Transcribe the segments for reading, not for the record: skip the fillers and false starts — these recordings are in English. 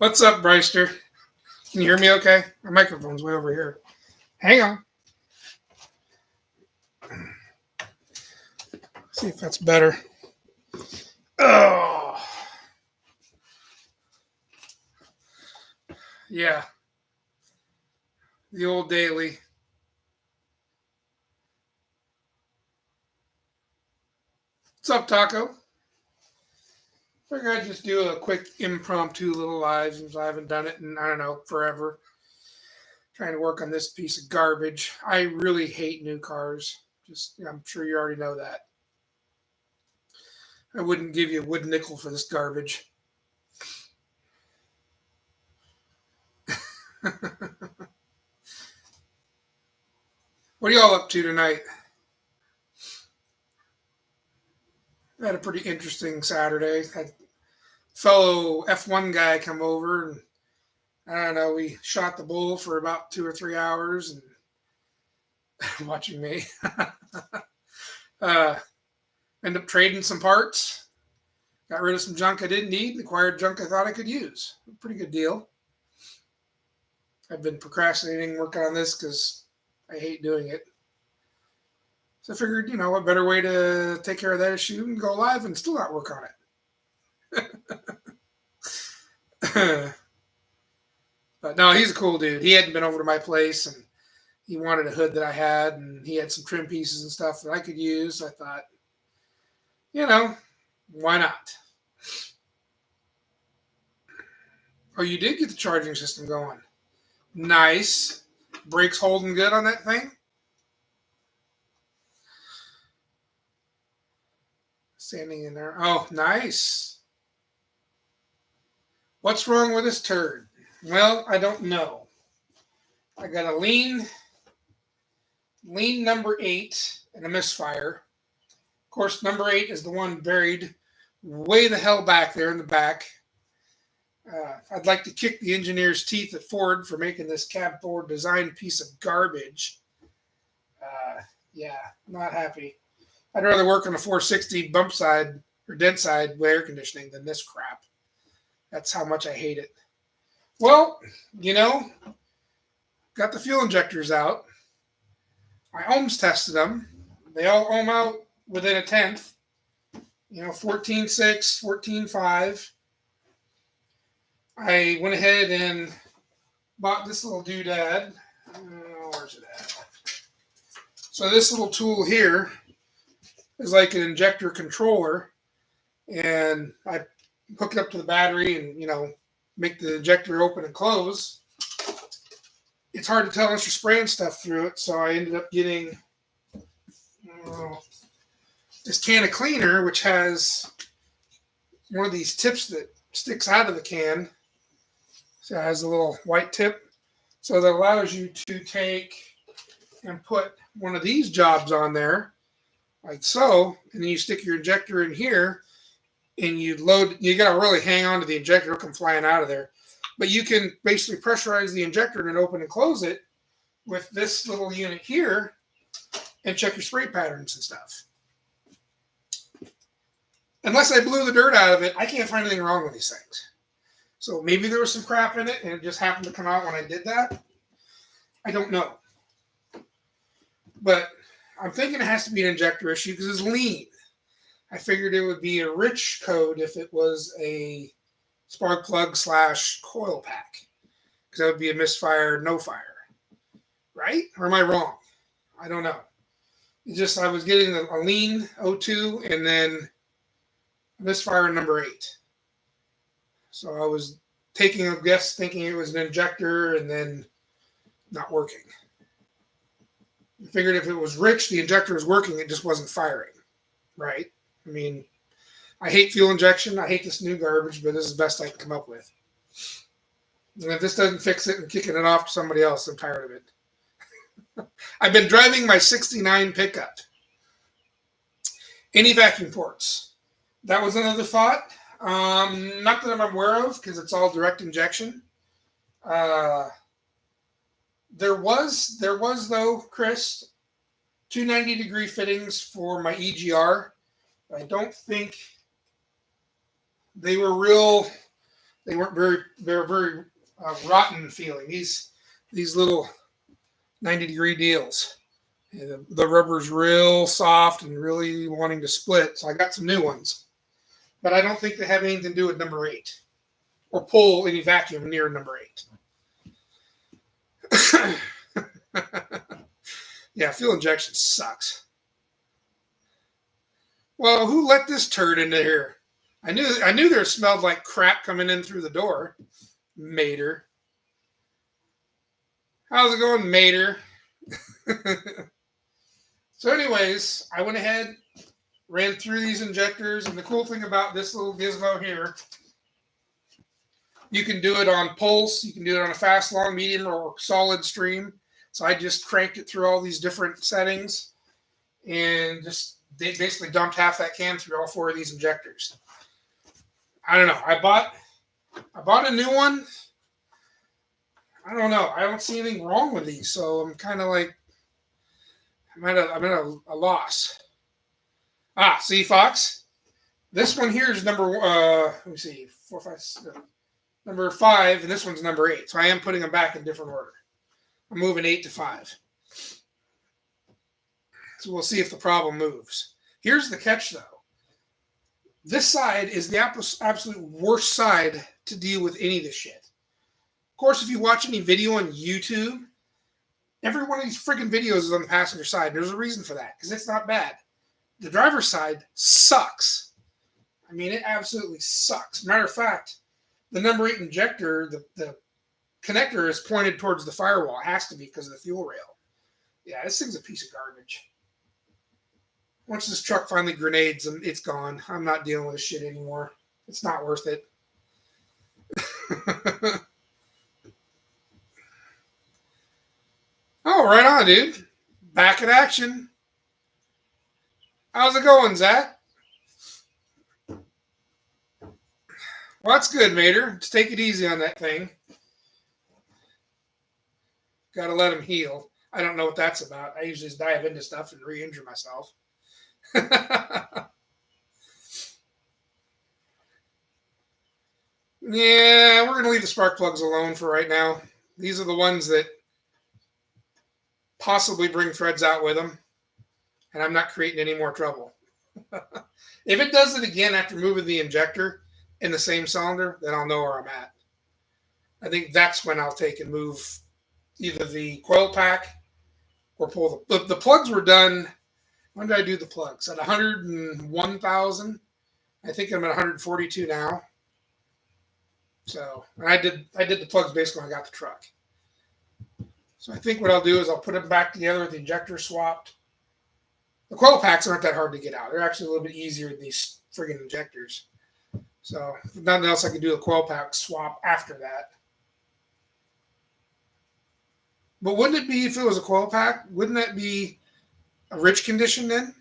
What's up, Bryster? Can you hear me okay? My microphone's way over here. Hang on. See if that's better. Oh, yeah. The old daily. What's up, Taco? Figure I'd just do a quick impromptu little live since I haven't done it in, I don't know, forever. Trying to work on this piece of garbage. I really hate new cars. I'm sure you already know that. I wouldn't give you a wood nickel for this garbage. What are y'all up to tonight? I had a pretty interesting Saturday. Had a fellow F1 guy come over, and I don't know, we shot the bull for about 2 or 3 hours and watching me. uh, End up trading some parts. Got rid of some junk I didn't need, acquired junk I thought I could use. Pretty good deal. I've been procrastinating working on this because I hate doing it. So I figured, what better way to take care of that issue and go live and still not work on it. But no, he's a cool dude. He hadn't been over to my place, and he wanted a hood that I had, and he had some trim pieces and stuff that I could use. I thought, why not? Oh, you did get the charging system going. Nice. Brakes holding good on that thing? Standing in there. Oh, nice. What's wrong with this turd? Well, I don't know. I got a lean number 8 and a misfire. Of course, number 8 is the one buried way the hell back there in the back. I'd like to kick the engineer's teeth at Ford for making this cab forward design piece of garbage. Yeah, not happy. I'd rather work on a 460 bump side or dent side with air conditioning than this crap. That's how much I hate it. Well, got the fuel injectors out. I ohms tested them. They all ohm out within a tenth. 14.6, 14.5. I went ahead and bought this little doodad. Where's it at? So this little tool here is like an injector controller, and I hook it up to the battery and, make the injector open and close. It's hard to tell unless you're spraying stuff through it, so I ended up getting this can of cleaner, which has one of these tips that sticks out of the can. So it has a little white tip. So that allows you to take and put one of these jobs on there, like so, and then you stick your injector in here, and you got to really hang on to the injector. It'll come flying out of there. But you can basically pressurize the injector and open and close it with this little unit here and check your spray patterns and stuff. Unless I blew the dirt out of it, I can't find anything wrong with these things. So maybe there was some crap in it and it just happened to come out when I did that. I don't know. But I'm thinking it has to be an injector issue because it's lean. I figured it would be a rich code if it was a spark plug / coil pack, because that would be a misfire, no fire, right? Or am I wrong? I don't know. It's just I was getting a lean 02 and then a misfire number 8. So I was taking a guess thinking it was an injector and then not working. I figured if it was rich, the injector was working, it just wasn't firing, right? I mean, I hate fuel injection. I hate this new garbage, but this is the best I can come up with. And if this doesn't fix it and kicking it off to somebody else, I'm tired of it. I've been driving my 69 pickup. Any vacuum ports? That was another thought. Not that I'm aware of, because it's all direct injection. There was though, Chris, 290-degree fittings for my EGR. I don't think they were real They weren't they're very rotten feeling. These little 90-degree deals. And the rubber's real soft and really wanting to split. So I got some new ones, but I don't think they have anything to do with number 8 or pull any vacuum near number 8. Yeah, fuel injection sucks. Well, who let this turd into here? I knew there smelled like crap coming in through the door. Mater. How's it going, Mater? So anyways, I went ahead, ran through these injectors, and the cool thing about this little gizmo here, you can do it on pulse, you can do it on a fast, long, medium, or solid stream. So I just cranked it through all these different settings and just basically dumped half that can through all 4 of these injectors. I don't know. I bought a new one. I don't know. I don't see anything wrong with these, so I'm kind of like I'm at a loss. See, Fox. This one here is number. Let me see, 4, 5, 6, number 5, and this one's number 8. So I am putting them back in different order. I'm moving 8 to 5. So we'll see if the problem moves. Here's the catch, though. This side is the absolute worst side to deal with any of this shit. Of course, if you watch any video on YouTube, every one of these freaking videos is on the passenger side. There's a reason for that, because it's not bad. The driver's side sucks. I mean, it absolutely sucks. Matter of fact, the number 8 injector, the connector is pointed towards the firewall. It has to be because of the fuel rail. Yeah, this thing's a piece of garbage. Once this truck finally grenades, it's gone. I'm not dealing with this shit anymore. It's not worth it. Oh, right on, dude. Back in action. How's it going, Zach? Well, that's good, Mater. Just take it easy on that thing. Got to let him heal. I don't know what that's about. I usually just dive into stuff and re-injure myself. Yeah, we're going to leave the spark plugs alone for right now. These are the ones that possibly bring threads out with them, and I'm not creating any more trouble. If it does it again after moving the injector in the same cylinder, then I'll know where I'm at. I think that's when I'll take and move either the coil pack or pull the plugs were done. When did I do the plugs? At 101,000. I think I'm at 142 now. So I did the plugs basically when I got the truck. So I think what I'll do is I'll put them back together with the injector swapped. The coil packs aren't that hard to get out. They're actually a little bit easier than these friggin' injectors. So if nothing else, I can do a coil pack swap after that. But wouldn't it be, if it was a coil pack, wouldn't that be a rich condition then?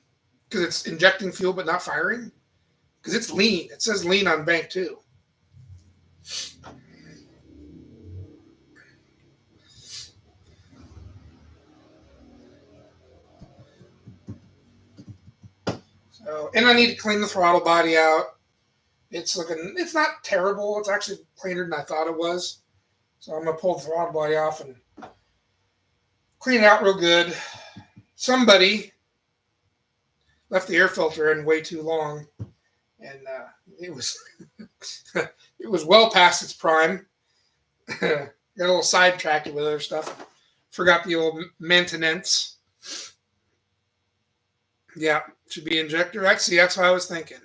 Because it's injecting fuel but not firing? Because it's lean. It says lean on bank too. So, and I need to clean the throttle body out. It's not terrible. It's actually cleaner than I thought it was. So I'm going to pull the throttle body off and clean it out real good. Somebody left the air filter in way too long, and it was it was well past its prime. Got a little sidetracked with other stuff. Forgot the old maintenance. Yeah, should be injector. That's what I was thinking.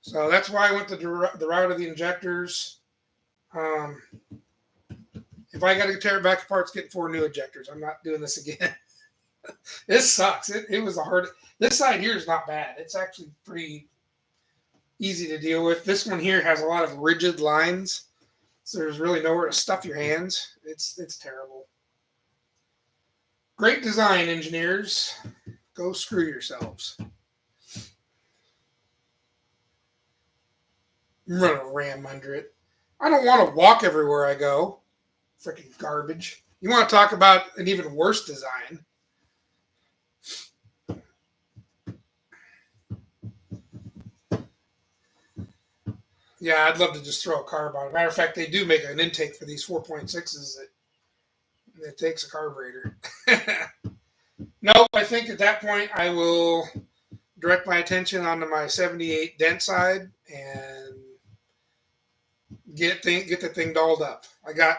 So that's why I went the route of the injectors. If I got to tear it back apart, it's getting 4 new injectors. I'm not doing this again. This sucks. It was a hard. This side here is not bad. It's actually pretty easy to deal with. This one here has a lot of rigid lines, so there's really nowhere to stuff your hands. It's terrible. Great design, engineers. Go screw yourselves. I'm running a ram under it. I don't want to walk everywhere I go. Freaking garbage. You want to talk about an even worse design? Yeah, I'd love to just throw a carb on it. Matter of fact, they do make an intake for these 4.6s that takes a carburetor. Nope, I think at that point I will direct my attention onto my 78 dent side and get the thing dolled up. I got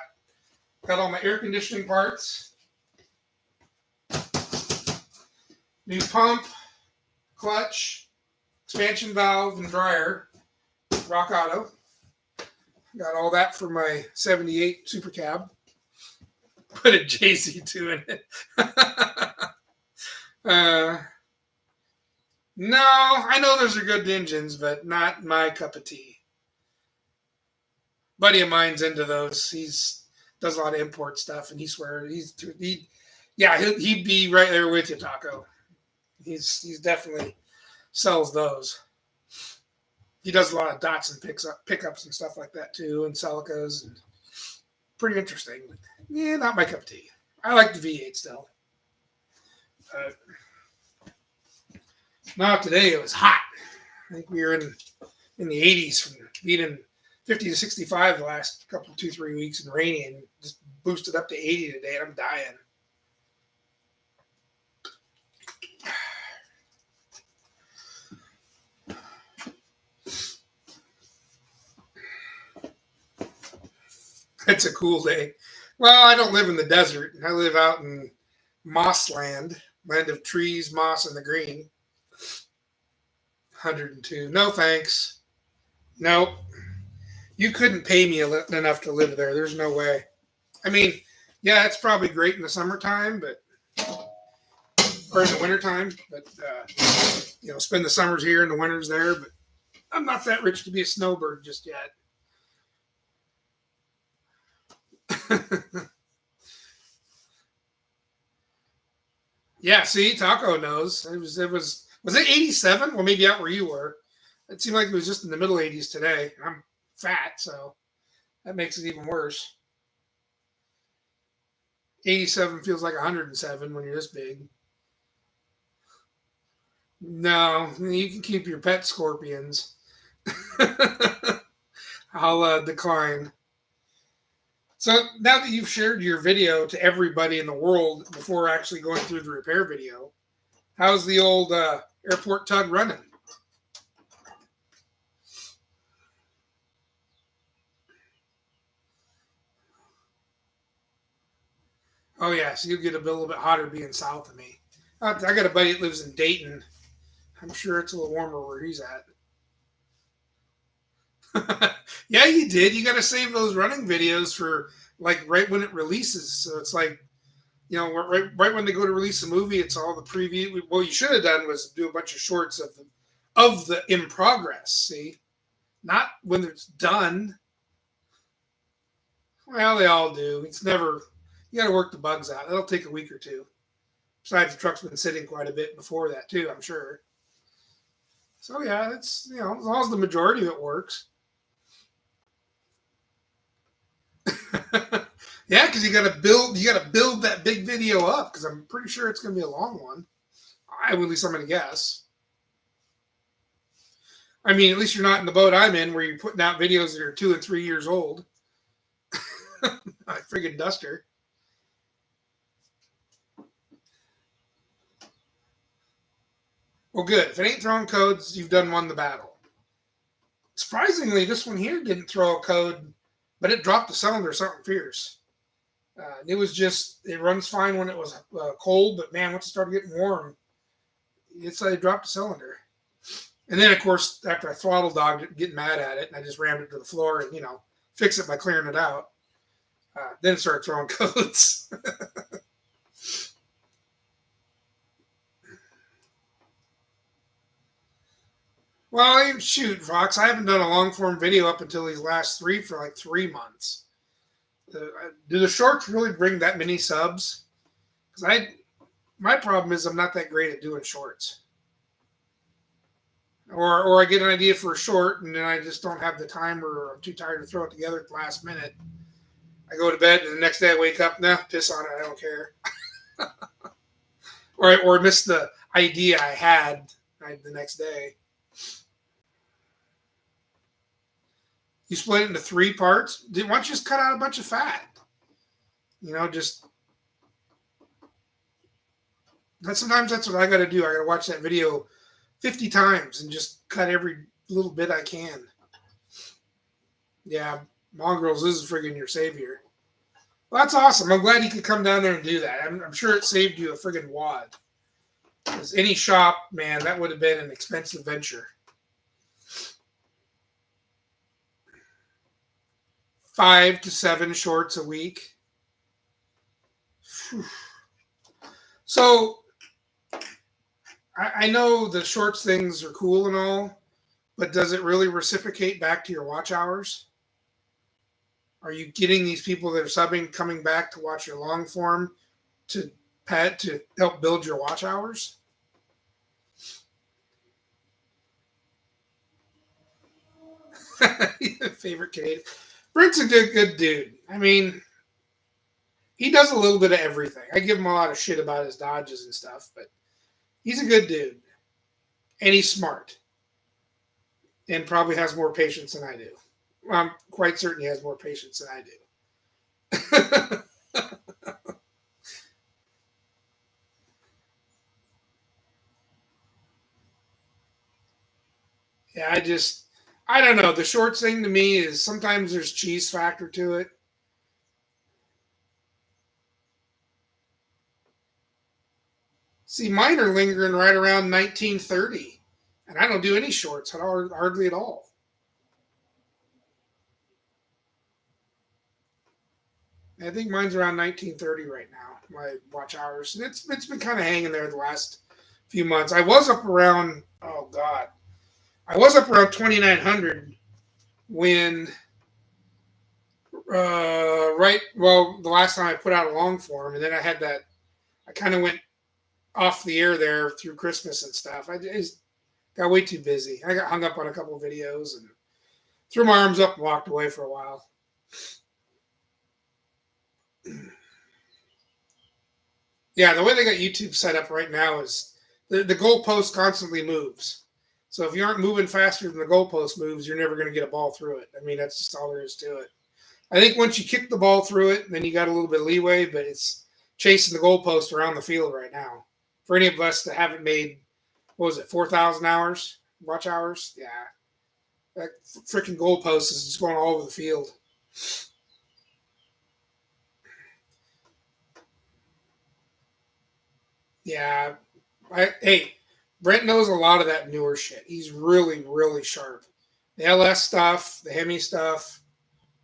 all my air conditioning parts, new pump, clutch, expansion valve, and dryer. Rock Auto. Got all that for my 78 Super Cab. Put a JZ2 in it. uh, no, I know those are good engines, but not my cup of tea. Buddy of mine's into those. He's does a lot of import stuff, and he'd be right there with you, Taco. He's definitely sells those. He does a lot of Datsun pickups and stuff like that too, and Celicas, and pretty interesting. But, yeah, not my cup of tea. I like the V8 still. Not today. It was hot. I think we were in the 80s from being in 50 to 65 the last couple, 2-3 weeks and rainy, and just boosted up to 80 today, and I'm dying. It's a cool day. Well, I don't live in the desert. I live out in Mossland, land of trees, moss, and the green. 102. No thanks. Nope. You couldn't pay me enough to live there. There's no way. I mean, yeah, it's probably great in the summertime, or in the wintertime, but spend the summers here and the winters there. But I'm not that rich to be a snowbird just yet. Yeah, see, Taco knows. Was it 87? Well, maybe out where you were. It seemed like it was just in the middle 80s today. I'm fat, so that makes it even worse. 87 feels like 107 when you're this big. No, you can keep your pet scorpions. I'll decline. So now that you've shared your video to everybody in the world before actually going through the repair video, how's the old airport tug running? Oh yeah, so you'll get a little bit hotter being south of me. I got a buddy that lives in Dayton. I'm sure it's a little warmer where he's at. Yeah, you did. You got to save those running videos for like right when it releases. So it's like, right when they go to release a movie, it's all the preview. What you should have done was do a bunch of shorts of the in progress. See, not when it's done. Well, they all do. It's never. You got to work the bugs out. It'll take a week or two. Besides, the truck's been sitting quite a bit before that too. I'm sure. So yeah, it's as long as the majority of it works. Yeah, because you got to build that big video up because I'm pretty sure it's going to be a long one. At least I'm going to guess. I mean, at least you're not in the boat I'm in where you're putting out videos that are 2 and 3 years old. I friggin' duster. Well, good. If it ain't throwing codes, you've won the battle. Surprisingly, this one here didn't throw a code, but it dropped the cylinder something fierce. It runs fine when it was cold, but man, once it started getting warm, it dropped the cylinder. And then, of course, after I throttle dogged it, getting mad at it, and I just rammed it to the floor and, fix it by clearing it out. Then it started throwing codes. Well, shoot, Fox, I haven't done a long form video up until these last three for like 3 months. Do the shorts really bring that many subs? Because my problem is I'm not that great at doing shorts. Or I get an idea for a short and then I just don't have the time or I'm too tired to throw it together at the last minute. I go to bed and the next day I wake up, piss on it, I don't care. or I miss the idea I had the next day. You split it into 3 parts. Why don't you just cut out a bunch of fat? Just sometimes that's what I got to do. I got to watch that video 50 times and just cut every little bit I can. Yeah, Mongrels is friggin' your savior. Well, that's awesome. I'm glad you could come down there and do that. I'm sure it saved you a friggin' wad. Because any shop, man, that would have been an expensive venture. 5 to 7 shorts a week. Whew. So, I know the shorts things are cool and all, but does it really reciprocate back to your watch hours? Are you getting these people that are subbing coming back to watch your long form to help build your watch hours? Favorite Canadian. Brent's a good dude. I mean, he does a little bit of everything. I give him a lot of shit about his dodges and stuff, but he's a good dude. And he's smart. And probably has more patience than I do. I'm quite certain he has more patience than I do. Yeah, I don't know. The shorts thing to me is sometimes there's cheese factor to it. See, mine are lingering right around 1930, and I don't do any shorts hardly at all. I think mine's around 1930 right now, my watch hours. And it's been kind of hanging there the last few months. I was up around, oh God, I was up around 2900 when, the last time I put out a long form, and then I kind of went off the air there through Christmas and stuff. I just got way too busy. I got hung up on a couple of videos and threw my arms up and walked away for a while. Yeah, the way they got YouTube set up right now is the goalpost constantly moves. So if you aren't moving faster than the goalpost moves, you're never going to get a ball through it. I mean, that's just all there is to it. I think once you kick the ball through it, then you got a little bit of leeway, but it's chasing the goalpost around the field right now. For any of us that haven't made, 4,000 hours, watch hours? Yeah. That freaking goalpost is just going all over the field. Yeah. Hey, Brent knows a lot of that newer shit. He's really, really sharp. The LS stuff, the Hemi stuff,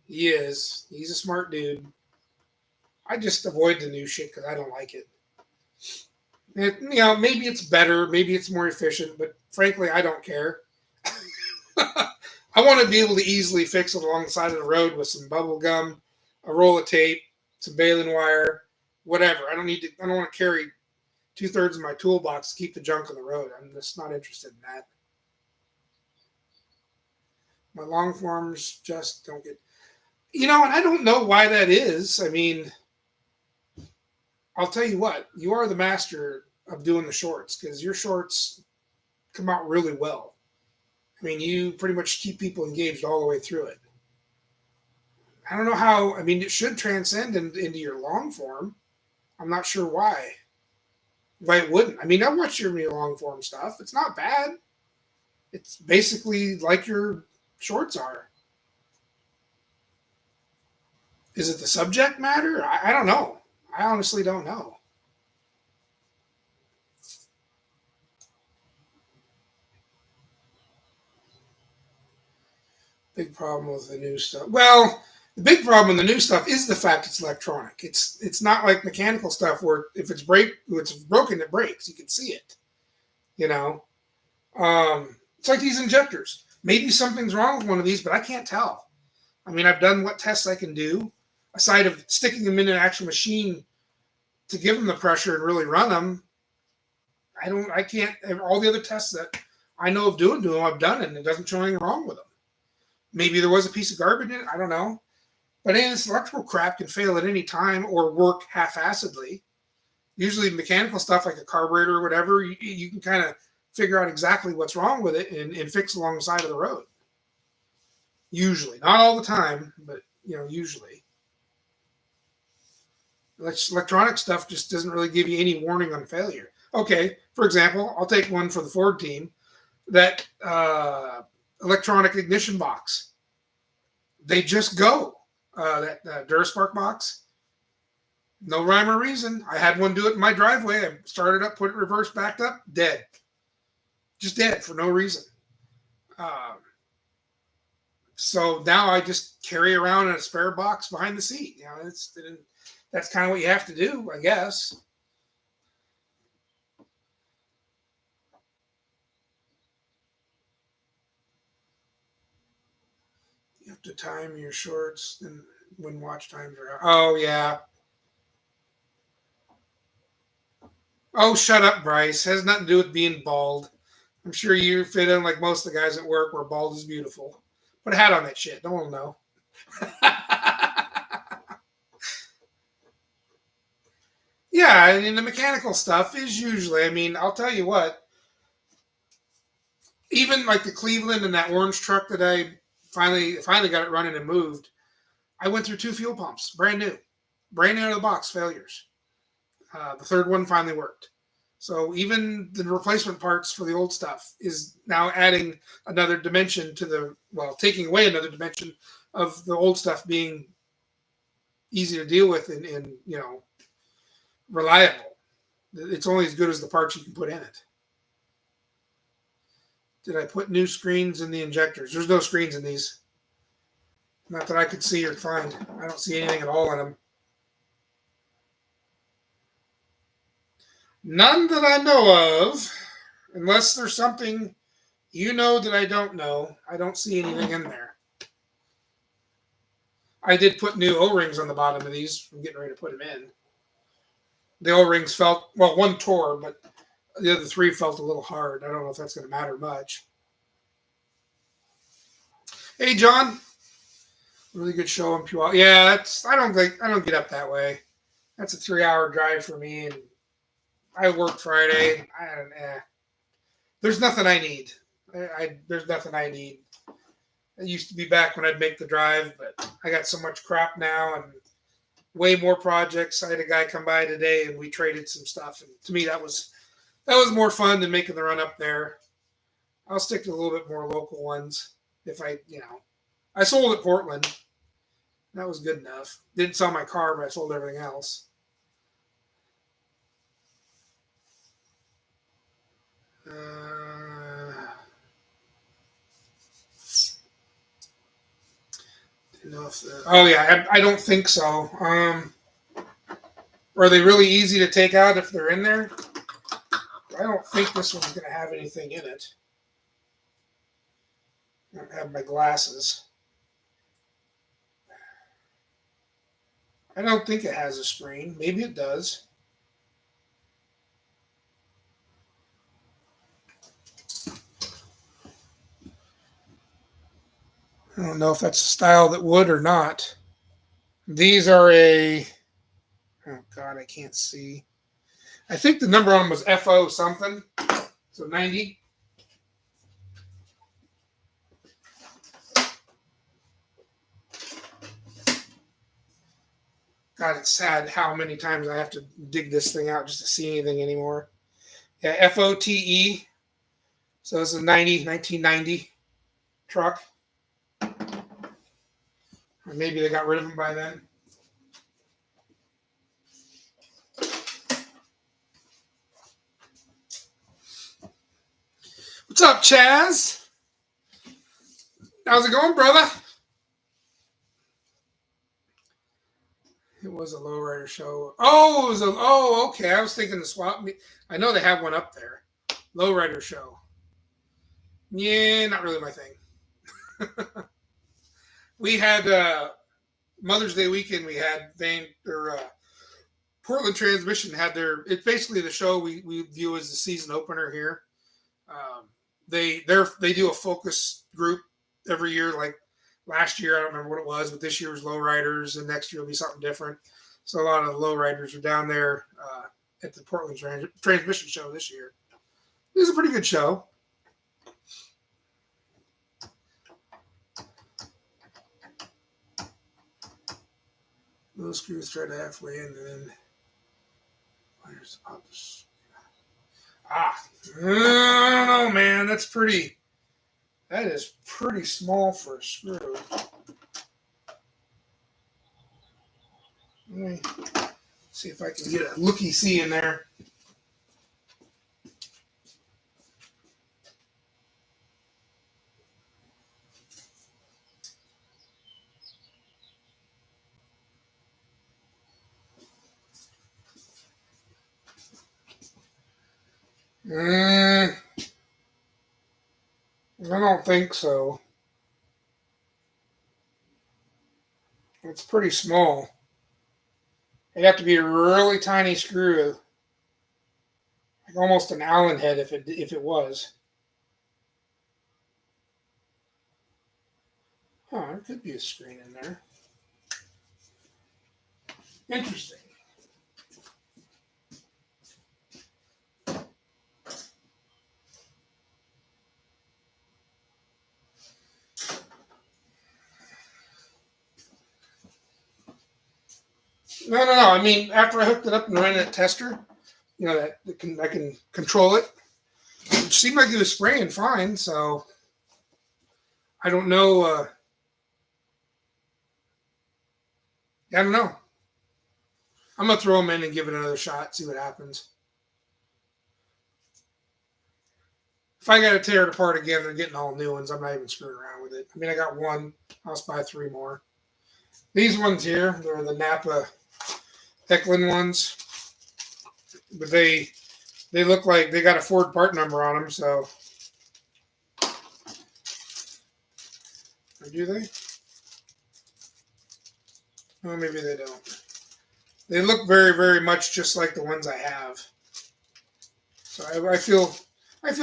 he is. He's a smart dude. I just avoid the new shit because I don't like it. Maybe it's better, maybe it's more efficient, but frankly, I don't care. I want to be able to easily fix it along the side of the road with some bubble gum, a roll of tape, some baling wire, whatever. I don't want to carry 2/3 of my toolbox to keep the junk on the road. I'm just not interested in that. My long forms just don't get, and I don't know why that is. I mean, I'll tell you what, you are the master of doing the shorts because your shorts come out really well. I mean, you pretty much keep people engaged all the way through it. I don't know how, I mean, it should transcend into your long form. I'm not sure why it wouldn't. I mean, I watched your long form stuff. It's not bad. It's basically like your shorts are. Is it the subject matter? I don't know. I honestly don't know. Big problem with the new stuff. Well, the big problem with the new stuff is the fact it's electronic. It's not like mechanical stuff where if it's broken, it breaks. You can see it. You know, it's like these injectors. Maybe something's wrong with one of these, but I can't tell. I mean, I've done what tests I can do, aside of sticking them in an actual machine to give them the pressure and really run them. I can't. All the other tests that I know of doing to them, I've done it, and it doesn't show anything wrong with them. Maybe there was a piece of garbage in it. I don't know. But this electrical crap can fail at any time or work half-assedly. Usually mechanical stuff like a carburetor or whatever, you can kind of figure out exactly what's wrong with it and fix along the side of the road. Usually, not all the time, but usually. Electronic stuff just doesn't really give you any warning on failure. Okay, for example, I'll take one for the Ford team. That electronic ignition box. They just go. That Duraspark box. No rhyme or reason. I had one do it in my driveway. I started up, put it reverse, backed up, dead. Just dead for no reason. Um, so now I just carry around a spare box behind the seat. That's kind of what you have to do, I guess. You have to time your shorts and when watch times are out. Oh yeah. Oh, shut up, Bryce. Has nothing to do with being bald. I'm sure you fit in like most of the guys at work where bald is beautiful. Put a hat on that shit. No one will know. Yeah, I mean, the mechanical stuff is usually, I'll tell you what, even like the Cleveland and that orange truck that I finally got it running and moved, I went through two fuel pumps, brand new out of the box, failures. The third one finally worked. So even the replacement parts for the old stuff is now adding another dimension to taking away another dimension of the old stuff being easy to deal with and reliable. It's only as good as the parts you can put in it. Did I put new screens in the injectors? There's no screens in these. Not that I could see or find. I don't see anything at all in them. None that I know of, unless there's something that I don't know. I don't see anything in there. I did put new O-rings on the bottom of these. I'm getting ready to put them in. The O-rings felt, one tore, but the other three felt a little hard. I don't know if that's going to matter much. Hey, John. Really good show in Puyallup. Yeah, I don't get up that way. That's a 3-hour drive for me, and I work Friday. There's nothing I need. There's nothing I need. It used to be back when I'd make the drive, but I got so much crap now and way more projects. I had a guy come by today and we traded some stuff. And to me, that was more fun than making the run up there. I'll stick to a little bit more local ones if I sold at Portland. That was good enough. Didn't sell my car, but I sold everything else. I don't think so. Are they really easy to take out if they're in there? I don't think this one's going to have anything in it. I don't have my glasses. I don't think it has a screen. Maybe it does. I don't know if that's a style that would or not. These are oh God, I can't see. I think the number on them was FO something. So 90. God, it's sad how many times I have to dig this thing out just to see anything anymore. Yeah, FOTE. So this is a 1990 truck. Or maybe they got rid of them by then. What's up, Chaz? How's it going, brother? It was a lowrider show. Okay. I was thinking the swap meet. I know they have one up there. Lowrider show. Yeah, not really my thing. We had Mother's Day weekend. We had Portland Transmission had it's basically the show we view as the season opener here. They do a focus group every year. Like last year, I don't remember what it was, but this year was lowriders, and next year will be something different. So a lot of the lowriders are down there at the Portland Transmission show this year. It was a pretty good show. Little screws thread halfway in, and then wires up. I don't know, man. That is pretty small for a screw. Let me see if I can get a looky-see in there. I don't think so. It's pretty small. It'd have to be a really tiny screw, like almost an Allen head if it was. Oh, there could be a screen in there. Interesting. No. I mean, after I hooked it up and ran that tester, that I can control it. It seemed like it was spraying fine, so I don't know. I don't know. I'm gonna throw them in and give it another shot, see what happens. If I gotta tear it apart again, they're getting all new ones. I'm not even screwing around with it. I mean, I got one. I'll just buy 3 more. These ones here, they're the Napa Eklund ones, but they look like they got a Ford part number on them. So, or do they? Oh, maybe they don't. They look very, very much just like the ones I have. So I feel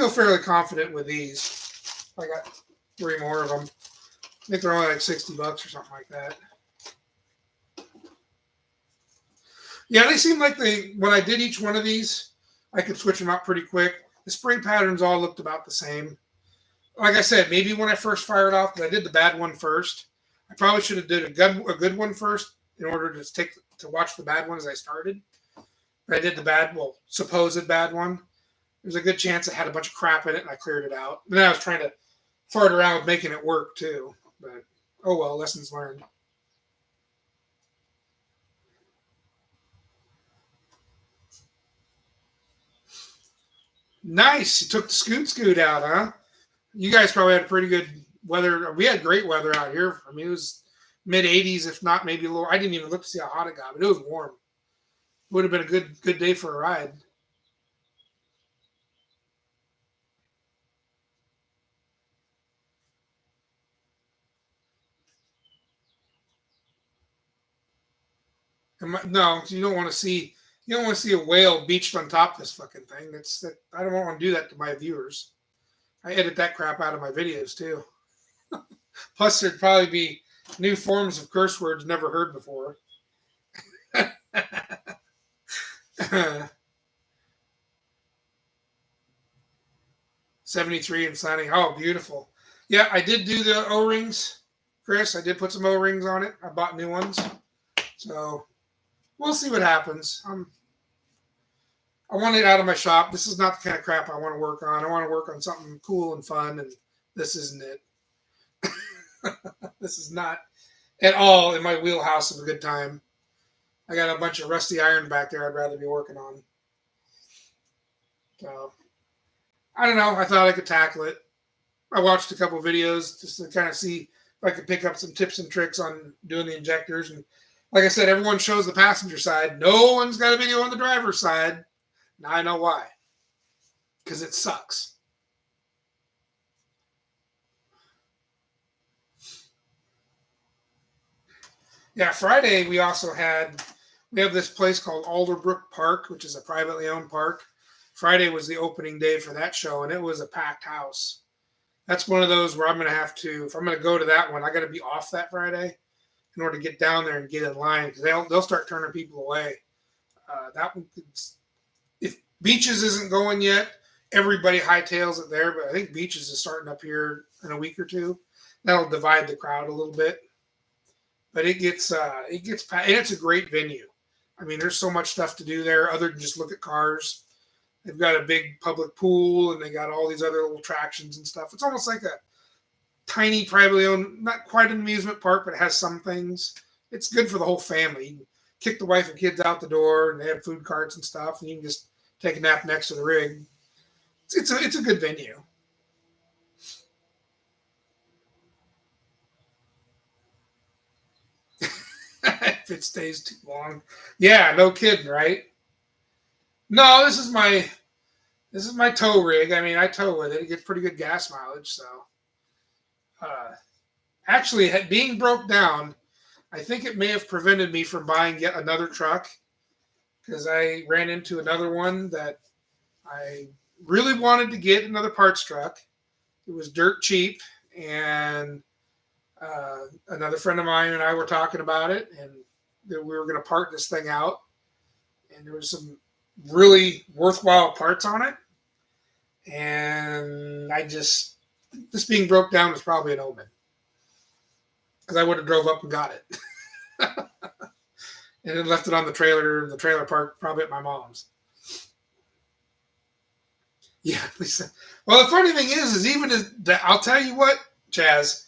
fairly confident with these. I got 3 more of them. I think they're only like $60 or something like that. Yeah, they seem like when I did each one of these, I could switch them out pretty quick. The spray patterns all looked about the same. Like I said, maybe when I first fired off, because I did the bad one first. I probably should have did a good one first in order to watch the bad one as I started. But I did the supposed bad one. There's a good chance it had a bunch of crap in it, and I cleared it out. And then I was trying to fart around with making it work, too. But, oh well, lessons learned. Nice. You took the scoot out, huh? You guys probably had pretty good weather. We had great weather out here. I mean, it was mid-80s, if not maybe a little. I didn't even look to see how hot it got, but it was warm. It would have been a good day for a ride. No, you don't want to see a whale beached on top of this fucking thing. I don't want to do that to my viewers. I edit that crap out of my videos too. Plus, there'd probably be new forms of curse words never heard before. 73 and sunny. Oh, beautiful. Yeah, I did do the O-rings, Chris. I did put some O-rings on it. I bought new ones. So we'll see what happens. I want it out of my shop. This is not the kind of crap I want to work on. I want to work on something cool and fun, and this isn't it. This is not at all in my wheelhouse of a good time. I got a bunch of rusty iron back there I'd rather be working on. So, I don't know. I thought I could tackle it. I watched a couple videos just to kind of see if I could pick up some tips and tricks on doing the injectors. And like I said, everyone shows the passenger side. No one's got a video on the driver's side. Now I know why. Because it sucks. Yeah, Friday we have this place called Alderbrook Park, which is a privately owned park. Friday was the opening day for that show, and it was a packed house. That's one of those where I'm going to have to, if I'm going to go to that one, I got to be off that Friday in order to get down there and get in line, because they'll start turning people away. That one, if Beaches isn't going yet, everybody hightails it there, but I think Beaches is starting up here in a week or two. That'll divide the crowd a little bit. but and it's a great venue. I mean, there's so much stuff to do there other than just look at cars. They've got a big public pool, and they got all these other little attractions and stuff. It's almost like a tiny, privately owned, not quite an amusement park, but it has some things. It's good for the whole family. You can kick the wife and kids out the door, and they have food carts and stuff, and you can just take a nap next to the rig. It's a good venue. If it stays too long, yeah, no kidding, right? No, this is my tow rig. I mean, I tow with it. It gets pretty good gas mileage. So, uh, actually, being broke down, I think it may have prevented me from buying yet another truck because I ran into another one that I really wanted to get another parts truck. It was dirt cheap, and another friend of mine and I were talking about it, and that we were going to part this thing out, and there was some really worthwhile parts on it, and this being broke down was probably an omen because I would have drove up and got it, and then left it on the trailer park, probably at my mom's. Yeah, Lisa. Well, the funny thing is I'll tell you what, Chaz.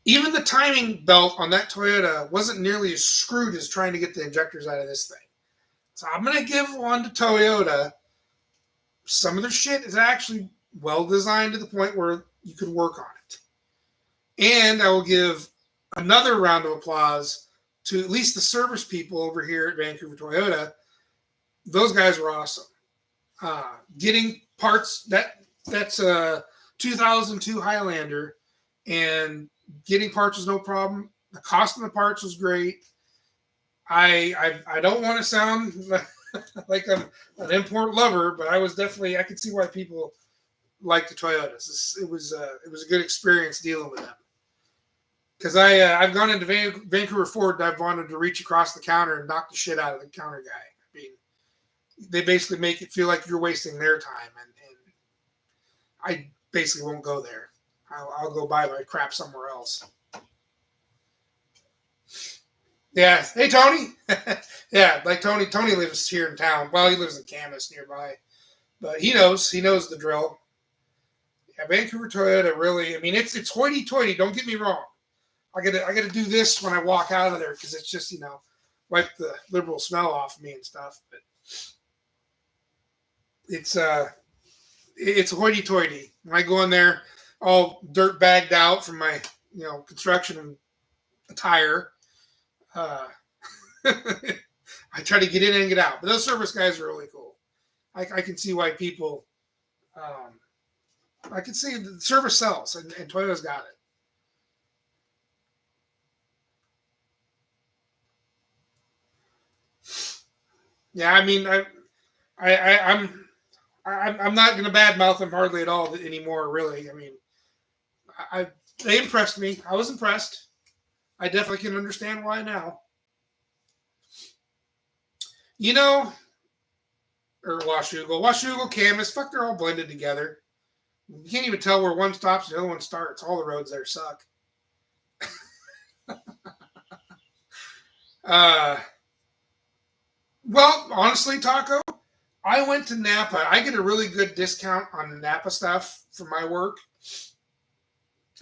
Even the timing belt on that Toyota wasn't nearly as screwed as trying to get the injectors out of this thing. So I'm going to give one to Toyota. Some of their shit is actually well designed to the point where you could work on it. And I will give another round of applause to at least the service people over here at Vancouver Toyota. Those guys were awesome. Getting parts, that's a 2002 Highlander, and getting parts was no problem. The cost of the parts was great. I don't want to sound like I'm an import lover, but I could see why people like the Toyotas. It was a good experience dealing with them. Because I've gone into Vancouver Ford, and I've wanted to reach across the counter and knock the shit out of the counter guy. I mean, they basically make it feel like you're wasting their time, and I basically won't go there. I'll go buy my crap somewhere else. Yeah. Hey, Tony. Yeah, like Tony. Tony lives here in town. Well, he lives in Camas nearby, but he knows the drill. Yeah, Vancouver Toyota really. I mean, it's hoity-toity. Don't get me wrong. I gotta do this when I walk out of there because it's just wipe the liberal smell off of me and stuff. But it's hoity-toity. When I go in there, all dirt bagged out from my construction attire. I try to get in and get out, but those service guys are really cool. I can see why people. I can see the service sells, and Toyota's got it. Yeah, I mean, I'm not going to badmouth them hardly at all anymore. Really, I mean, they impressed me. I was impressed. I definitely can understand why now. Or Washougal, Camas, fuck, they're all blended together. You can't even tell where one stops and the other one starts. All the roads there suck. uh, well, honestly, Taco, I went to Napa. I get a really good discount on Napa stuff for my work.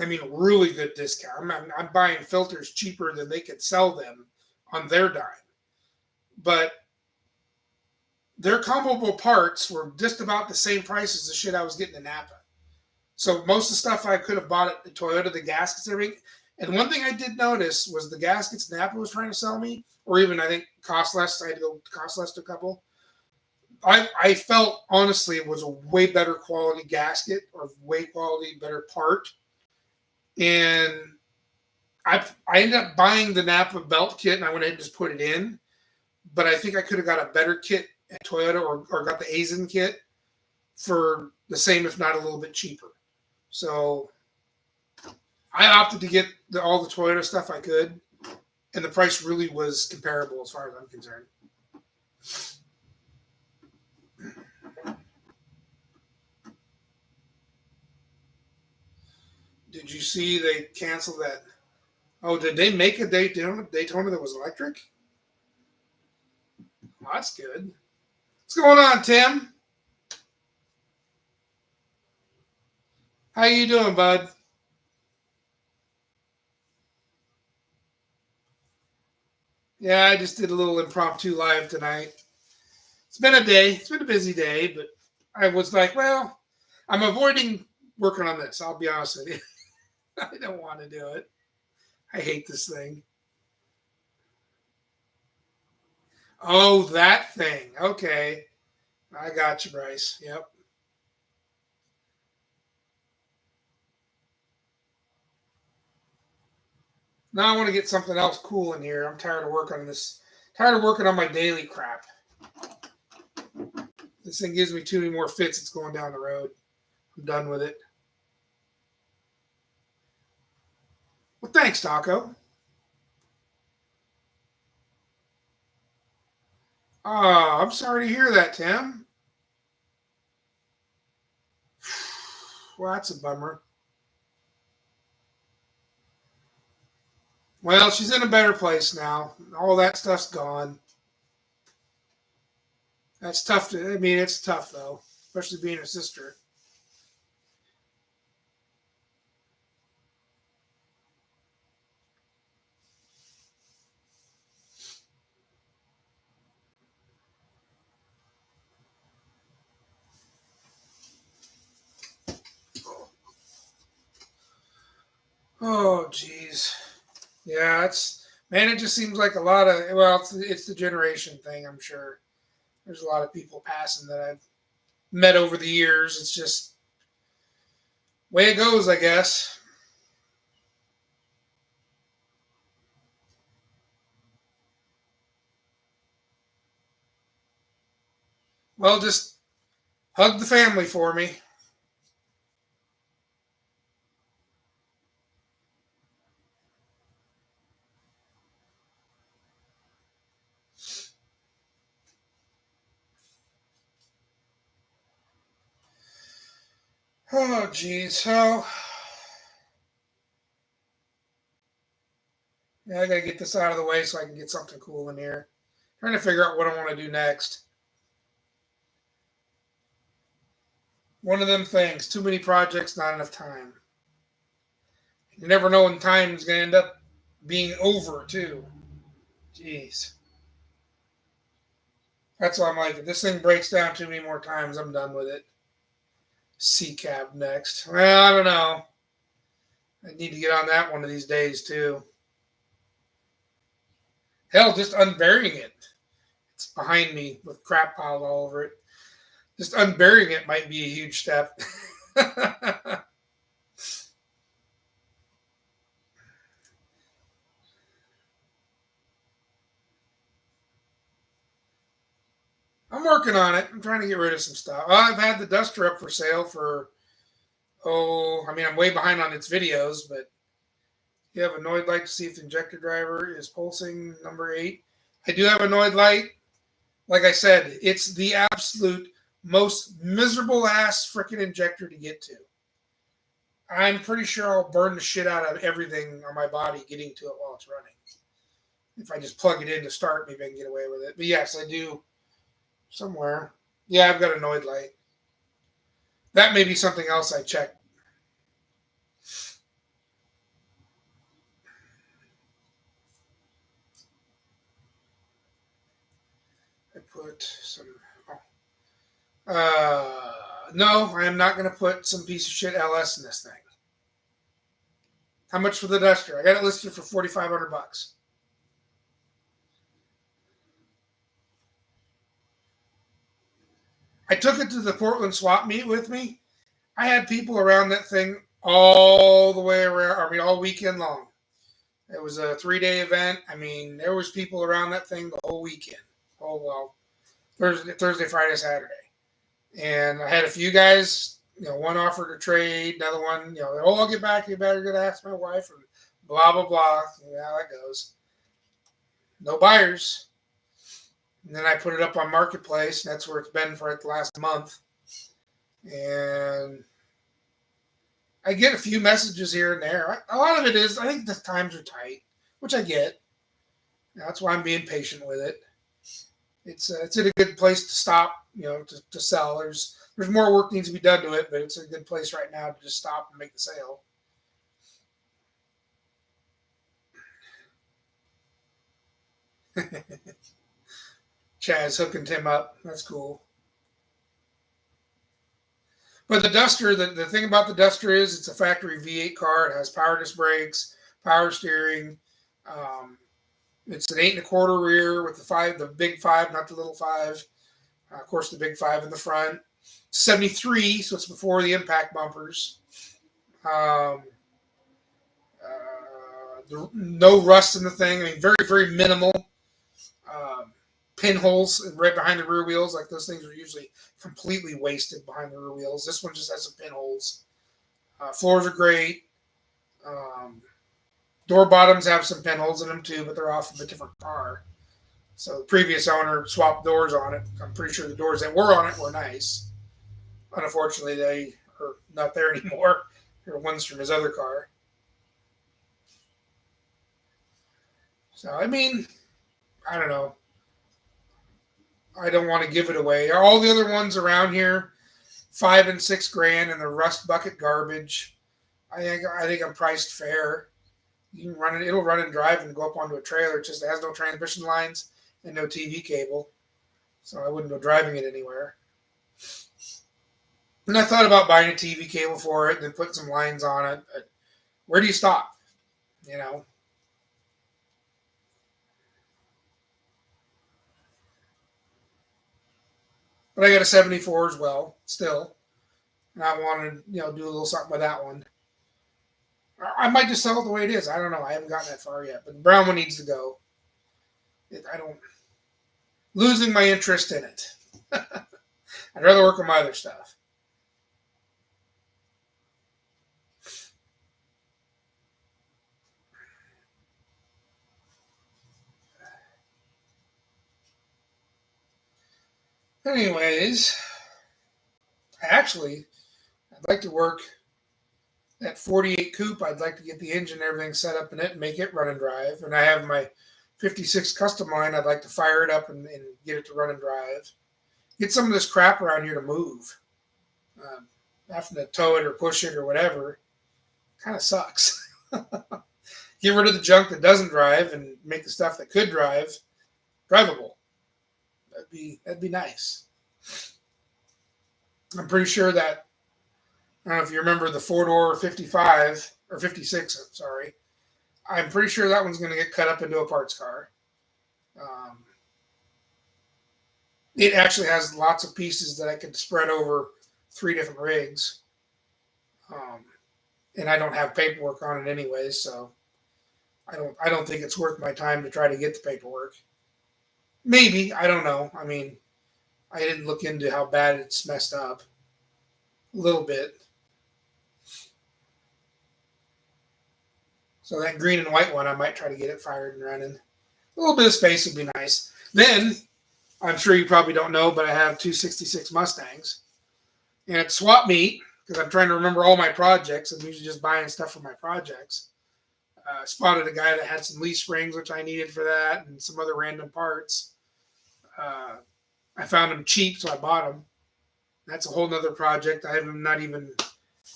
I mean, really good discount. I'm buying filters cheaper than they could sell them on their dime. But their comparable parts were just about the same price as the shit I was getting in Napa. So most of the stuff I could have bought at Toyota, the gaskets, everything. And one thing I did notice was the gaskets Napa was trying to sell me, or even I think Cost Less. I had to go Cost Less to a couple. I felt honestly it was a way better quality gasket or way quality better part. And I ended up buying the Napa belt kit, and I went ahead and just put it in. But I think I could have got a better kit at Toyota or got the Aizen kit for the same, if not a little bit cheaper. So I opted to get all the Toyota stuff I could, and the price really was comparable as far as I'm concerned. Did you see they canceled that Oh, did they make a Daytona that was electric? Well, that's good. What's going on, Tim? How you doing, bud? Yeah, I just did a little impromptu live tonight. It's been a day. It's been a busy day, but I was like, well, I'm avoiding working on this. I'll be honest with you. I don't want to do it. I hate this thing. Oh, that thing. Okay. I got you, Bryce. Yep. Now I want to get something else cool in here. I'm tired of working on this. Tired of working on my daily crap. This thing gives me too many more fits. It's going down the road. I'm done with it. Well, thanks, Taco. Oh, I'm sorry to hear that, Tim. Well, that's a bummer. Well, she's in a better place now. All that stuff's gone. That's tough to. I mean, it's tough though, especially being a sister. Oh, jeez. Yeah, it's man. It just seems like a lot of. Well, it's the generation thing. I'm sure there's a lot of people passing that I've met over the years. It's just way it goes, I guess. Well, just hug the family for me. Oh, jeez. So, yeah, I gotta get this out of the way so I can get something cool in here. Trying to figure out what I want to do next. One of them things. Too many projects, not enough time. You never know when time is gonna end up being over too. Jeez. That's why I'm like, if this thing breaks down too many more times, I'm done with it. C cab next. Well, I don't know. I need to get on that one of these days too. Hell, just unburying it. It's behind me with crap piled all over it. Just unburying it might be a huge step. I'm working on it. I'm trying to get rid of some stuff. I've had the duster up for sale for, oh, I mean, I'm way behind on its videos, but you have a Noid light to see if the injector driver is pulsing, number 8. I do have a Noid light. Like I said, it's the absolute most miserable ass freaking injector to get to. I'm pretty sure I'll burn the shit out of everything on my body getting to it while it's running. If I just plug it in to start, maybe I can get away with it. But yes, I do somewhere. Yeah, I've got a Noid light. That may be something else I check. I put some. No, I am not going to put some piece of shit LS in this thing. How much for the duster? I got it listed for $4,500. I took it to the Portland swap meet with me. I had people around that thing all the way around. I mean, all weekend long. It was a 3-day event. I mean, there was people around that thing the whole weekend. Oh well, Thursday, Friday, Saturday, and I had a few guys. One offered to trade, another one, oh, I'll get back. You better go ask my wife, and blah blah blah. You know how that goes. No buyers. And then I put it up on Marketplace. That's where it's been for like the last month. And I get a few messages here and there. A lot of it is, I think the times are tight, which I get. That's why I'm being patient with it. It's in a good place to stop, to sell. There's more work needs to be done to it, but it's a good place right now to just stop and make the sale. Chaz hooking Tim up. That's cool. But the Duster, the thing about the Duster is it's a factory V8 car. It has power disc brakes, power steering. Um, it's an 8 1/4 rear with the big five, not the little five. Of course, the big five in the front. 73, so it's before the impact bumpers. Um, no rust in the thing. I mean, very, very minimal pinholes right behind the rear wheels. Like those things are usually completely wasted behind the rear wheels. This one just has some pinholes. Floors are great. Um, Door bottoms have some pinholes in them too, but they're off of a different car. So the previous owner swapped doors on it. I'm pretty sure the doors that were on it were nice. Unfortunately, they are not there anymore. They're ones from his other car. So, I mean, I don't know. I don't want to give it away. All the other ones around here, 5 and 6 grand, and the rust bucket garbage. I think I'm priced fair. You can run it. It'll run and drive and go up onto a trailer. It just has no transmission lines and no TV cable, so I wouldn't go driving it anywhere. And I thought about buying a TV cable for it and then putting some lines on it. But where do you stop? You know. But I got a 74 as well, still. And I want to, do a little something with that one. I might just sell it the way it is. I don't know. I haven't gotten that far yet. But the brown one needs to go. I don't. Losing my interest in it. I'd rather work on my other stuff. Anyways, actually, I'd like to work that 48 coupe. I'd like to get the engine and everything set up in it and make it run and drive. And I have my 56 custom line. I'd like to fire it up and get it to run and drive. Get some of this crap around here to move. Having to tow it or push it or whatever kind of sucks. Get rid of the junk that doesn't drive and make the stuff that could drive drivable. That'd be nice. I'm pretty sure that I don't know if you remember the 4-door 55 or 56. I'm sorry. I'm pretty sure that one's going to get cut up into a parts car. Um, it actually has lots of pieces that I could spread over 3 different rigs. And I don't have paperwork on it anyway, so I don't think it's worth my time to try to get the paperwork. Maybe, I don't know. I mean, I didn't look into how bad it's messed up. A little bit. So that green and white one, I might try to get it fired and running. A little bit of space would be nice. Then, I'm sure you probably don't know, but I have 266 Mustangs. And at swap meet, because I'm trying to remember all my projects, I'm usually just buying stuff for my projects. Spotted a guy that had some leaf springs, which I needed for that, and some other random parts. I found them cheap, so I bought them. That's a whole nother project. I am not even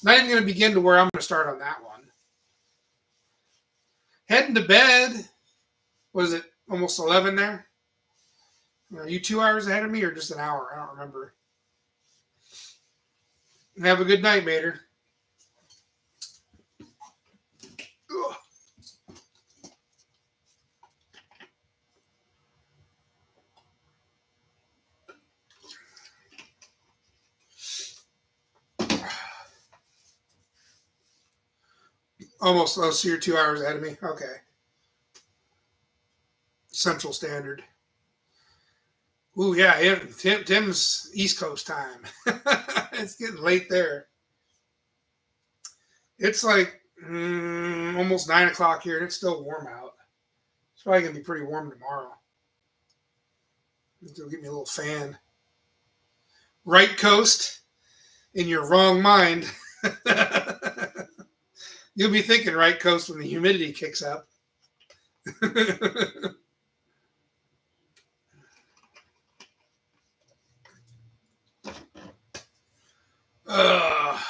going to begin to where I'm going to start on that one. Heading to bed. Was it almost 11 there? Are you 2 hours ahead of me or just an hour? I don't remember. Have a good night, Mater. Ugh. Almost. Oh, so you're 2 hours ahead of me? Okay. Central Standard. Ooh, yeah. Tim's East Coast time. It's getting late there. It's like almost 9 o'clock here, and it's still warm out. It's probably going to be pretty warm tomorrow. It'll give me a little fan. Right coast in your wrong mind. You'll be thinking right coast when the humidity kicks up. uh,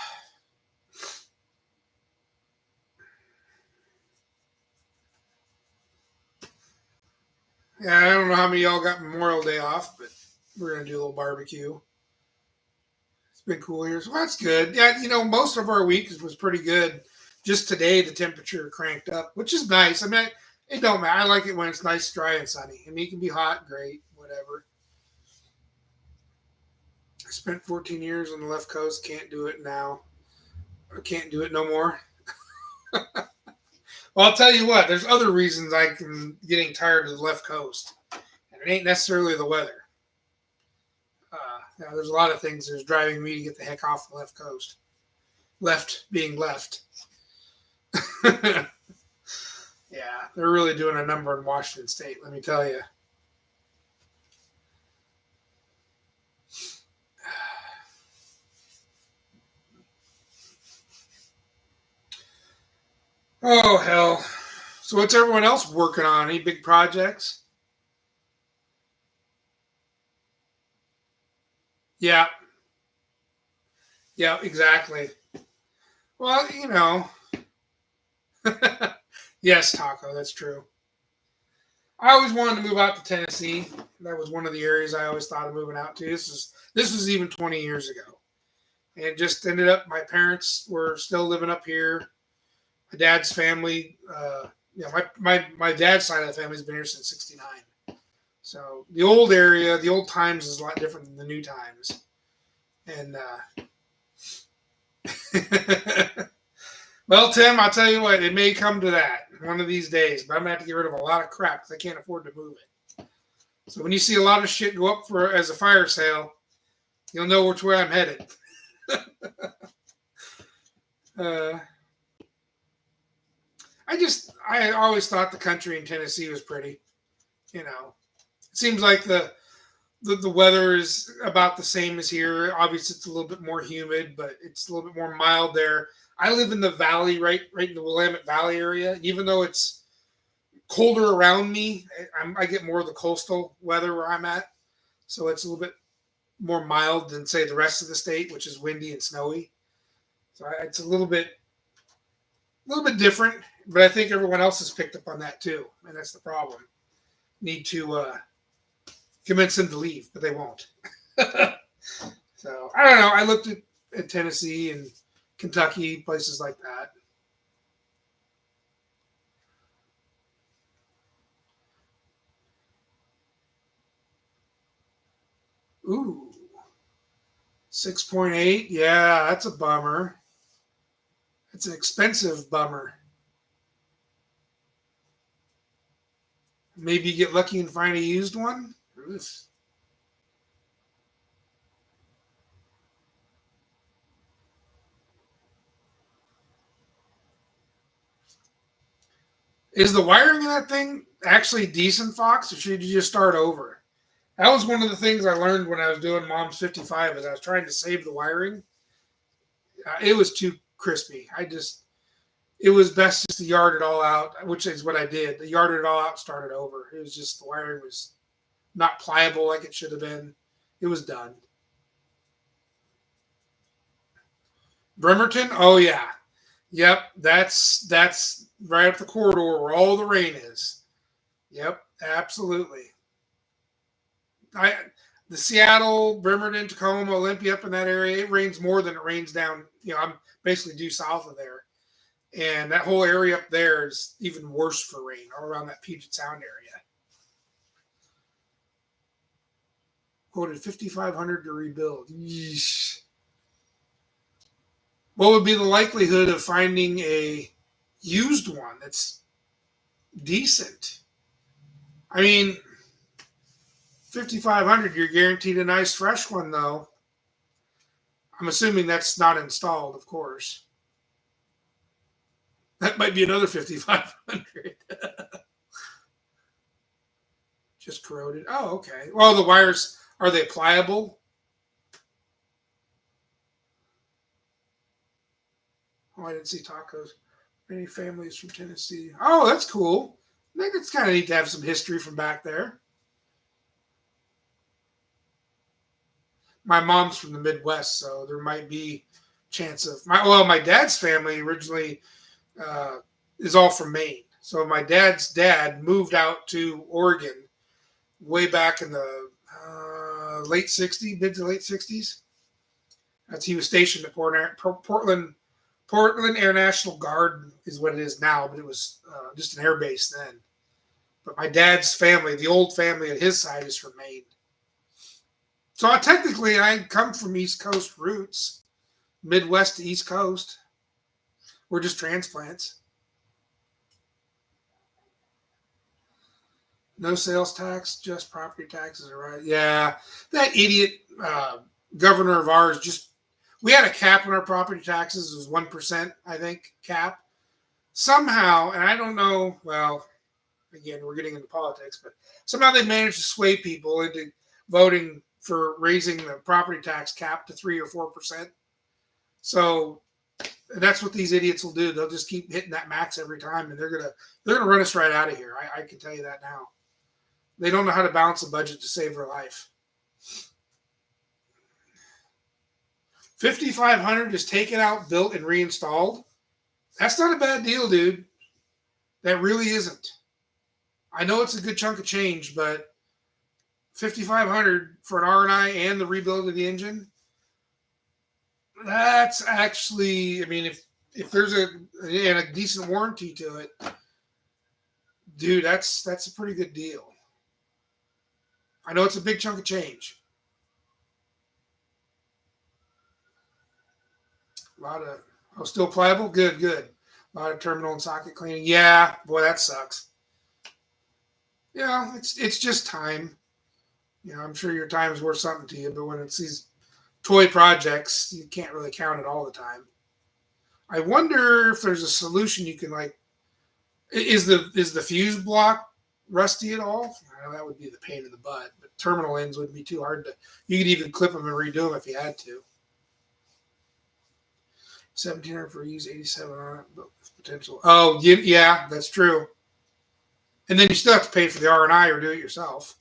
yeah, I don't know how many of y'all got Memorial Day off, but we're gonna do a little barbecue. It's been cool here, so that's good. Yeah, most of our week was pretty good. Just today, the temperature cranked up, which is nice. I mean, it don't matter. I like it when it's nice, dry, and sunny. I mean, it can be hot, great, whatever. I spent 14 years on the left coast. Can't do it now. I can't do it no more. Well, I'll tell you what. There's other reasons I'm getting tired of the left coast, and it ain't necessarily the weather. There's a lot of things that's driving me to get the heck off the left coast. Left being left. Yeah, they're really doing a number in Washington State, let me tell you. Oh, hell. So what's everyone else working on? Any big projects? Yeah, yeah, exactly. Well, yes, Taco, that's true. I always wanted to move out to Tennessee. That was one of the areas I always thought of moving out to. This was even 20 years ago. And it just ended up my parents were still living up here. My dad's family, my dad's side of the family has been here since '69. So the old area, the old times is a lot different than the new times. And well, Tim, I'll tell you what, it may come to that one of these days, but I'm gonna have to get rid of a lot of crap because I can't afford to move it. So when you see a lot of shit go up for as a fire sale, you'll know which way I'm headed. uh, I always thought the country in Tennessee was pretty. It seems like the weather is about the same as here. Obviously, it's a little bit more humid, but it's a little bit more mild there. I live in the valley, right in the Willamette Valley area. Even though it's colder around me, I get more of the coastal weather where I'm at, so it's a little bit more mild than say the rest of the state, which is windy and snowy. So it's a little bit different. But I think everyone else has picked up on that too, and that's the problem. Need to convince them to leave, but they won't. So I don't know. I looked at Tennessee and Kentucky, places like that. Ooh, 6.8. Yeah, that's a bummer. It's an expensive bummer. Maybe you get lucky and find a used one. Oof. Is the wiring in that thing actually decent, Fox, or should you just start over? That was one of the things I learned when I was doing Mom's 55 is I was trying to save the wiring. It was too crispy. It was best just to yard it all out, which is what I did. The yarded it all out, started over. It was just the wiring was not pliable like it should have been. It was done. Bremerton? Oh yeah. Yep. That's right up the corridor where all the rain is. Yep, absolutely. I the Seattle, Bremerton, Tacoma, Olympia up in that area, it rains more than it rains down. I'm basically due south of there. And that whole area up there is even worse for rain, all around that Puget Sound area. Quoted 5,500 to rebuild. Yeesh. What would be the likelihood of finding a used one that's decent? I mean, 5,500, you're guaranteed a nice fresh one, though. I'm assuming that's not installed, of course. That might be another 5,500. Just corroded. Oh, okay. Well, the wires, are they pliable? Oh, I didn't see tacos. Many families from Tennessee. Oh, that's cool. I think it's kind of neat to have some history from back there. My mom's from the Midwest, so there might be chance of my dad's family originally uh, is all from Maine. So my dad's dad moved out to Oregon way back in the late '60s, mid to late '60s. That's he was stationed at Portland. Portland Air National Guard is what it is now, but it was just an air base then. But my dad's family, the old family at his side, is from Maine. So technically, I come from East Coast roots, Midwest to East Coast. We're just transplants. No sales tax, just property taxes, are right? Yeah, that idiot governor of ours just. We had a cap on our property taxes. It was 1%, I think, cap. Somehow, and I don't know. Well, again, we're getting into politics, but somehow they managed to sway people into voting for raising the property tax cap to 3 or 4%. So that's what these idiots will do. They'll just keep hitting that max every time, and they're gonna run us right out of here. I can tell you that now. They don't know how to balance a budget to save their life. 5,500 is taken out, built, and reinstalled. That's not a bad deal, dude. That really isn't. I know it's a good chunk of change, but 5,500 for an R&I and the rebuild of the engine. That's actually, I mean, if there's a decent warranty to it, dude, that's a pretty good deal. I know it's a big chunk of change. A lot of still pliable, good. A lot of terminal and socket cleaning. Yeah, boy, that sucks. Yeah, it's just time. I'm sure your time is worth something to you, but when it's these toy projects, you can't really count it all the time. I wonder if there's a solution you can is the fuse block rusty at all? I know that would be the pain in the butt, but terminal ends wouldn't be too hard to. You could even clip them and redo them if you had to. 1,700 for use 87 on it, but potential. Oh, yeah, that's true. And then you still have to pay for the R&I or do it yourself.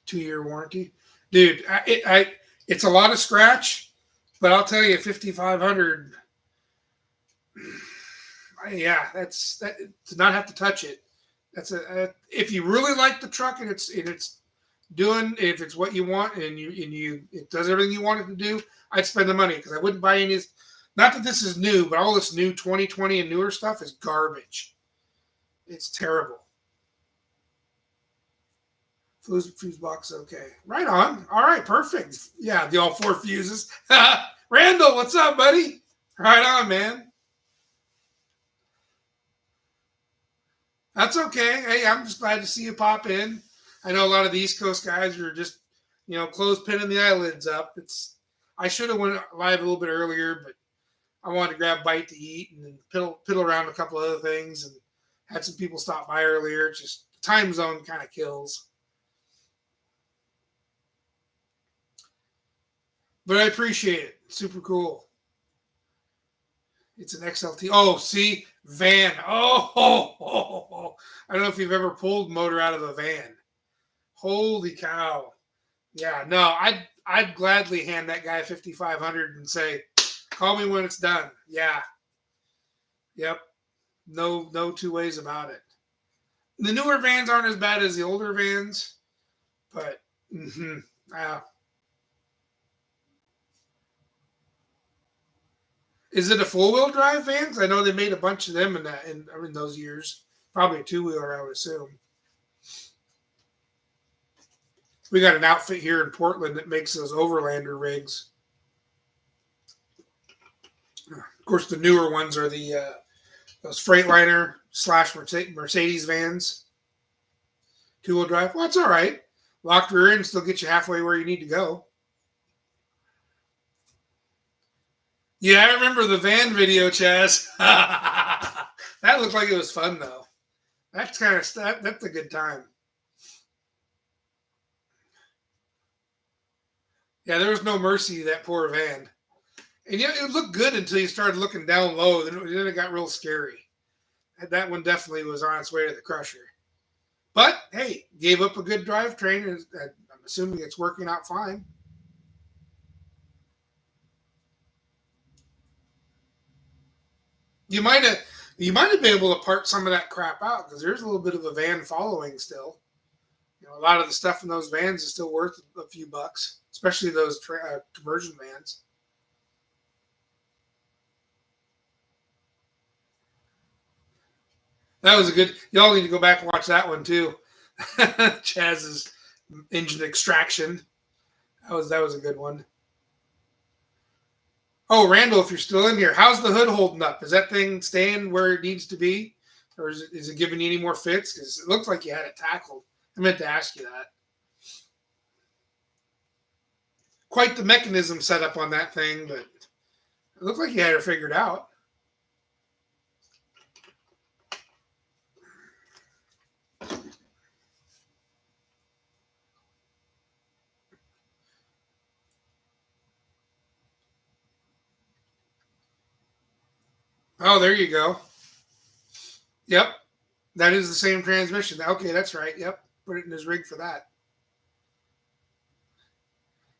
2-year warranty, dude. It's a lot of scratch, but I'll tell you, 5,500. Yeah, that's that to not have to touch it. That's if you really like the truck and it's doing, if it's what you want and it does everything you want it to do, I'd spend the money because I wouldn't buy any. Not that this is new, but all this new 2020 and newer stuff is garbage. It's terrible. Fuse box, okay. Right on. All right, perfect. Yeah, the all 4 fuses. Randall, what's up, buddy? Right on, man. That's okay. Hey, I'm just glad to see you pop in. I know a lot of the East Coast guys are just, close-pinning the eyelids up. I should have went live a little bit earlier, but I wanted to grab a bite to eat and then piddle around a couple other things and had some people stop by earlier. It's just the time zone kind of kills. But I appreciate it. Super cool. It's an XLT. Oh, see? Van. Oh. I don't know if you've ever pulled motor out of a van. Holy cow. Yeah, no, I'd gladly hand that guy 5,500 and say, call me when it's done. Yeah. Yep. No two ways about it. The newer vans aren't as bad as the older vans, but is it a 4-wheel drive van? 'Cause I know they made a bunch of them in those years. Probably a 2-wheeler, I would assume. We got an outfit here in Portland that makes those Overlander rigs. Of course, the newer ones are those Freightliner / Mercedes vans. 2-wheel drive. Well, that's all right. Locked rear end still get you halfway where you need to go. Yeah, I remember the van video, Chaz. That looked like it was fun, though. That's a good time. Yeah, there was no mercy to that poor van. And yeah, it looked good until you started looking down low. Then it got real scary. That one definitely was on its way to the crusher. But hey, gave up a good drivetrain. I'm assuming it's working out fine. You might have you might have been able to part some of that crap out because there's a little bit of a van following still. A lot of the stuff in those vans is still worth a few bucks, especially those conversion vans. That was a good. Y'all need to go back and watch that one too. Chaz's engine extraction. That was a good one. Oh, Randall, if you're still in here, how's the hood holding up? Is that thing staying where it needs to be, or is it giving you any more fits? Because it looks like you had it tackled. I meant to ask you that. Quite the mechanism set up on that thing, but it looked like you had it figured out. Oh, there you go. Yep, that is the same transmission. Okay, that's right. Yep, put it in his rig for that.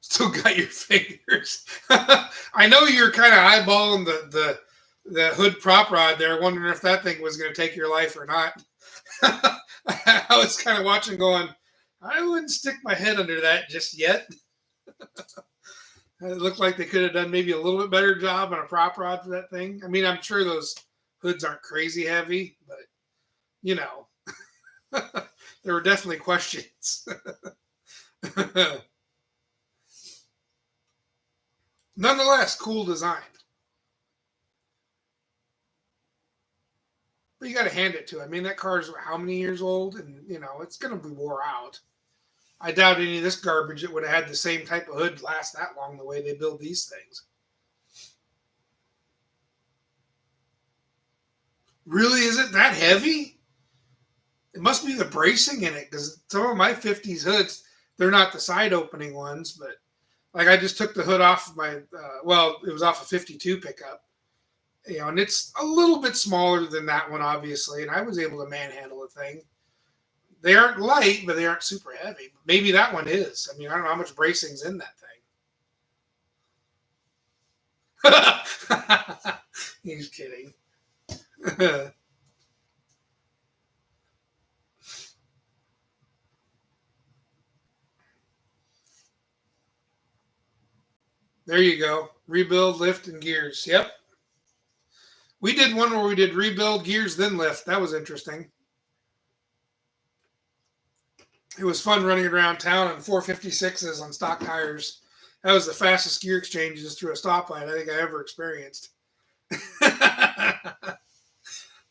Still got your fingers. I know you're kind of eyeballing the hood prop rod there, wondering if that thing was going to take your life or not. I was kind of watching, going, I wouldn't stick my head under that just yet. It looked like they could have done maybe a little bit better job on a prop rod for that thing. I mean, I'm sure those hoods aren't crazy heavy, but you know, there were definitely questions. Nonetheless, cool design. But you got to hand it to. I mean, that car's how many years old, and it's going to be wore out. I doubt any of this garbage that would have had the same type of hood last that long the way they build these things. Really, is it that heavy? It must be the bracing in it because some of my 50s hoods, they're not the side opening ones, but like I just took the hood off of my, it was off a 52 pickup, and it's a little bit smaller than that one, obviously, and I was able to manhandle the thing. They aren't light, but they aren't super heavy. Maybe that one is. I mean, I don't know how much bracing's in that thing. He's kidding. There you go. Rebuild, lift, and gears. Yep. We did one where we did rebuild, gears, then lift. That was interesting. It was fun running around town on 456s on stock tires. That was the fastest gear exchanges through a stoplight I think I ever experienced. I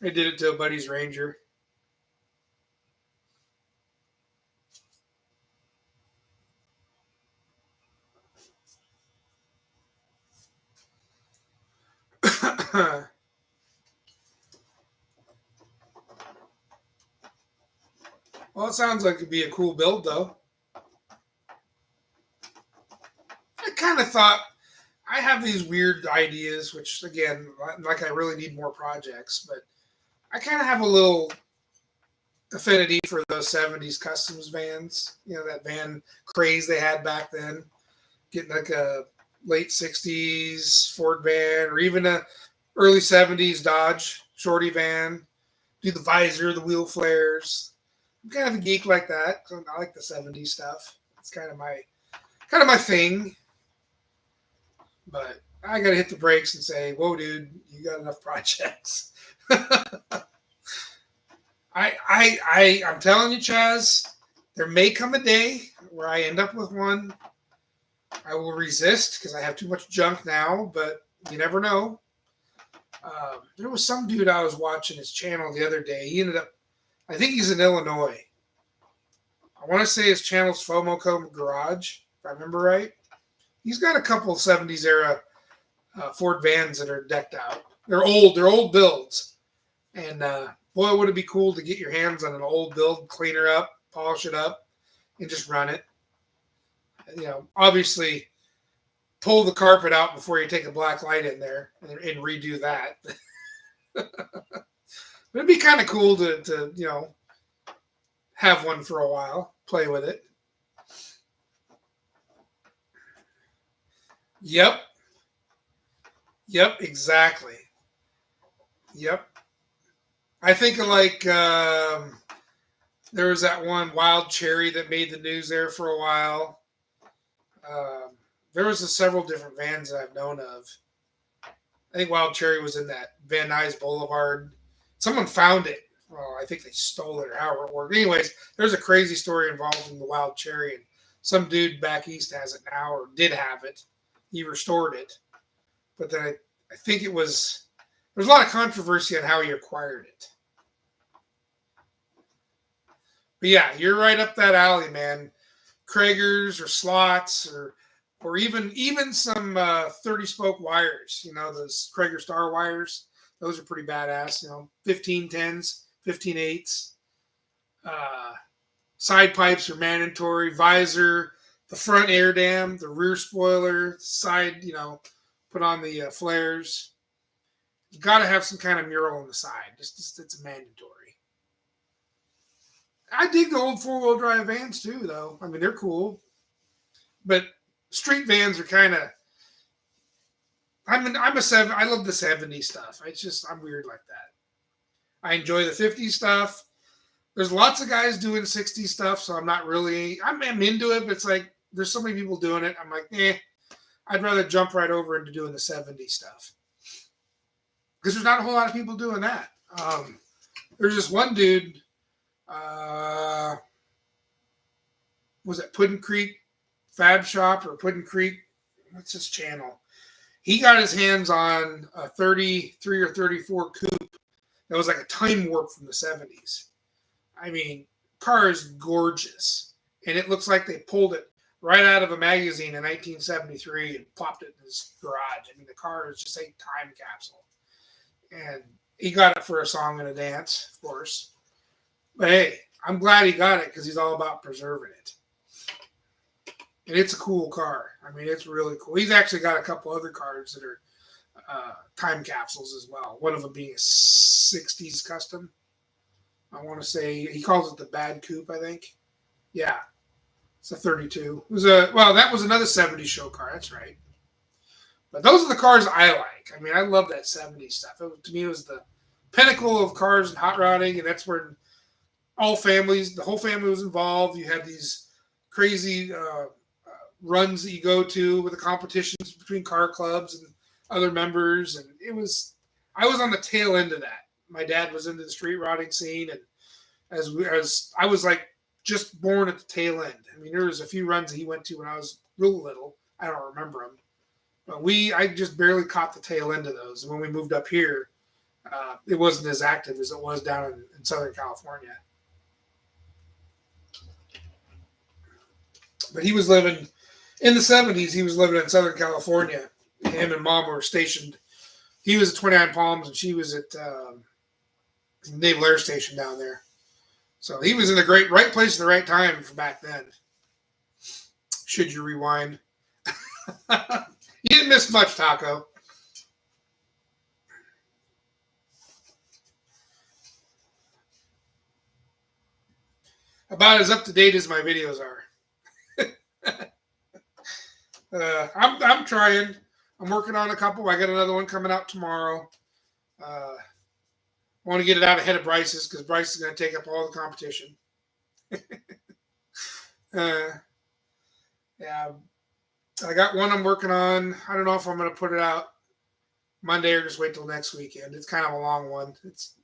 did it to a buddy's Ranger. Well, it sounds like it'd be a cool build, though. I kind of thought I have these weird ideas, which, again, like I really need more projects, but I kind of have a little affinity for those 70s customs vans. That van craze they had back then. Getting like a late 60s Ford van or even a early 70s Dodge shorty van. Do the visor, the wheel flares. I'm kind of a geek like that. I like the 70s stuff. It's kind of my thing. But I got to hit the brakes and say, whoa, dude, you got enough projects. I'm telling you, Chaz, there may come a day where I end up with one. I will resist because I have too much junk now, but you never know. There was some dude I was watching his channel the other day. He ended up, I think he's in Illinois. I want to say his channel's FOMOCO Garage, if I remember right. He's got a couple 70s era Ford vans that are decked out. They're old builds. And boy, would it be cool to get your hands on an old build, clean her up, polish it up, and just run it. Obviously, pull the carpet out before you take a black light in there and redo that. But it'd be kind of cool to have one for a while, play with it. Yep, yep, exactly. Yep. I think of like there was that one wild cherry that made the news there for a while. Um, there was several different vans that I've known of. I think Wild Cherry was in that Van Nuys Boulevard. Someone found it. Well, I think they stole it or however it worked. Anyways, there's a crazy story involved in the Wild Cherry, and some dude back east has it now, or did have it. He restored it, but then I think it was there's a lot of controversy on how he acquired it. But yeah, you're right up that alley, man. Kragers or slots or even some 30 spoke wires. Those Krager Star wires. Those are pretty badass. 1510s, 15/8s. Side pipes are mandatory. Visor, the front air dam, the rear spoiler, side. Put on the flares. You got to have some kind of mural on the side. Just it's mandatory. I dig the old 4-wheel drive vans too, though. I mean, they're cool, but street vans are kind of. I'm a seven. I love the '70s stuff. I'm weird like that. I enjoy the '50s stuff. There's lots of guys doing '60s stuff, so I'm not really. I'm into it, but it's like there's so many people doing it. I'm like, I'd rather jump right over into doing the '70s stuff because there's not a whole lot of people doing that. There's this one dude. Was it Puddin Creek Fab Shop or Puddin Creek? What's his channel? He got his hands on a 33 or 34 coupe that was like a time warp from the 70s. I mean, car is gorgeous. And it looks like they pulled it right out of a magazine in 1973 and plopped it in his garage. I mean, the car is just a time capsule. And he got it for a song and a dance, of course. But hey, I'm glad he got it because he's all about preserving it. And it's a cool car. I mean, it's really cool. He's actually got a couple other cars that are time capsules as well. One of them being a 60s custom. I want to say, he calls it the Bad Coupe, I think. Yeah, it's a 32. That was another 70s show car. That's right. But those are the cars I like. I mean, I love that 70s stuff. To me, it was the pinnacle of cars and hot rodding, and that's where the whole family was involved. You had these crazy runs that you go to with the competitions between car clubs and other members, and I was on the tail end of that. My dad was into the street rodding scene, and as I was like just born at the tail end. I mean, there was a few runs that he went to when I was real little. I don't remember them, but I just barely caught the tail end of those. And when we moved up here, it wasn't as active as it was down in Southern California. But he was living in the 70s. He was living in Southern California. Him and Mom were stationed. He was at 29 Palms, and she was at Naval Air Station down there. So he was in the right place at the right time for back then. Should you rewind? You didn't miss much, Taco. About as up to date as my videos are. I'm trying. I'm working on a couple. I got another one coming out tomorrow. I want to get it out ahead of Bryce's because Bryce is going to take up all the competition. Yeah, I got one I'm working on. I don't know if I'm going to put it out Monday or just wait till next weekend. It's kind of a long one. It's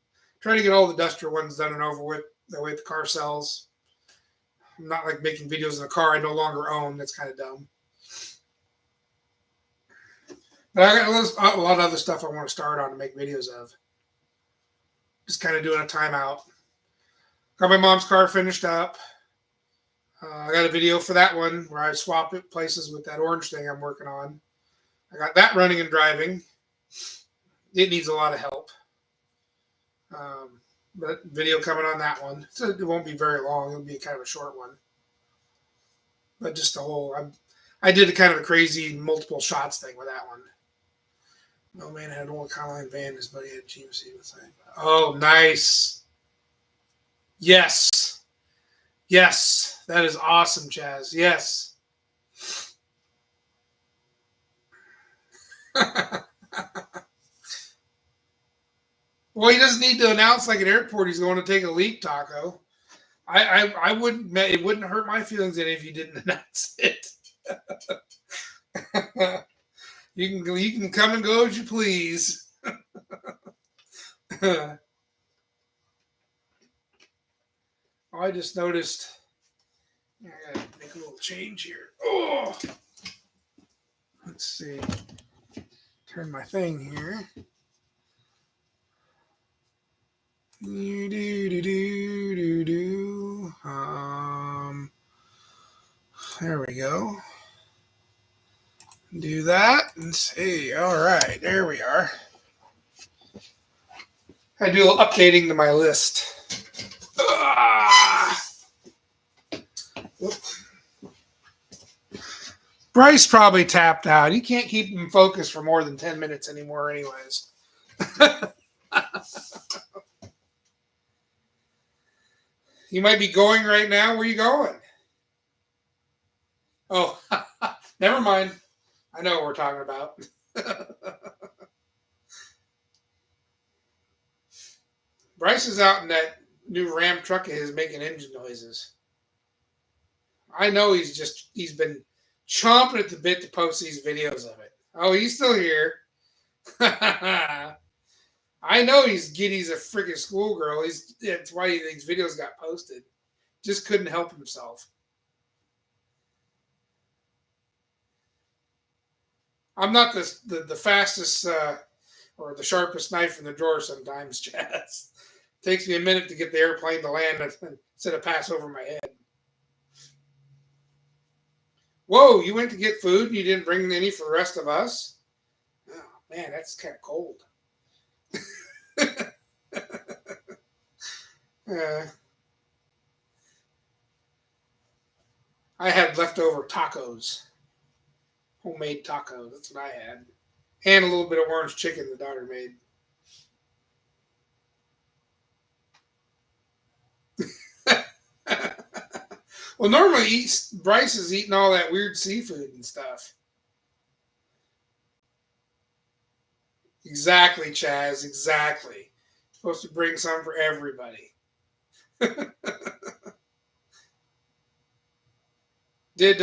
trying to get all the Duster ones done and over with. That way the car sells. I'm not like making videos in a car I no longer own. That's kind of dumb. But I got a lot of other stuff I want to start on to make videos of. Just kind of doing a timeout. Got my mom's car finished up. I got a video for that one where I swap it places with that orange thing I'm working on. I got that running and driving. It needs a lot of help. But video coming on that one. So it won't be very long. It'll be kind of a short one. But just the whole, I did a kind of a crazy multiple shots thing with that one. No man had an old Colline van. His buddy had GMC with him. Oh, nice. Yes. Yes. That is awesome, Chaz. Yes. Well, he doesn't need to announce like an airport he's going to take a leak, Taco. I wouldn't. It wouldn't hurt my feelings any if you didn't announce it. You can come and go as you please. I just noticed. I gotta make a little change here. Oh, let's see. Turn my thing here. Do do do do do. There we go. Do that and see. All right, there we are. I do a little updating to my list. Bryce probably tapped out. You can't keep him focused for more than 10 minutes anymore, anyways. You might be going right now. Where are you going? Oh, never mind. I know what we're talking about. Bryce is out in that new Ram truck of his making engine noises. I know he's been chomping at the bit to post these videos of it. Oh, he's still here. I know he's giddy's a freaking schoolgirl. That's why these videos got posted. Just couldn't help himself. I'm not the fastest or the sharpest knife in the drawer sometimes, Chaz. Takes me a minute to get the airplane to land instead of pass over my head. Whoa, you went to get food and you didn't bring any for the rest of us? Oh, man, that's kind of cold. I had leftover tacos. Homemade tacos. That's what I had. And a little bit of orange chicken the daughter made. Well, normally Bryce is eating all that weird seafood and stuff. Exactly, Chaz. Exactly. Supposed to bring some for everybody. Did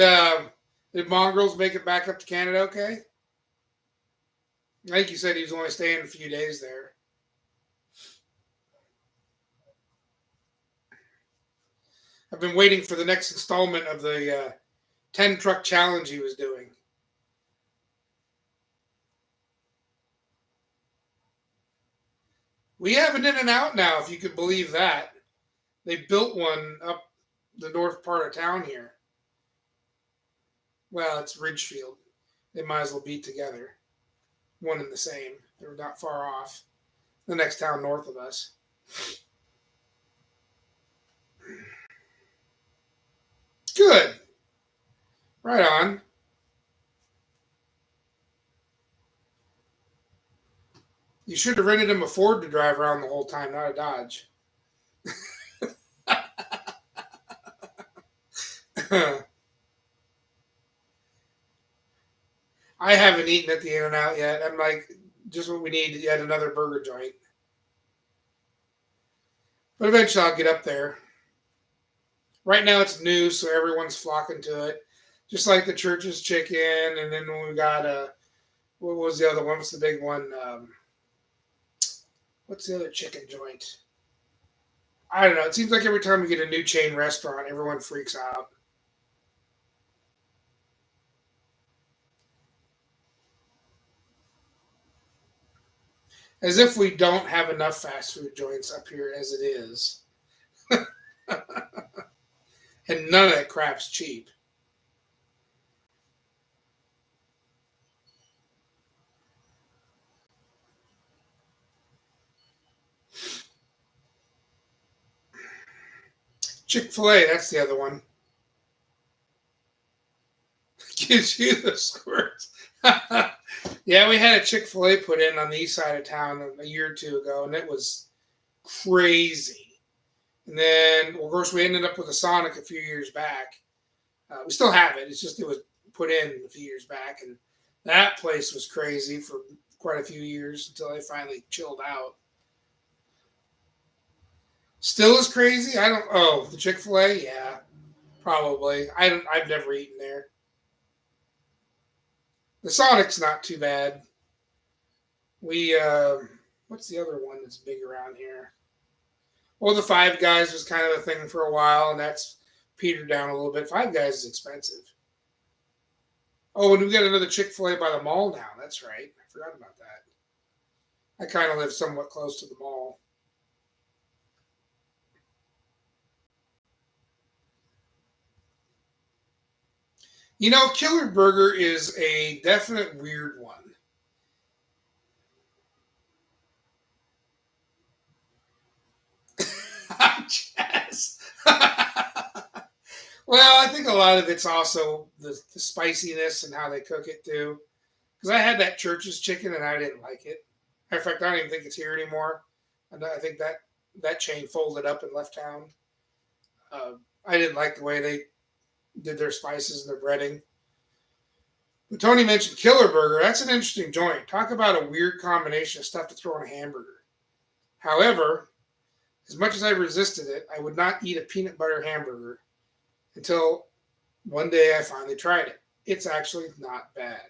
Mongrels make it back up to Canada okay? I think you said he was only staying a few days there. I've been waiting for the next installment of the 10 truck challenge he was doing. We have an In-N-Out now, if you could believe that. They built one up the north part of town here. Well, it's Ridgefield. They might as well be together. One and the same. They're not far off. The next town north of us. Good. Right on. You should have rented him a Ford to drive around the whole time, not a Dodge. I haven't eaten at the In-N-Out yet. I'm like, just what we need, yet another burger joint. But eventually I'll get up there. Right now it's new, so everyone's flocking to it. Just like the Church's Chicken, and then we got what was the other one? What's the big one? What's the other chicken joint? I don't know. It seems like every time we get a new chain restaurant, everyone freaks out. As if we don't have enough fast food joints up here as it is. And none of that crap's cheap. Chick-fil-A, that's the other one. Gives you the squirts. Yeah, we had a Chick-fil-A put in on the east side of town a year or two ago, and it was crazy. And then, well, of course, we ended up with a Sonic a few years back. We still have it. It's just it was put in a few years back, and that place was crazy for quite a few years until they finally chilled out. Still as crazy? I don't. Oh, the Chick-fil-A? Yeah, probably. I don't. I've never eaten there. The Sonic's not too bad. We what's the other one that's big around here? Well, the Five Guys was kind of a thing for a while, and that's petered down a little bit. Five Guys is expensive. Oh, and we got another Chick-fil-A by the mall now. That's right. I forgot about that. I kind of live somewhat close to the mall. You know, Killer Burger is a definite weird one. Yes. Well, I think a lot of it's also the spiciness and how they cook it too. Because I had that Church's chicken and I didn't like it. Matter of fact, I don't even think it's here anymore. And I think that chain folded up and left town. Uh, I didn't like the way they did their spices and their breading. But Tony mentioned Killer Burger. That's an interesting joint. Talk about a weird combination of stuff to throw in a hamburger. However, as much as I resisted it, I would not eat a peanut butter hamburger until one day I finally tried it. It's actually not bad.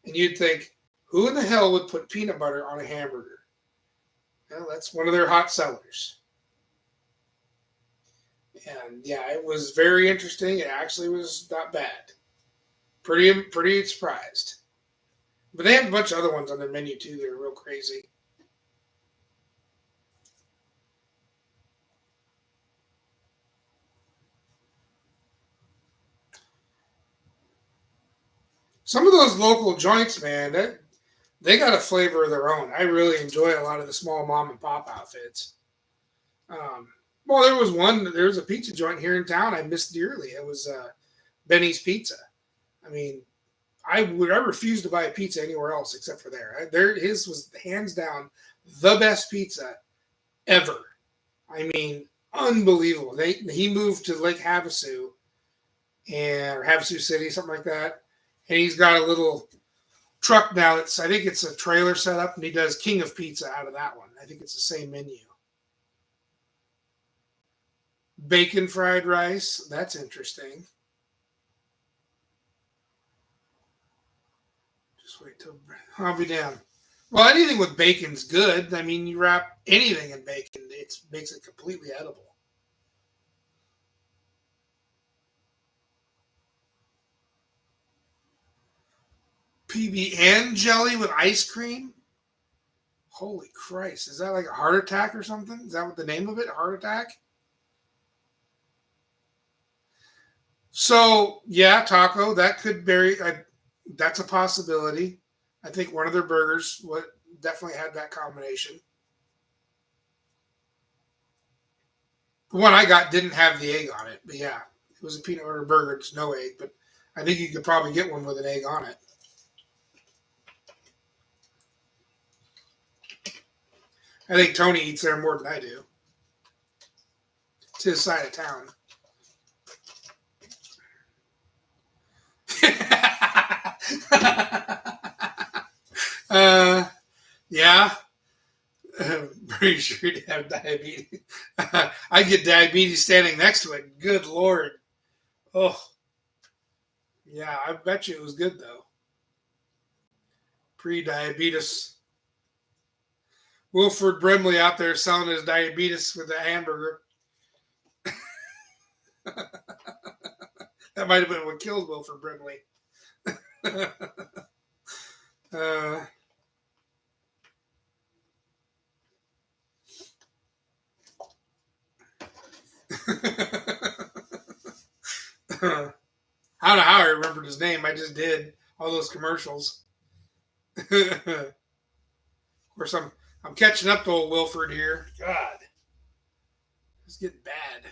And you'd think, who in the hell would put peanut butter on a hamburger? Well, that's one of their hot sellers. And yeah, it was very interesting. It actually was not bad. Pretty surprised. But they have a bunch of other ones on their menu too. They're real crazy. Some of those local joints, man, they got a flavor of their own. I really enjoy a lot of the small mom and pop outfits. Um, well, there was a pizza joint here in town I missed dearly. It was Benny's Pizza. I mean, I refuse to buy a pizza anywhere else except for there. His was hands down the best pizza ever. I mean, unbelievable. He moved to Lake Havasu or Havasu City, something like that, and he's got a little truck now. I think it's a trailer setup, and he does King of Pizza out of that one. I think it's the same menu. Bacon fried rice. That's interesting. Just wait till I'll be down. Well, anything with bacon's good. I mean, you wrap anything in bacon, it makes it completely edible. PB and jelly with ice cream. Holy Christ! Is that like a heart attack or something? Is that what the name of it? Heart attack? So yeah, taco. That could vary. That's a possibility. I think one of their burgers definitely had that combination. The one I got didn't have the egg on it, but yeah, it was a peanut butter burger. It's no egg, but I think you could probably get one with an egg on it. I think Tony eats there more than I do. It's his side of town. uh, yeah, I'm pretty sure he'd have diabetes. I get diabetes standing next to it. Good Lord. Oh, yeah, I bet you it was good though. Pre-diabetes. Wilford Brimley out there selling his diabetes with a hamburger. That might have been what killed Wilford Brimley. uh, I don't know how I remembered his name. I just did all those commercials. Of course, I'm catching up to old Wilford here. God, it's getting bad.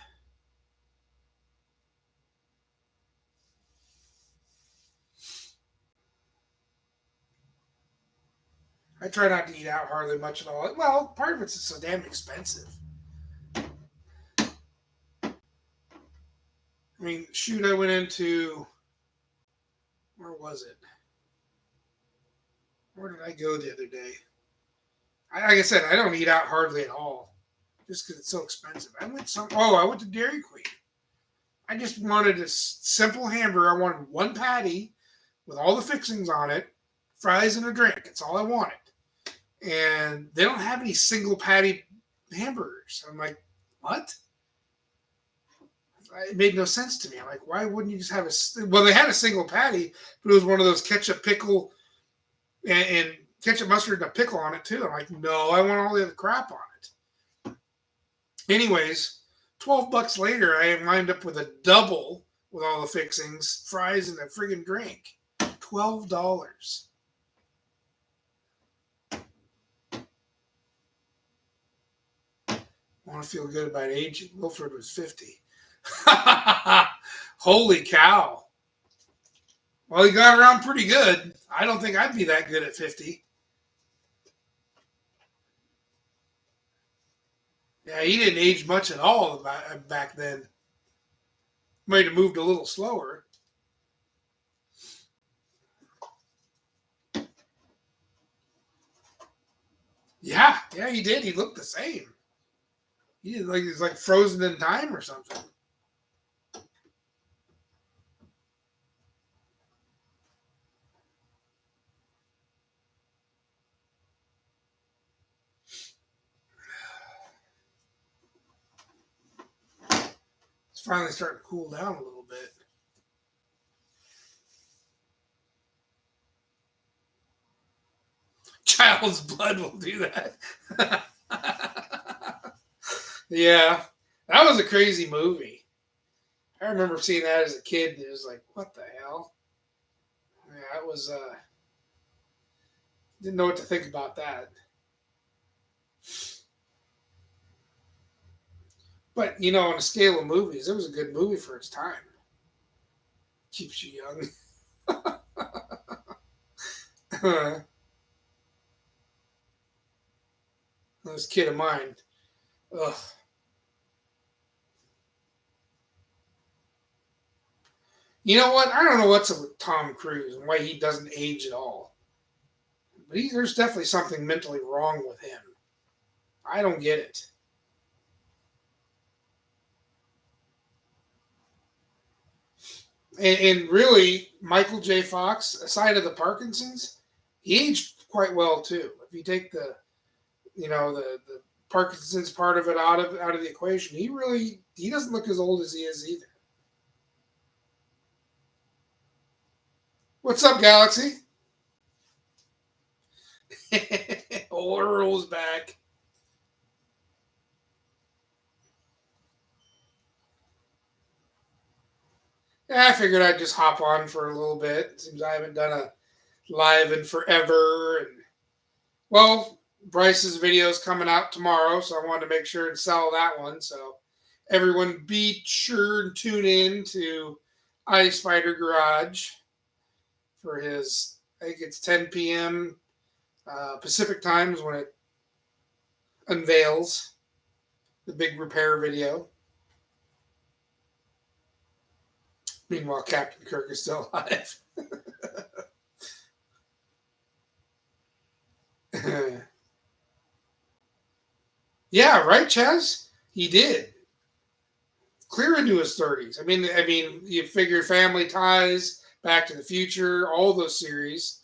I try not to eat out hardly much at all. Well, part of it's so damn expensive. I mean, shoot, I went into, where was it? Where did I go the other day? Like I said, I don't eat out hardly at all, just because it's so expensive. I went to Dairy Queen. I just wanted a simple hamburger. I wanted one patty with all the fixings on it, fries and a drink. That's all I wanted. And they don't have any single patty hamburgers. I'm like, what? It made no sense to me. I'm like, why wouldn't you just have well, they had a single patty, but it was one of those ketchup, pickle, and ketchup, mustard, and a pickle on it too. I'm like, no, I want all the other crap on it. Anyways, $12 later, I wind up with a double with all the fixings, fries, and a friggin' drink. $12. Want to feel good about aging. Wilfred was 50. Holy cow. Well, he got around pretty good. I don't think I'd be that good at 50. Yeah, he didn't age much at all back then. Might have moved a little slower. Yeah, he did. He looked the same. He was like frozen in time or something. It's finally starting to cool down a little bit. Child's blood will do that. Yeah, that was a crazy movie. I remember seeing that as a kid, and it was like, what the hell? Yeah, it was. Didn't know what to think about that. But on a scale of movies, it was a good movie for its time. Keeps you young. This kid of mine. Ugh. You know what? I don't know what's up with Tom Cruise and why he doesn't age at all. But there's definitely something mentally wrong with him. I don't get it. And really, Michael J. Fox, aside of the Parkinson's, he aged quite well too. If you take the Parkinson's part of it out of the equation, he doesn't look as old as he is either. What's up, Galaxy? Old Earl's back. Yeah, I figured I'd just hop on for a little bit. It seems I haven't done a live in forever. And well, Bryce's video is coming out tomorrow, so I wanted to make sure and sell that one. So everyone be sure and tune in to Ice Spider Garage for his, I think it's 10 p.m. Pacific times when it unveils the big repair video. Meanwhile, Captain Kirk is still alive. Yeah, right, Chaz? He did. Clear into his 30s. I mean, you figure Family Ties, Back to the Future, all those series.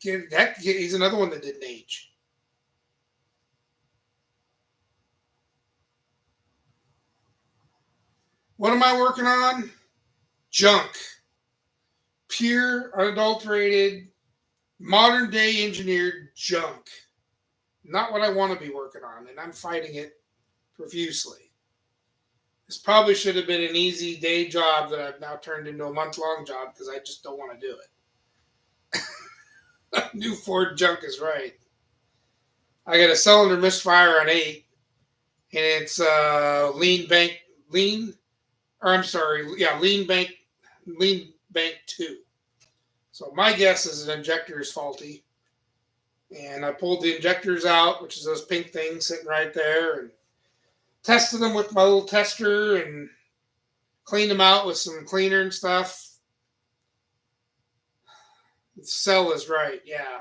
He's another one that didn't age. What am I working on? Junk. Pure, unadulterated, modern day engineered junk. Not what I want to be working on, and I'm fighting it profusely. This probably should have been an easy day job that I've now turned into a month-long job because I just don't want to do it. New Ford junk is right. I got a cylinder misfire on 8, and it's lean bank 2. So my guess is the injector is faulty. And I pulled the injectors out, which is those pink things sitting right there, and tested them with my little tester and cleaned them out with some cleaner and stuff. The cell is right, yeah.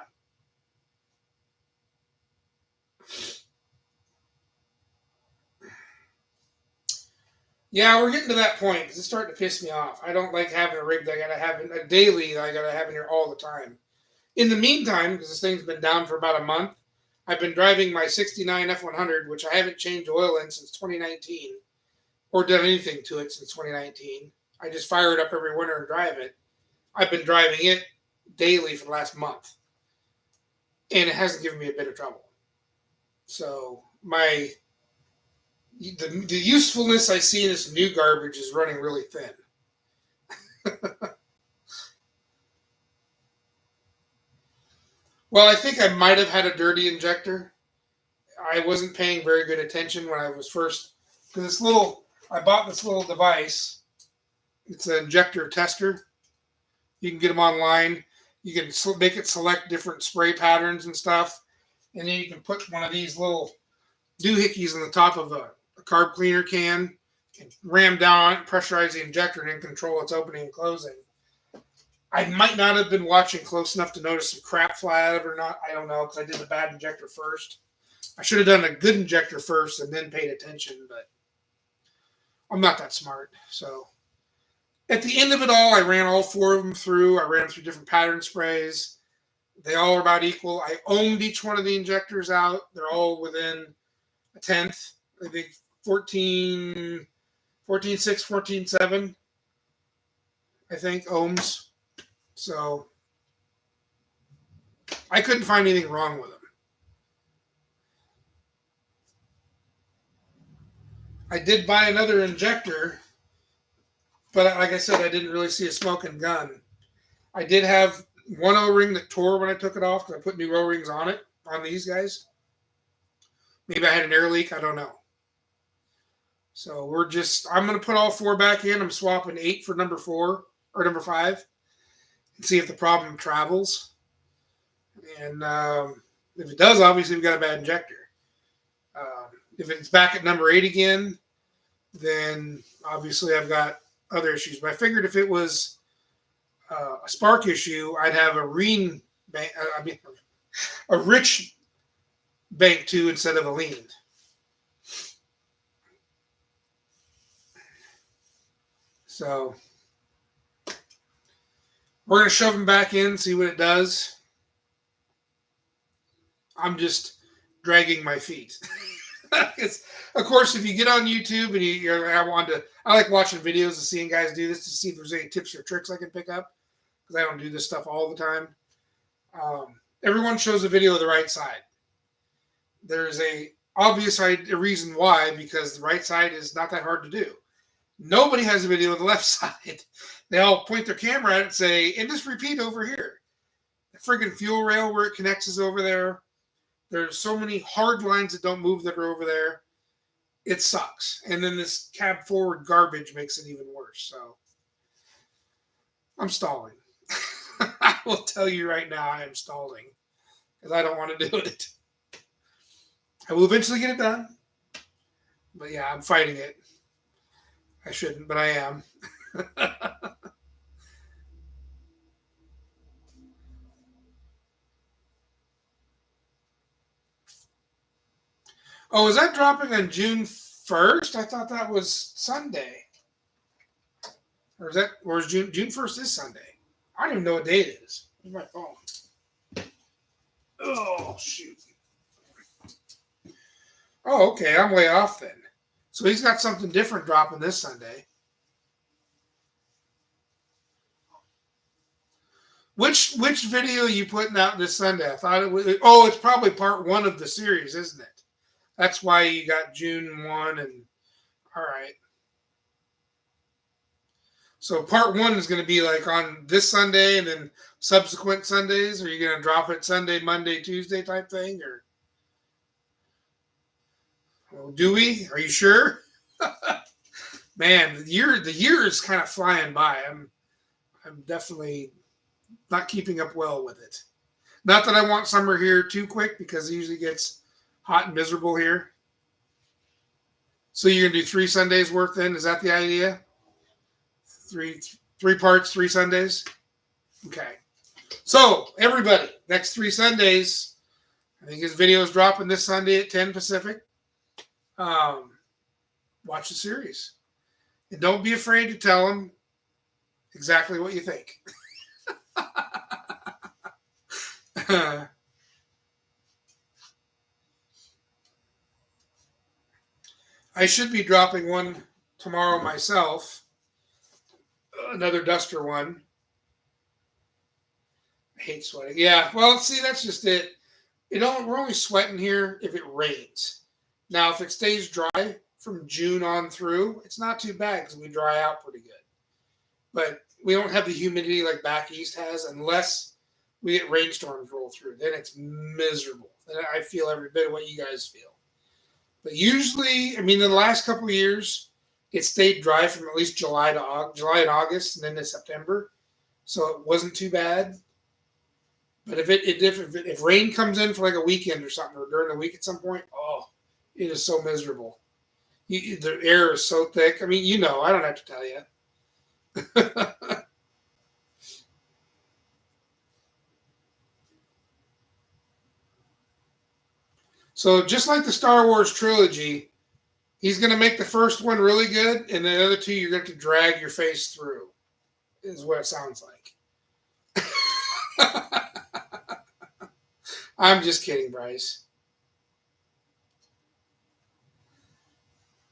Yeah, we're getting to that point because it's starting to piss me off. I don't like having a rig that I gotta have a daily that I gotta have in here all the time. In the meantime, because this thing's been down for about a month, I've been driving my 69 F100, which I haven't changed oil in since 2019 or done anything to it since 2019. I just fire it up every winter and drive it. I've been driving it daily for the last month, and it hasn't given me a bit of trouble. So the usefulness I see in this new garbage is running really thin. Well, I think I might have had a dirty injector. I wasn't paying very good attention when I was first, because I bought this little device. It's an injector tester. You can get them online. You can make it select different spray patterns and stuff, and then you can put one of these little doohickeys on the top of a carb cleaner can, and ram down, pressurize the injector, and then control its opening and closing. I might not have been watching close enough to notice some crap fly out of it or not. I don't know, because I did the bad injector first. I should have done a good injector first and then paid attention, but I'm not that smart. So at the end of it all, I ran all four of them through. I ran them through different pattern sprays. They all are about equal. I owned each one of the injectors out. They're all within a tenth. I think 14.6, 14.7, I think, ohms. So I couldn't find anything wrong with them. I did buy another injector, but like I said, I didn't really see a smoking gun. I did have one O-ring that tore when I took it off because I put new O-rings on it, on these guys. Maybe I had an air leak. I don't know. So I'm going to put all four back in. I'm swapping 8 for number 4 or number 5 and see if the problem travels. And if it does, obviously we've got a bad injector. If it's back at number 8 again, then obviously I've got other issues. But I figured if it was a spark issue, I'd have a rich bank 2 instead of a lean. So we're going to shove them back in, see what it does. I'm just dragging my feet. Of course, if you get on YouTube and I like watching videos and seeing guys do this to see if there's any tips or tricks I can pick up, because I don't do this stuff all the time. Everyone shows a video of the right side. There's a obvious reason why, because the right side is not that hard to do. Nobody has a video of the left side. They all point their camera at it and say, and just repeat over here. The friggin' fuel rail where it connects is over there. There's so many hard lines that don't move that are over there. It sucks. And then this cab forward garbage makes it even worse. So I'm stalling. I will tell you right now, I am stalling because I don't want to do it. I will eventually get it done. But yeah, I'm fighting it. I shouldn't, but I am. Oh, is that dropping on June 1st? I thought that was Sunday. Or is June 1st is Sunday? I don't even know what day it is. Where's my phone? Oh, shoot. Oh, okay. I'm way off then. So he's got something different dropping this Sunday. Which video are you putting out this Sunday? I thought it was. Oh, it's probably part 1 of the series, isn't it? That's why you got June 1 and all right. So part 1 is going to be like on this Sunday and then subsequent Sundays. Are you going to drop it Sunday, Monday, Tuesday type thing, or? Well, do we? Are you sure? Man, the year is kind of flying by. I'm definitely not keeping up well with it. Not that I want summer here too quick because it usually gets hot and miserable here. So you're gonna do 3 Sundays worth then? Is that the idea? Three three parts, 3 Sundays. Okay. So everybody, next 3 Sundays. I think his video is dropping this Sunday at 10 Pacific. Um, watch the series. And don't be afraid to tell him exactly what you think. I should be dropping one tomorrow myself. Another duster one. I hate sweating. Yeah, well, see, that's just it. We're only sweating here if it rains. Now, if it stays dry from June on through, it's not too bad because we dry out pretty good. But we don't have the humidity like back east has unless we get rainstorms roll through. Then it's miserable. Then I feel every bit of what you guys feel. But usually, I mean, in the last couple of years, it stayed dry from at least July and August, and then to September. So it wasn't too bad. But if rain comes in for like a weekend or something, or during the week at some point, oh, it is so miserable. The air is so thick. I mean, I don't have to tell you. So just like the Star Wars trilogy, he's going to make the first one really good, and the other two you're going to drag your face through, is what it sounds like. I'm just kidding, Bryce.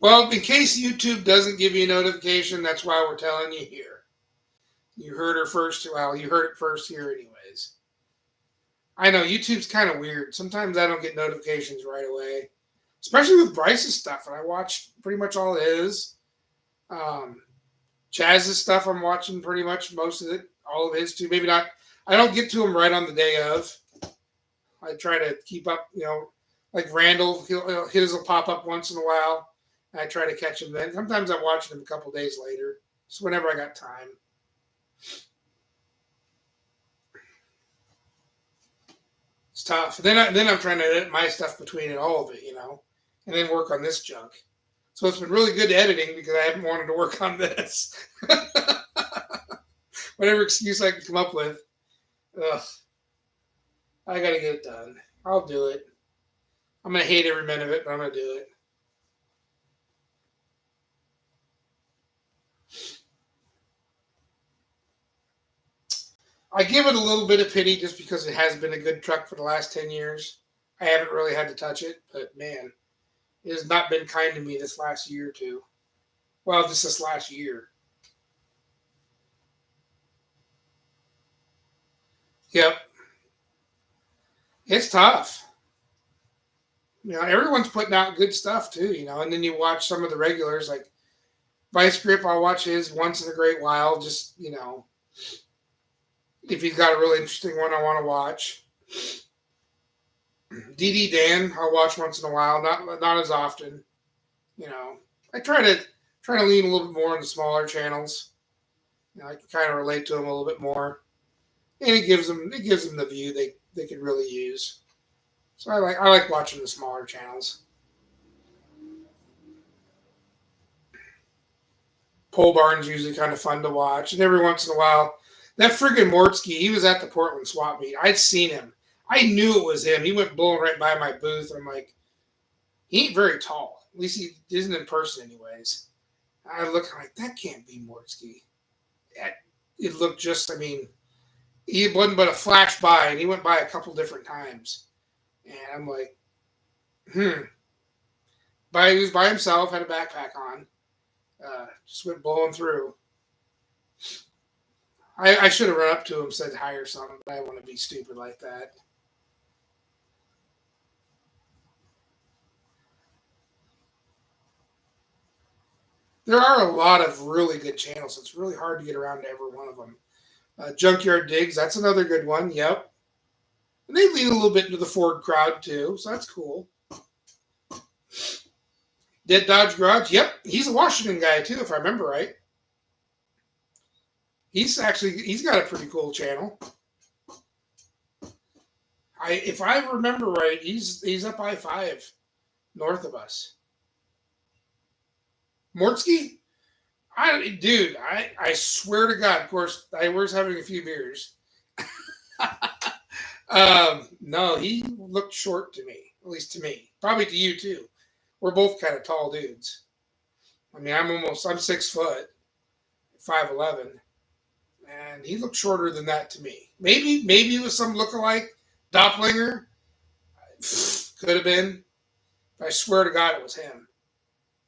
Well, in case YouTube doesn't give you a notification, that's why we're telling you here. You heard her first. Well, you heard it first here anyways. I know, YouTube's kind of weird. Sometimes I don't get notifications right away. Especially with Bryce's stuff. And I watch pretty much all his. Chaz's stuff I'm watching pretty much most of it. All of his too. Maybe not. I don't get to him right on the day of. I try to keep up, like Randall, his will pop up once in a while. And I try to catch him then. Sometimes I'm watching him a couple days later. Just whenever I got time. It's tough. Then I'm trying to edit my stuff between it, all of it, and then work on this junk. So it's been really good editing because I haven't wanted to work on this. Whatever excuse I can come up with. Ugh. I got to get it done. I'll do it. I'm going to hate every minute of it, but I'm going to do it. I give it a little bit of pity just because it has been a good truck for the last 10 years. I haven't really had to touch it, but man, it has not been kind to me this last year or two. Well, just this last year. Yep. It's tough. Everyone's putting out good stuff too, and then you watch some of the regulars like Vice Grip. I'll watch his once in a great while, just, if he's got a really interesting one I want to watch. DD Dan, I'll watch once in a while, not as often. I try to lean a little bit more on the smaller channels. I can kind of relate to them a little bit more, and it gives them the view they could really use. So I like watching the smaller channels. Pole barn's usually kind of fun to watch, and every once in a while, that friggin' Mortsky, he was at the Portland swap meet. I'd seen him. I knew it was him. He went blowing right by my booth. I'm like, he ain't very tall. At least he isn't in person, anyways. I look, I'm like, that can't be Mortsky. It looked just, he wasn't but a flash by, and he went by a couple different times. And I'm like, But he was by himself, had a backpack on. Just went blowing through. I should have run up to him, said hi or something, but I don't want to be stupid like that. There are a lot of really good channels. It's really hard to get around to every one of them. Junkyard Digs, that's another good one. Yep. And they lean a little bit into the Ford crowd, too, so that's cool. Dead Dodge Garage, yep. He's a Washington guy, too, if I remember right. He's got a pretty cool channel. If I remember right, he's up I-5 north of us. Mortsky? I swear to God, of course, I was having a few beers. No, he looked short to me, at least to me. Probably to you too. We're both kind of tall dudes. I mean, I'm 6 foot, 5'11", and he looked shorter than that to me. Maybe it was some lookalike doppelganger. Could have been. But I swear to God, it was him.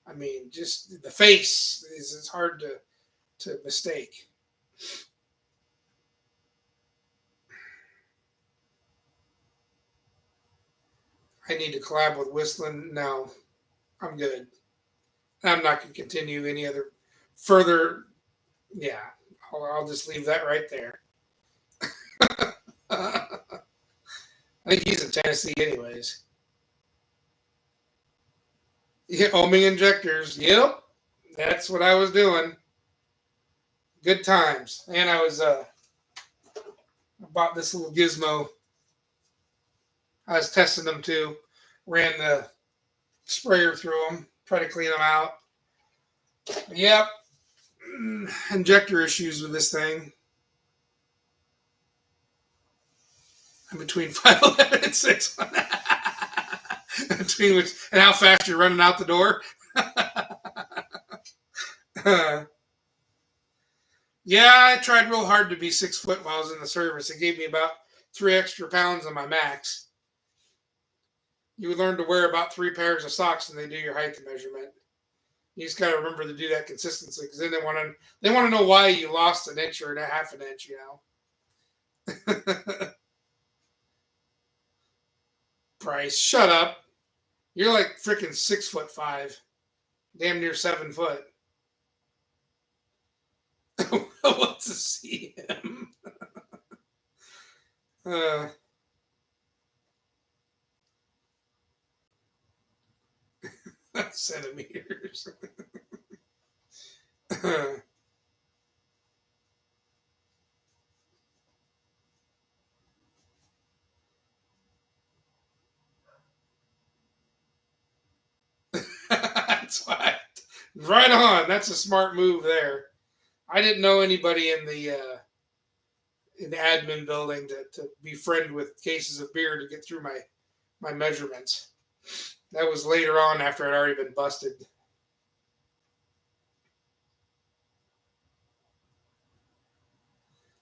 I mean, just the face is hard to mistake. I need to collab with Whistling. No, I'm good. I'm not going to continue any other further. Yeah, I'll just leave that right there. I think he's in Tennessee, anyways. Yeah, homing injectors. Yep, that's what I was doing. Good times. And I bought this little gizmo. I was testing them too. Ran the sprayer through them, try to clean them out. Yep, injector issues with this thing. I'm between 5'11" and 6'1". Between which and how fast you're running out the door. Yeah, I tried real hard to be 6 foot while I was in the service. It gave me about 3 extra pounds on my max. You would learn to wear about 3 pairs of socks when they do your height measurement. You just got to remember to do that consistently, because then they want to know why you lost an inch or a half an inch. Price, shut up. You're like freaking 6'5", damn near 7 foot. What to see him? Centimeters. That's why. Right on. That's a smart move there. I didn't know anybody in the admin building to befriend with cases of beer to get through my measurements. That was later on after I'd already been busted.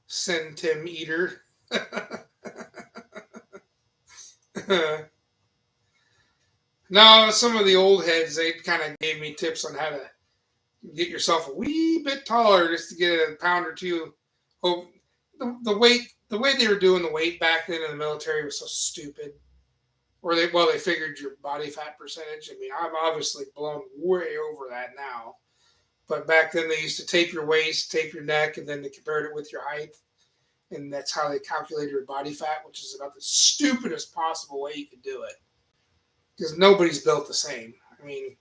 Send Tim Eater. No, some of the old heads, they kind of gave me tips on how to get yourself a wee bit taller just to get a pound or two. Oh, the way they were doing the weight back then in the military was so stupid. Or they figured your body fat percentage. I mean, I'm obviously blown way over that now. But back then they used to tape your waist, tape your neck, and then they compared it with your height. And that's how they calculated your body fat, which is about the stupidest possible way you could do it. Because nobody's built the same. I mean,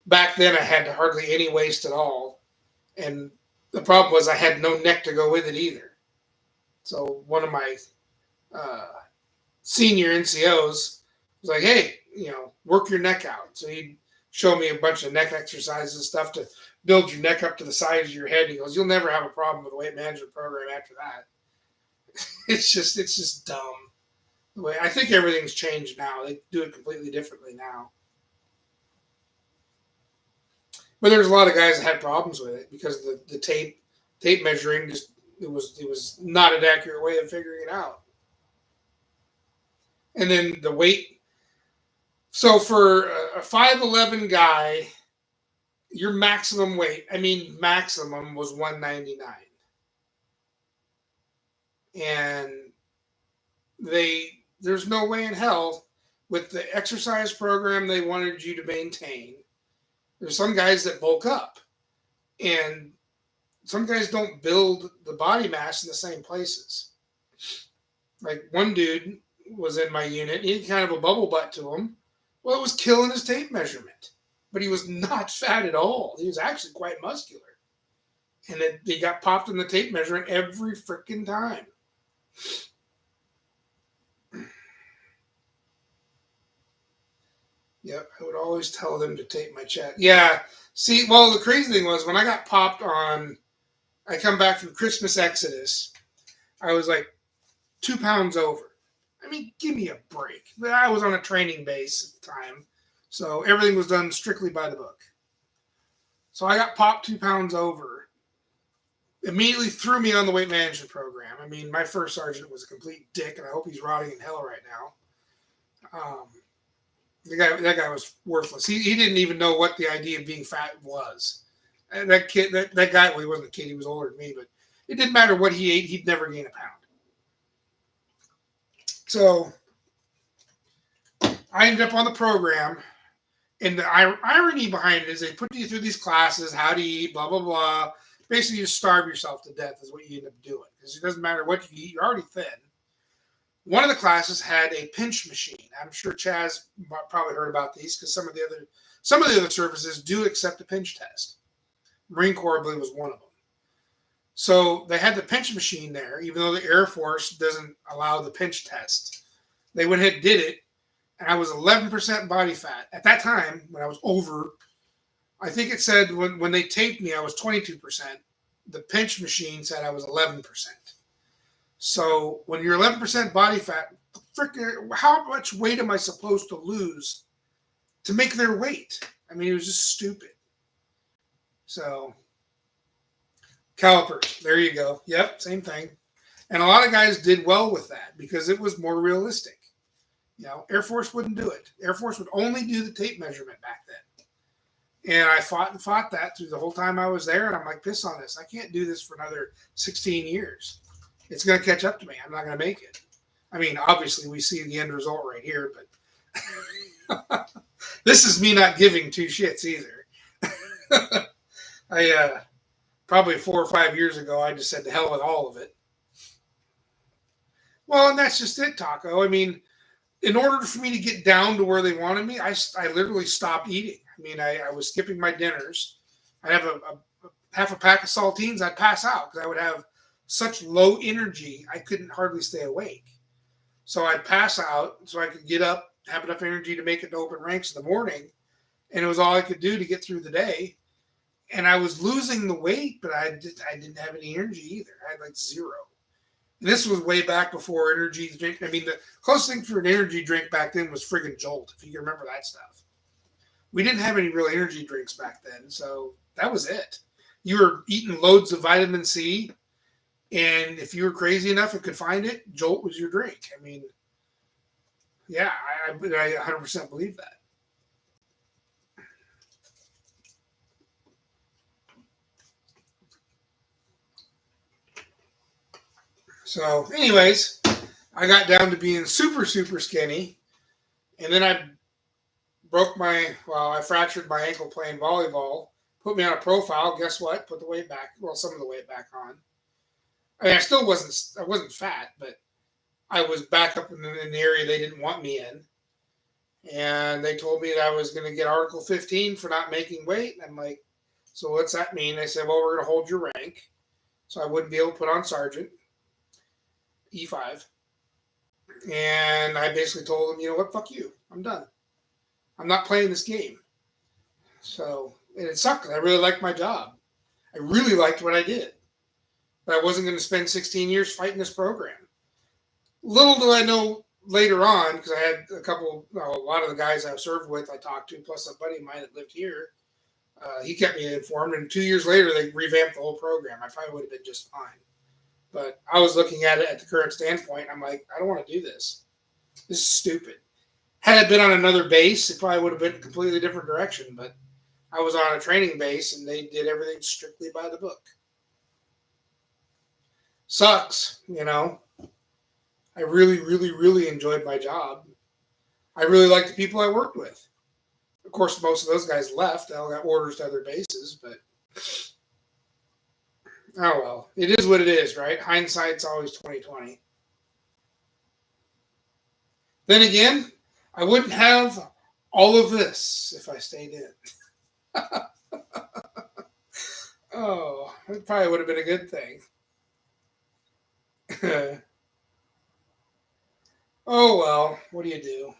back then I had hardly any waist at all. And the problem was I had no neck to go with it either. So one of my senior NCOs was like, hey, work your neck out. So he'd show me a bunch of neck exercises and stuff to build your neck up to the size of your head. He goes, you'll never have a problem with a weight management program after that. It's just dumb. The way I think everything's changed now. They do it completely differently now. But there's a lot of guys that had problems with it because the tape measuring it was not an accurate way of figuring it out. And then the weight. So for a 5'11" guy, your maximum weight, maximum was 199. And there's no way in hell with the exercise program they wanted you to maintain. There's some guys that bulk up, and some guys don't build the body mass in the same places. Like one dude was in my unit, he had kind of a bubble butt to him. Well, it was killing his tape measurement, but he was not fat at all. He was actually quite muscular. And they got popped in the tape measure every freaking time. Yep, I would always tell them to tape my chest. Yeah, see, well, the crazy thing was when I got popped on, I come back from Christmas Exodus, I was like 2 pounds over. I mean, give me a break. I was on a training base at the time, so everything was done strictly by the book. So I got popped 2 pounds over. Immediately threw me on the weight management program. I mean, my first sergeant was a complete dick, and I hope he's rotting in hell right now. That guy was worthless. He didn't even know what the idea of being fat was. And that kid, that guy, well, he wasn't a kid. He was older than me, but it didn't matter what he ate. He'd never gain a pound. So I ended up on the program, and the irony behind it is they put you through these classes, how to eat, blah, blah, blah. Basically, you starve yourself to death is what you end up doing. Because it doesn't matter what you eat. You're already thin. One of the classes had a pinch machine. I'm sure Chaz probably heard about these because some of the other services do accept a pinch test. Marine Corps, I believe, was one of them. So they had the pinch machine there, even though the Air Force doesn't allow the pinch test. They went ahead and did it, and I was 11% body fat. At that time, when I was over, I think it said when they taped me, I was 22%. The pinch machine said I was 11%. So when you're 11% body fat, how much weight am I supposed to lose to make their weight? I mean, it was just stupid. So calipers, there you go. Yep, same thing. And a lot of guys did well with that because it was more realistic. You know, Air Force wouldn't do it. Air Force would only do the tape measurement back then. And I fought that through the whole time I was there. And I'm like, piss on this. I can't do this for another 16 years. It's going to catch up to me. I'm not going to make it. I mean, obviously, we see the end result right here, but this is me not giving two shits either. I probably 4 or 5 years ago, I just said to hell with all of it. Well, and that's just it, Taco. I mean, in order for me to get down to where they wanted me, I literally stopped eating. I mean, I was skipping my dinners. I'd have a half a pack of saltines. I'd pass out because I would have such low energy, I couldn't hardly stay awake. So I'd pass out so I could get up, have enough energy to make it to open ranks in the morning. And it was all I could do to get through the day. And I was losing the weight, but I didn't have any energy either. I had like zero. And this was way back before energy drink. I mean, the closest thing for an energy drink back then was friggin' Jolt, if you can remember that stuff. We didn't have any real energy drinks back then, so that was it. You were eating loads of vitamin C, and if you were crazy enough and could find it, Jolt was your drink. I mean, yeah, I 100% believe that. So, anyways, I got down to being super, super skinny, and then I fractured my ankle playing volleyball, put me on a profile. Guess what? Put the weight back. Well, some of the weight back on. I mean, I wasn't fat, but I was back up in the area they didn't want me in. And they told me that I was going to get Article 15 for not making weight. And I'm like, so what's that mean? They said, well, we're going to hold your rank. So I wouldn't be able to put on Sergeant, E5. And I basically told them, you know what, fuck you. I'm done. I'm not playing this game. So, and it sucked. I really liked my job. I really liked what I did. But I wasn't going to spend 16 years fighting this program. Little do I know later on, because I had a lot of the guys I served with, I talked to, plus a buddy of mine that lived here. He kept me informed, and 2 years later, they revamped the whole program. I probably would have been just fine. But I was looking at it at the current standpoint. I'm like, I don't want to do this. This is stupid. Had it been on another base, it probably would have been a completely different direction. But I was on a training base, and they did everything strictly by the book. Sucks, you know. I really, really, really enjoyed my job. I really liked the people I worked with. Of course, most of those guys left. They all got orders to other bases, but oh well. It is what it is, right? Hindsight's always 20/20. Then again, I wouldn't have all of this if I stayed in. Oh, that probably would have been a good thing. Oh well, what do you do?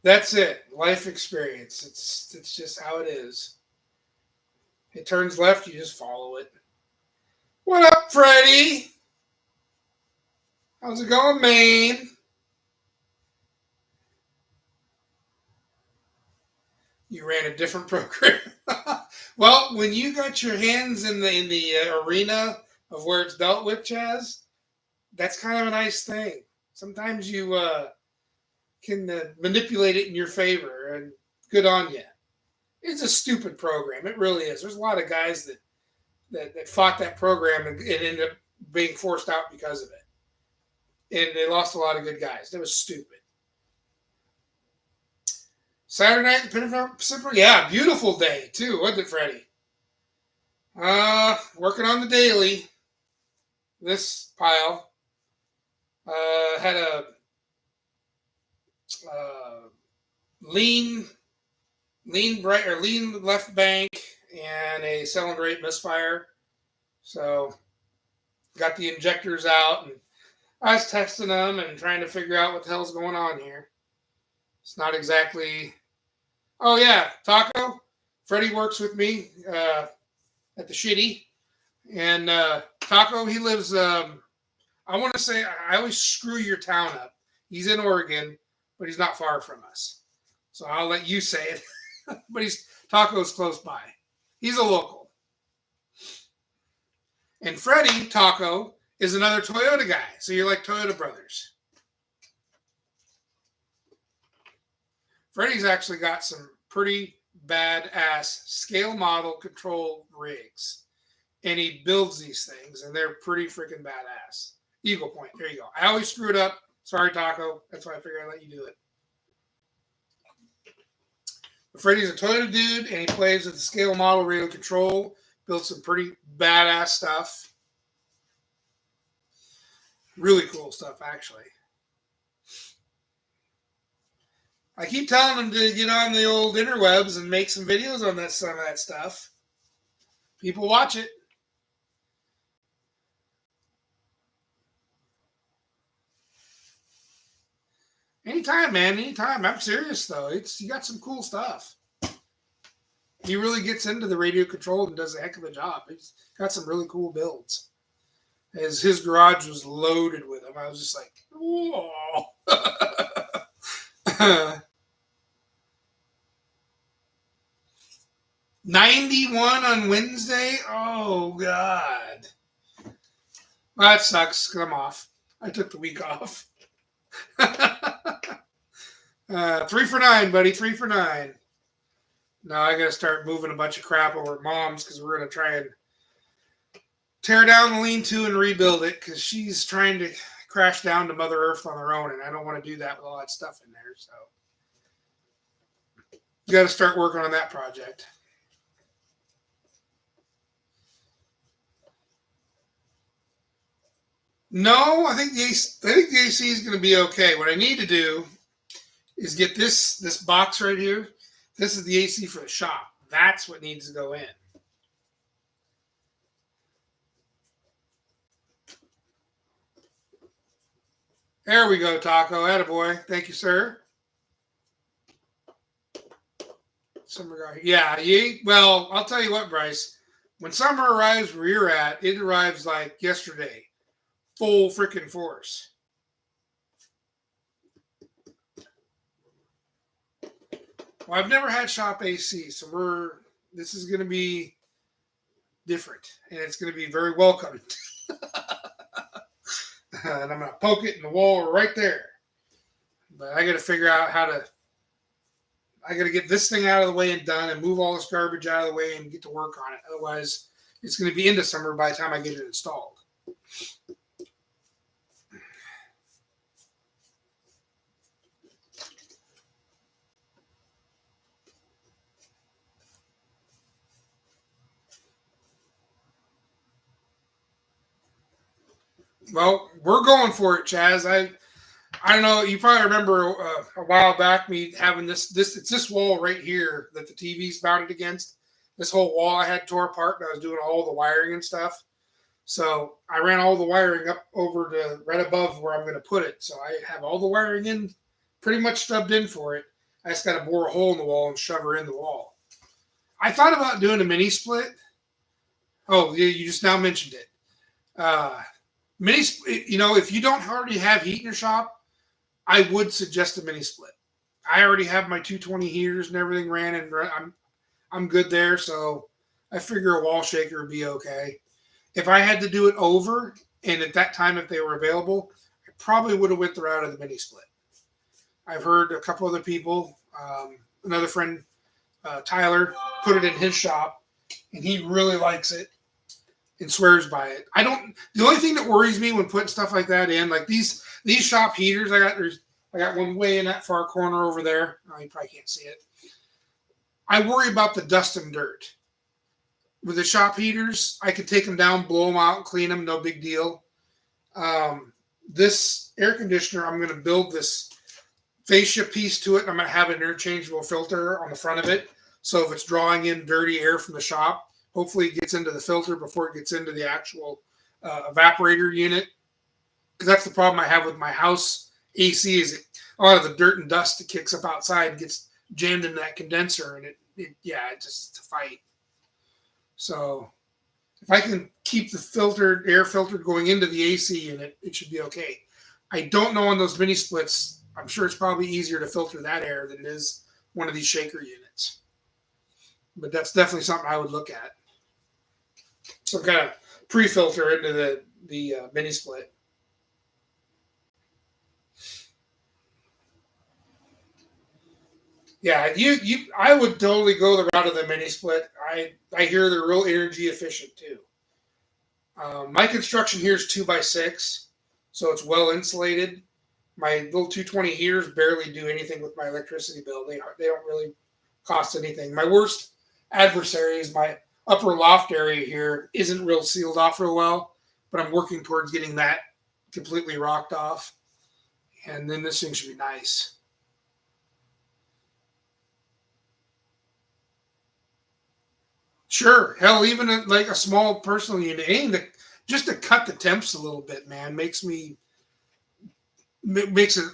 That's it. Life experience. It's just how it is. It turns left, you just follow it. What up, Freddie? How's it going, Maine? You ran a different program. Well, when you got your hands in the arena of where it's dealt with, Chaz, that's kind of a nice thing. Sometimes you can manipulate it in your favor, and good on you. It's a stupid program. It really is. There's a lot of guys that fought that program and ended up being forced out because of it. And they lost a lot of good guys. It was stupid. Saturday night, the Pacific. Yeah, beautiful day too, wasn't it, Freddie? Working on the daily. This pile had a uh, lean, lean left bank and a cylinder rate misfire. So got the injectors out and I was testing them and trying to figure out what the hell's going on here. It's not exactly. Oh yeah, Taco. Freddie works with me at the shitty, and Taco he lives. I want to say I always screw your town up. He's in Oregon, but he's not far from us, so I'll let you say it. But Taco's close by. He's a local, and Freddie Taco is another Toyota guy. So you're like Toyota brothers. Freddie's actually got some pretty badass scale model control rigs. And he builds these things, and they're pretty freaking badass. Eagle Point, there you go. I always screw it up. Sorry, Taco. That's why I figured I'd let you do it. But Freddie's a Toyota dude, and he plays with the scale model radio control. Built some pretty badass stuff. Really cool stuff, actually. I keep telling him to get on the old interwebs and make some videos on some of that stuff. People watch it. Anytime, man. Anytime. I'm serious though. You got some cool stuff. He really gets into the radio control and does a heck of a job. He's got some really cool builds. As his garage was loaded with them, I was just like, whoa. 91 on Wednesday? Oh, God. Well, that sucks because I'm off. I took the week off. 3 for 9, buddy. 3 for 9. Now I got to start moving a bunch of crap over at Mom's because we're going to try and tear down the lean-to and rebuild it because she's trying to crash down to Mother Earth on her own, and I don't want to do that with all that stuff in there. So you got to start working on that project. No, I think the AC is going to be okay. What I need to do is get this box right here. This is the AC for the shop. That's what needs to go in. There we go, Taco. Attaboy. Thank you, sir. Summer, yeah. Well, I'll tell you what, Bryce. When summer arrives where you're at, it arrives like yesterday. Full freaking force. Well, I've never had shop AC, so this is going to be different, and it's going to be very welcomed. And I'm going to poke it in the wall right there. But I got to figure out I got to get this thing out of the way and done and move all this garbage out of the way and get to work on it. Otherwise, it's going to be into summer by the time I get it installed. Well, we're going for it, Chaz. I don't know. You probably remember a while back me having it's this wall right here that the TV's mounted against. This whole wall I had tore apart, and I was doing all the wiring and stuff. So I ran all the wiring up over to right above where I'm going to put it. So I have all the wiring in, pretty much stubbed in for it. I just got to bore a hole in the wall and shove her in the wall. I thought about doing a mini split. Oh, you just now mentioned it. Uh, if you don't already have heat in your shop, I would suggest a mini split. I already have my 220 heaters and everything ran, and I'm good there. So I figure a wall shaker would be okay. If I had to do it over, and at that time if they were available, I probably would have went the route of the mini split. I've heard a couple other people, another friend, Tyler, put it in his shop, and he really likes it and swears by it. The only thing that worries me when putting stuff like that in, like these shop heaters, I got one way in that far corner over there. Oh, you probably can't see it. I worry about the dust and dirt. With the shop heaters, I could take them down, blow them out, clean them, no big deal. This air conditioner, I'm going to build this fascia piece to it, and I'm going to have an interchangeable filter on the front of it. So if it's drawing in dirty air from the shop, hopefully it gets into the filter before it gets into the actual evaporator unit. Because that's the problem I have with my house AC is a lot of the dirt and dust that kicks up outside and gets jammed in that condenser, and it's a fight. So if I can keep the air filtered going into the AC unit, it should be okay. I don't know on those mini splits. I'm sure it's probably easier to filter that air than it is one of these shaker units. But that's definitely something I would look at. Some kind of pre-filter into the mini split. Yeah, I would totally go the route of the mini split. I hear they're real energy efficient too. My construction here is 2x6, so it's well insulated. My little 220 heaters barely do anything with my electricity bill. They don't really cost anything. My worst adversary is my upper loft area here isn't real sealed off real well, but I'm working towards getting that completely rocked off, and then this thing should be nice. Sure, hell, even like a small personal unit, just to cut the temps a little bit, man, makes it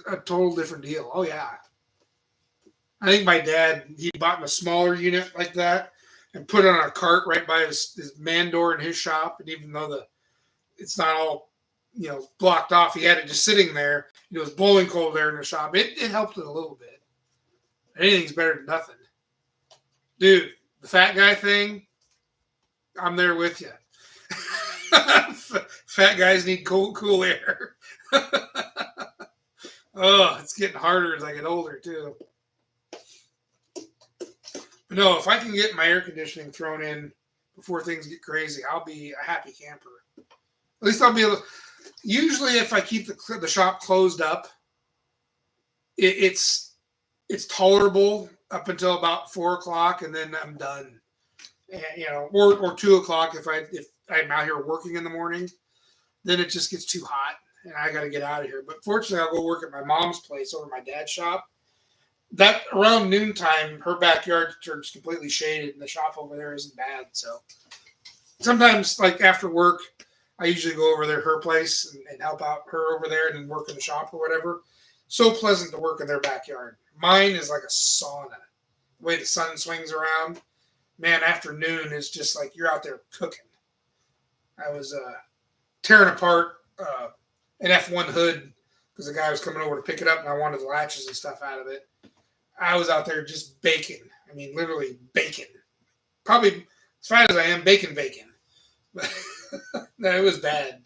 a total different deal. Oh yeah, I think my dad he bought a smaller unit like that and put it on a cart right by his man door in his shop, and even though it's not all blocked off, he had it just sitting there. It was blowing cold air in the shop. It helped it a little bit. Anything's better than nothing, dude. The fat guy thing, I'm there with you. Fat guys need cool air. Oh, it's getting harder as I get older too. But no, if I can get my air conditioning thrown in before things get crazy, I'll be a happy camper. At least I'll be able to. Usually, if I keep the shop closed up, it's tolerable up until about 4 o'clock, and then I'm done. And, or 2 o'clock if I'm out here working in the morning, then it just gets too hot and I got to get out of here. But fortunately, I'll go work at my mom's place over my dad's shop. That around noontime, her backyard turns completely shaded, and the shop over there isn't bad. So sometimes, like after work, I usually go over there, her place, and help out her over there, and then work in the shop or whatever. So pleasant to work in their backyard. Mine is like a sauna. The way the sun swings around, man, afternoon is just like you're out there cooking. I was tearing apart an F1 hood because the guy was coming over to pick it up, and I wanted the latches and stuff out of it. I was out there just baking. I mean, literally baking. Probably as fat as I am, bacon. But no, it was bad.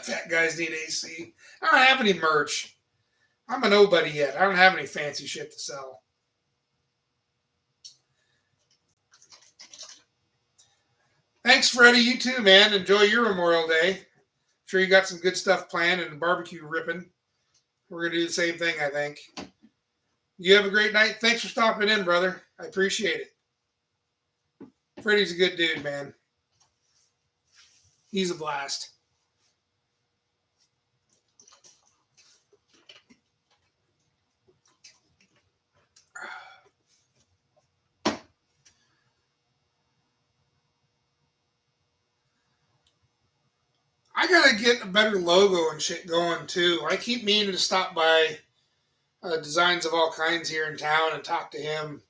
Fat guys need AC. I don't have any merch. I'm a nobody yet. I don't have any fancy shit to sell. Thanks, Freddie. You too, man. Enjoy your Memorial Day. Sure you got some good stuff planned and the barbecue ripping. We're going to do the same thing, I think. You have a great night. Thanks for stopping in, brother. I appreciate it. Freddie's a good dude, man. He's a blast. I gotta get a better logo and shit going too. I keep meaning to stop by Designs of All Kinds here in town and talk to him.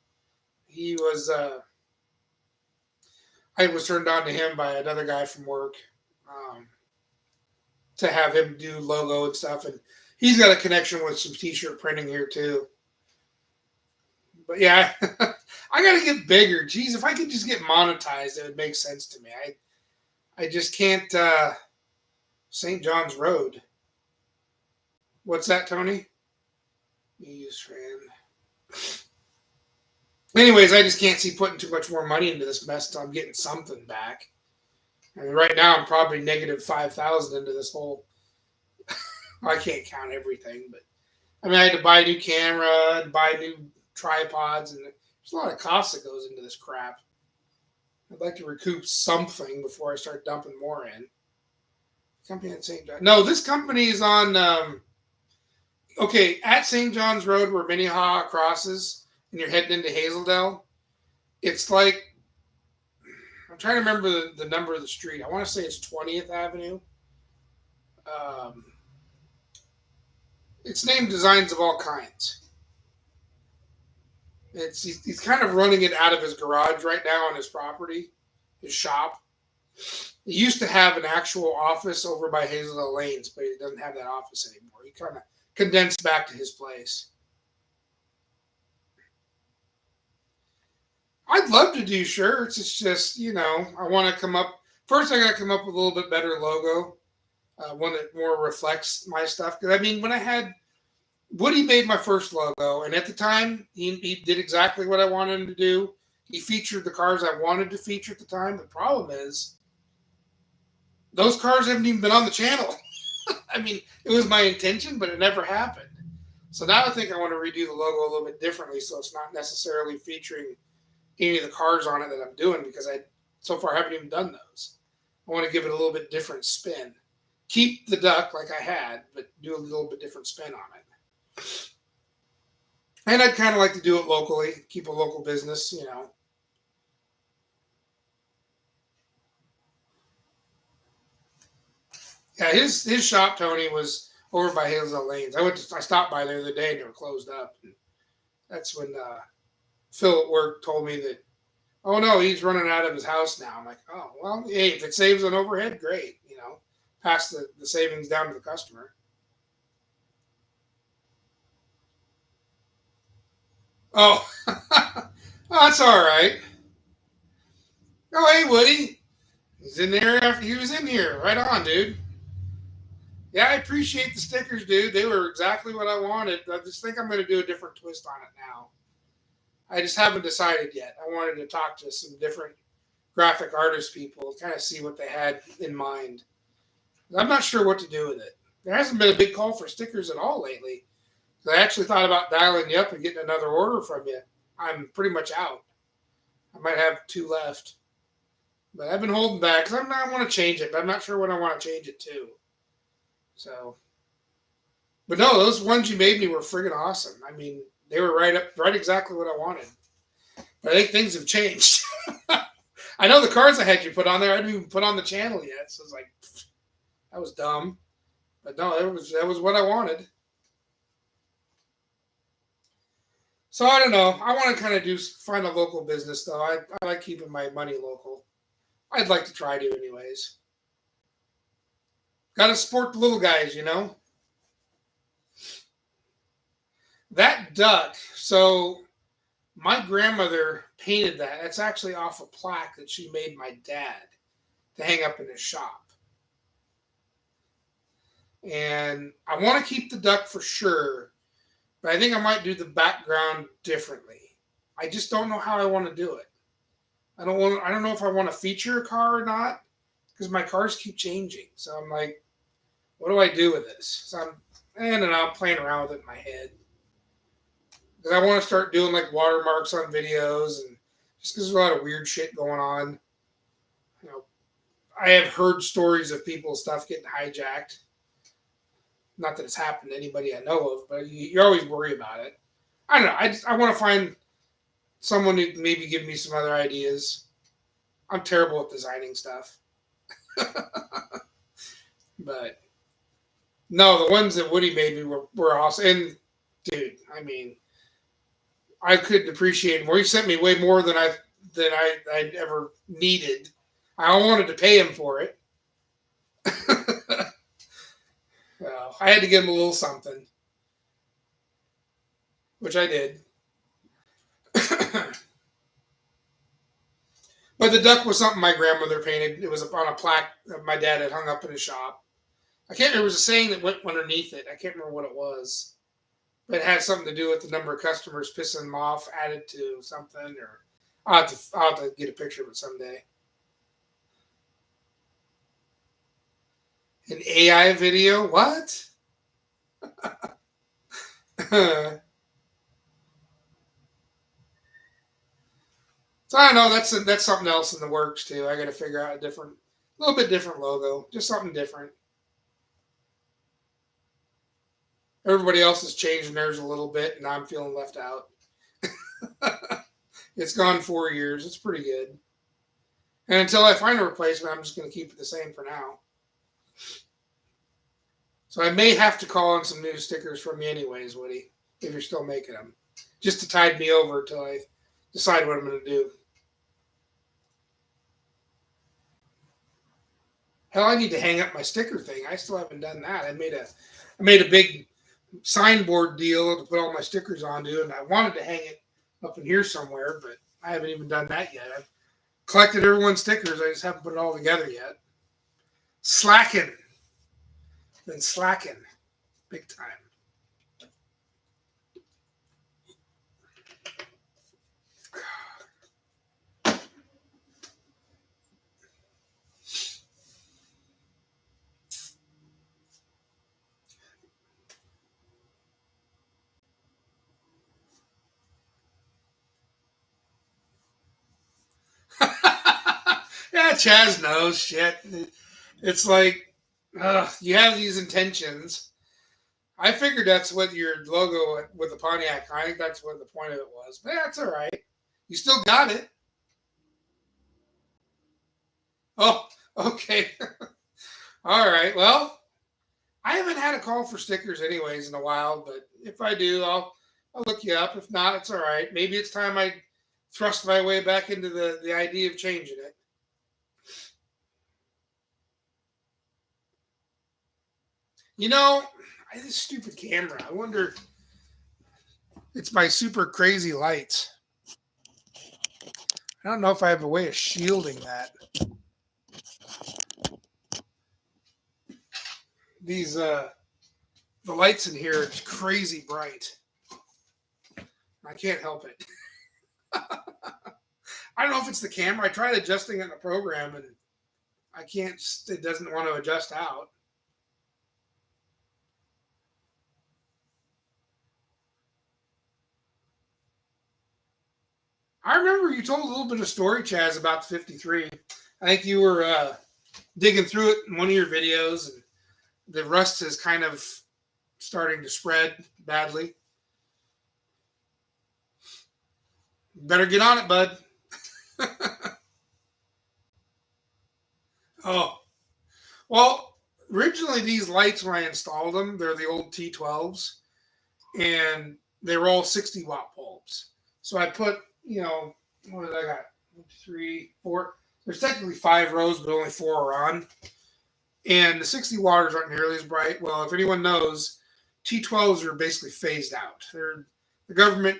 He was, I was turned on to him by another guy from work um, to have him do logo and stuff, and he's got a connection with some t-shirt printing here too. But yeah, I gotta get bigger. Jeez, if I could just get monetized, it would make sense to me. I just can't. St. John's Road. What's that, Tony? Use friend. Anyways, I just can't see putting too much more money into this mess until I'm getting something back. And right now, I'm probably negative 5,000 into this whole. I can't count everything, but I mean, I had to buy a new camera and buy new tripods, and there's a lot of cost that goes into this crap. I'd like to recoup something before I start dumping more in. Company at St. John. No, this company is on. Okay, at St. John's Road where Minnehaha crosses, and you're heading into Hazeldale. It's like I'm trying to remember the number of the street. I want to say it's 20th Avenue. Um, it's named Designs of All Kinds. He's kind of running it out of his garage right now on his property, his shop. He used to have an actual office over by Hazeldale Lanes, but he doesn't have that office anymore. He kind of condensed back to his place. I'd love to do shirts. It's just, I want to come up. First, I got to come up with a little bit better logo, one that more reflects my stuff. Because, I mean, when I had Woody made my first logo, and at the time, he did exactly what I wanted him to do. He featured the cars I wanted to feature at the time. The problem is, those cars haven't even been on the channel. I mean, it was my intention, but it never happened. So now I think I want to redo the logo a little bit differently, so it's not necessarily featuring any of the cars on it that I'm doing, because I so far haven't even done those. I want to give it a little bit different spin. Keep the duck like I had, but do a little bit different spin on it. And I'd kind of like to do it locally, keep a local business, Yeah, his shop, Tony, was over by Hazeltine Lanes. I stopped by there the other day and they were closed up. And that's when Phil at work told me that, oh no, he's running out of his house now. I'm like, oh well, hey, if it saves on overhead, great. Pass the savings down to the customer. Oh, oh that's all right. Oh, hey, Woody, he's in there after he was in here. Right on, dude. Yeah, I appreciate the stickers, dude. They were exactly what I wanted. I just think I'm going to do a different twist on it now. I just haven't decided yet. I wanted to talk to some different graphic artist people, kind of see what they had in mind. I'm not sure what to do with it. There hasn't been a big call for stickers at all lately. So I actually thought about dialing you up and getting another order from you. I'm pretty much out. I might have 2 left. But I've been holding back because I want to change it, but I'm not sure what I want to change it to. So, but no, those ones you made me were friggin' awesome. I mean, they were right exactly what I wanted. But I think things have changed. I know the cards I had you put on there, I didn't even put on the channel yet. So it's like, that was dumb. But no, that was what I wanted. So I don't know. I want to kind of find a local business though. I like keeping my money local. I'd like to try to anyways. Got to support the little guys, That duck, so my grandmother painted that. That's actually off a plaque that she made my dad to hang up in his shop. And I want to keep the duck for sure, but I think I might do the background differently. I just don't know how I want to do it. I don't know if I want to feature a car or not, because my cars keep changing. So I'm like, what do I do with this? So I'm playing around with it in my head. Because I want to start doing like watermarks on videos, and just because there's a lot of weird shit going on. I have heard stories of people's stuff getting hijacked. Not that it's happened to anybody I know of, but you always worry about it. I don't know. I want to find someone who can maybe give me some other ideas. I'm terrible at designing stuff. But no, the ones that Woody made me were awesome. And dude, I mean, I couldn't appreciate more. He sent me way more than I'd ever needed. I wanted to pay him for it. Well, I had to give him a little something, which I did. But the duck was something my grandmother painted. It was on a plaque that my dad had hung up in his shop. I can't remember. There was a saying that went underneath it. I can't remember what it was. But it had something to do with the number of customers pissing them off added to something. Or I'll have to get a picture of it someday. An AI video? What? So I don't know. That's something else in the works too. I got to figure out a little bit different logo, just something different. Everybody else is changing theirs a little bit, and I'm feeling left out. It's gone 4 years. It's pretty good. And until I find a replacement, I'm just going to keep it the same for now. So I may have to call on some new stickers from you anyways, Woody, if you're still making them, just to tide me over until I decide what I'm going to do. Hell, I need to hang up my sticker thing. I still haven't done that. I made a big signboard deal to put all my stickers onto, and I wanted to hang it up in here somewhere, but I haven't even done that yet. I've collected everyone's stickers. I just haven't put it all together yet. Slacking. Been slacking. Big time. Yeah, Chaz knows shit. It's like, you have these intentions. I figured that's what your logo with the Pontiac. I think that's what the point of it was. But that's all right. You still got it. Oh, okay. All right. Well, I haven't had a call for stickers anyways in a while, but if I do, I'll look you up. If not, it's all right. Maybe it's time I thrust my way back into the idea of changing it. You know, I have this stupid camera. I wonder. It's my super crazy lights. I don't know if I have a way of shielding that. These the lights in here are crazy bright. I can't help it. I don't know if it's the camera. I tried adjusting it in the program and I can't. It doesn't want to adjust out. I remember you told a little bit of story, Chaz, about the 53. I think you were digging through it in one of your videos, and the rust is kind of starting to spread badly. Better get on it, bud. Oh, well, originally these lights, when I installed them, they're the old T12s, and they were all 60-watt bulbs. So I put, what did I got? 1, 2, 3, 4. There's technically 5 rows, but only 4 are on. And the 60 watters aren't nearly as bright. Well, if anyone knows, T12s are basically phased out. They're the government,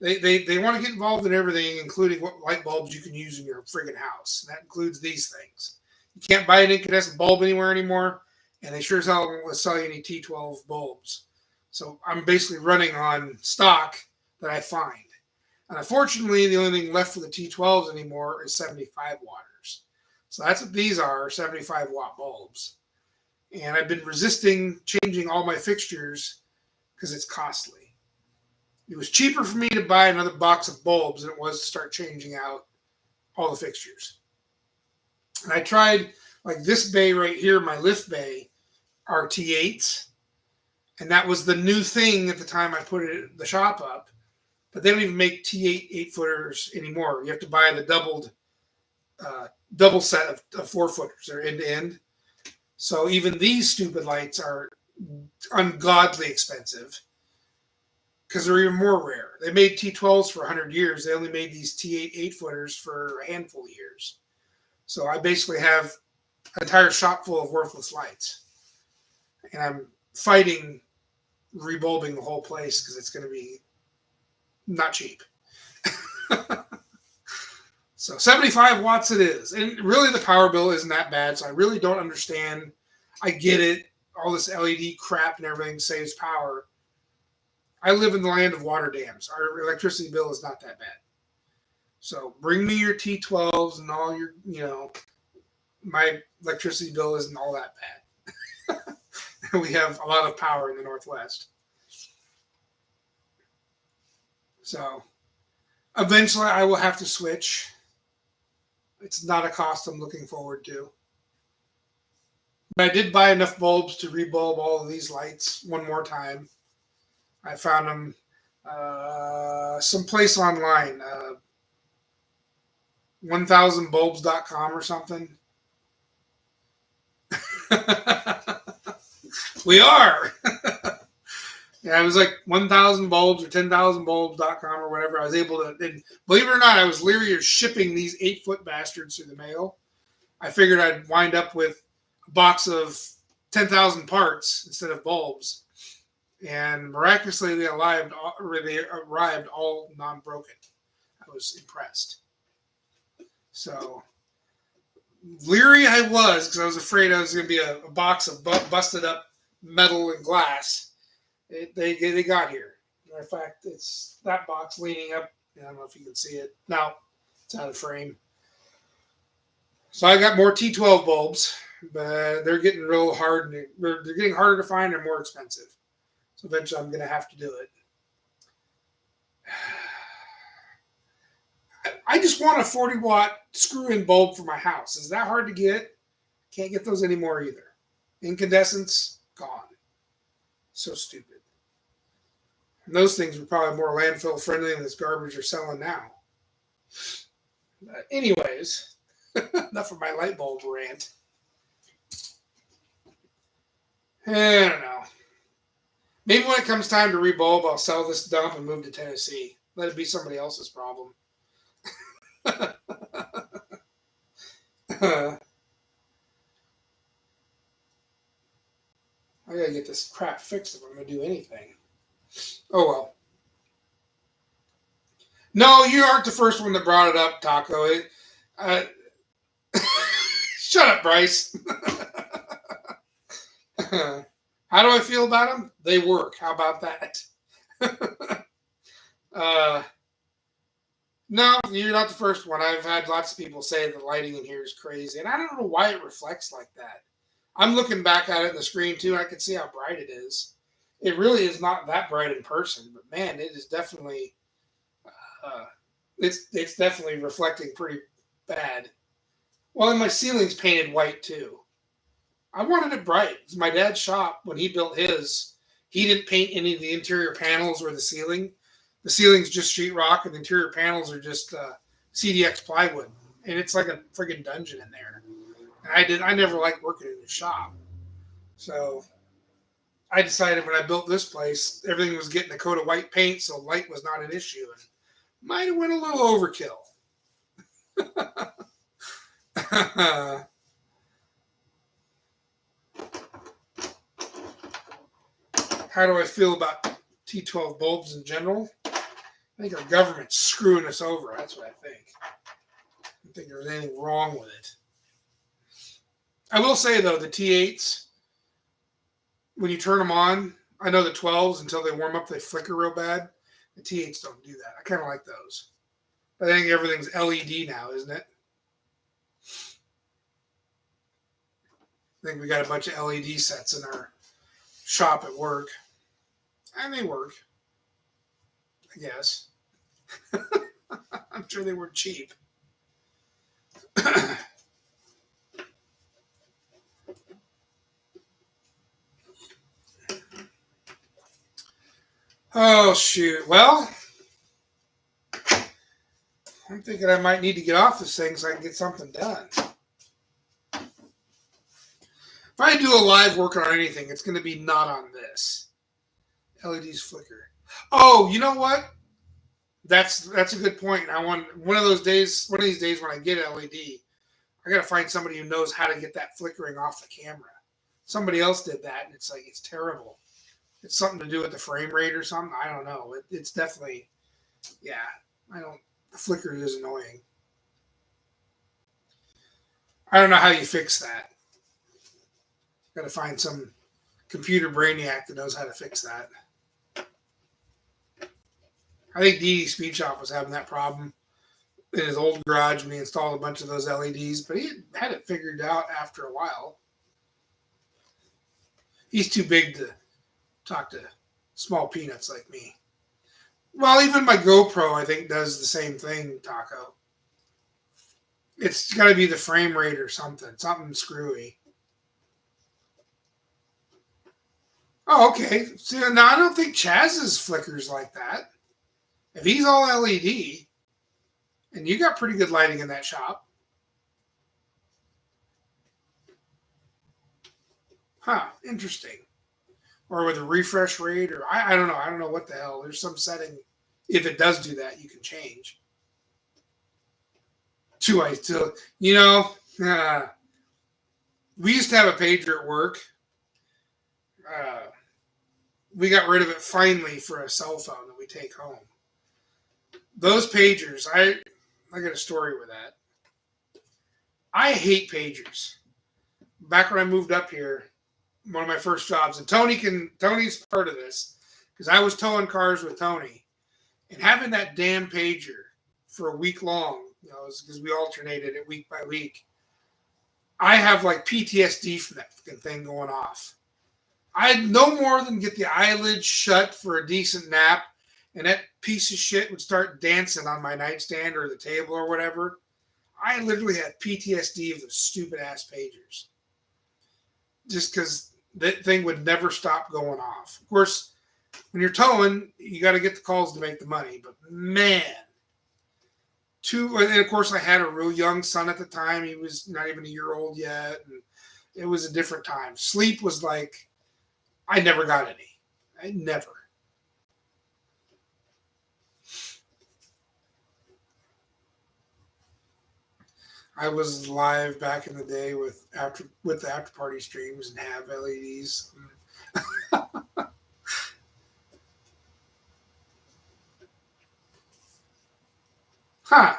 they want to get involved in everything, including what light bulbs you can use in your friggin' house. And that includes these things. You can't buy an incandescent bulb anywhere anymore, and they sure as hell won't sell you any T12 bulbs. So I'm basically running on stock that I find. And unfortunately, the only thing left for the T12s anymore is 75 watters. So that's what these are, 75-watt bulbs. And I've been resisting changing all my fixtures because it's costly. It was cheaper for me to buy another box of bulbs than it was to start changing out all the fixtures. And I tried, like this bay right here, my lift bay, are T8s. And that was the new thing at the time I put the shop up. But they don't even make T8 8-footers anymore. You have to buy the double set of 4-footers. They're end to end. So even these stupid lights are ungodly expensive because they're even more rare. They made T12s for 100 years. They only made these T8 8-footers for a handful of years. So I basically have an entire shop full of worthless lights. And I'm fighting rebulbing the whole place because it's going to be not cheap. So 75 watts it is. And really the power bill isn't that bad, so I really don't understand. I get it. All this LED crap and everything saves power. I live in the land of water dams. Our electricity bill is not that bad. So bring me your T12s and all your, my electricity bill isn't all that bad. We have a lot of power in the Northwest. So eventually I will have to switch. It's not a cost I'm looking forward to. But I did buy enough bulbs to rebulb all of these lights one more time. I found them someplace online, 1000bulbs.com or something. We are. Yeah, it was like 1000 bulbs or 10,000bulbs.com or whatever. I was able to, and believe it or not, I was leery of shipping these 8-foot bastards through the mail. I figured I'd wind up with a box of 10,000 parts instead of bulbs. And miraculously, they arrived all non-broken. I was impressed. So leery I was because I was afraid I was going to be a box of busted up metal and glass. They got here. Matter of fact, it's that box leaning up. I don't know if you can see it. No, it's out of frame. So I got more T12 bulbs, but they're getting real hard. And they're getting harder to find and more expensive. So eventually I'm going to have to do it. I just want a 40-watt screw-in bulb for my house. Is that hard to get? Can't get those anymore either. Incandescents, gone. So stupid. And those things were probably more landfill friendly than this garbage you're selling now. But anyways, enough of my light bulb rant. I don't know. Maybe when it comes time to rebulb, I'll sell this dump and move to Tennessee. Let it be somebody else's problem. I gotta get this crap fixed if I'm gonna do anything. Oh well. No, you aren't the first one that brought it up, Taco. Shut up, Bryce. How do I feel about them? They work. How about that? No, you're not the first one. I've had lots of people say the lighting in here is crazy, and I don't know why it reflects like that. I'm looking back at it in the screen too, and I can see how bright it is. It really is not that bright in person, but man, it is definitely it's definitely reflecting pretty bad. Well, and my ceiling's painted white too. I wanted it bright. It's my dad's shop. When he built his, he didn't paint any of the interior panels or the ceiling. The ceiling's just sheetrock, and the interior panels are just CDX plywood, and it's like a friggin' dungeon in there. And I never liked working in the shop, so I decided when I built this place, everything was getting a coat of white paint, so light was not an issue, and might have went a little overkill. How do I feel about T12 bulbs in general? I think our government's screwing us over. That's what I think. I don't think there's anything wrong with it. I will say, though, the T8s, when you turn them on, I know the 12s, until they warm up, they flicker real bad. The T8s don't do that. I kind of like those. But I think everything's LED now, isn't it? I think we got a bunch of LED sets in our shop at work. And they work. I guess. I'm sure they weren't cheap. Oh, shoot. Well, I'm thinking I might need to get off this thing so I can get something done. If I do a live working on anything, it's going to be not on this. LEDs flicker. Oh, you know what? That's a good point. I want one of these days when I get LED, I got to find somebody who knows how to get that flickering off the camera. Somebody else did that, and it's like it's terrible. It's something to do with the frame rate or something. I don't know. It's definitely, yeah. I don't. The flicker is annoying. I don't know how you fix that. Got to find some computer brainiac that knows how to fix that. I think Dee Speed Shop was having that problem in his old garage when he installed a bunch of those LEDs, but he had it figured out after a while. He's too big to talk to small peanuts like me. Well, even my GoPro, I think, does the same thing, Taco. It's got to be the frame rate or something screwy. Oh, okay. So now I don't think Chaz's flickers like that. If he's all LED, and you got pretty good lighting in that shop. Huh, interesting. Or with a refresh rate, or I don't know. I don't know what the hell. There's some setting. If it does do that, you can change. You know, we used to have a pager at work. We got rid of it finally for a cell phone that we take home. Those pagers, I got a story with that. I hate pagers. Back when I moved up here, one of my first jobs, and Tony's part of this, because I was towing cars with Tony, and having that damn pager for a week long, because we alternated it week by week. I have like PTSD from that fucking thing going off. I'd no more than get the eyelids shut for a decent nap, and that piece of shit would start dancing on my nightstand or the table or whatever. I literally had PTSD of those stupid ass pagers. Just because that thing would never stop going off. Of course, when you're towing, you got to get the calls to make the money. But man, and of course, I had a real young son at the time. He was not even a year old yet. And it was a different time. Sleep was like, I never got any. I never. I was live back in the day with the after party streams and have LEDs. Huh.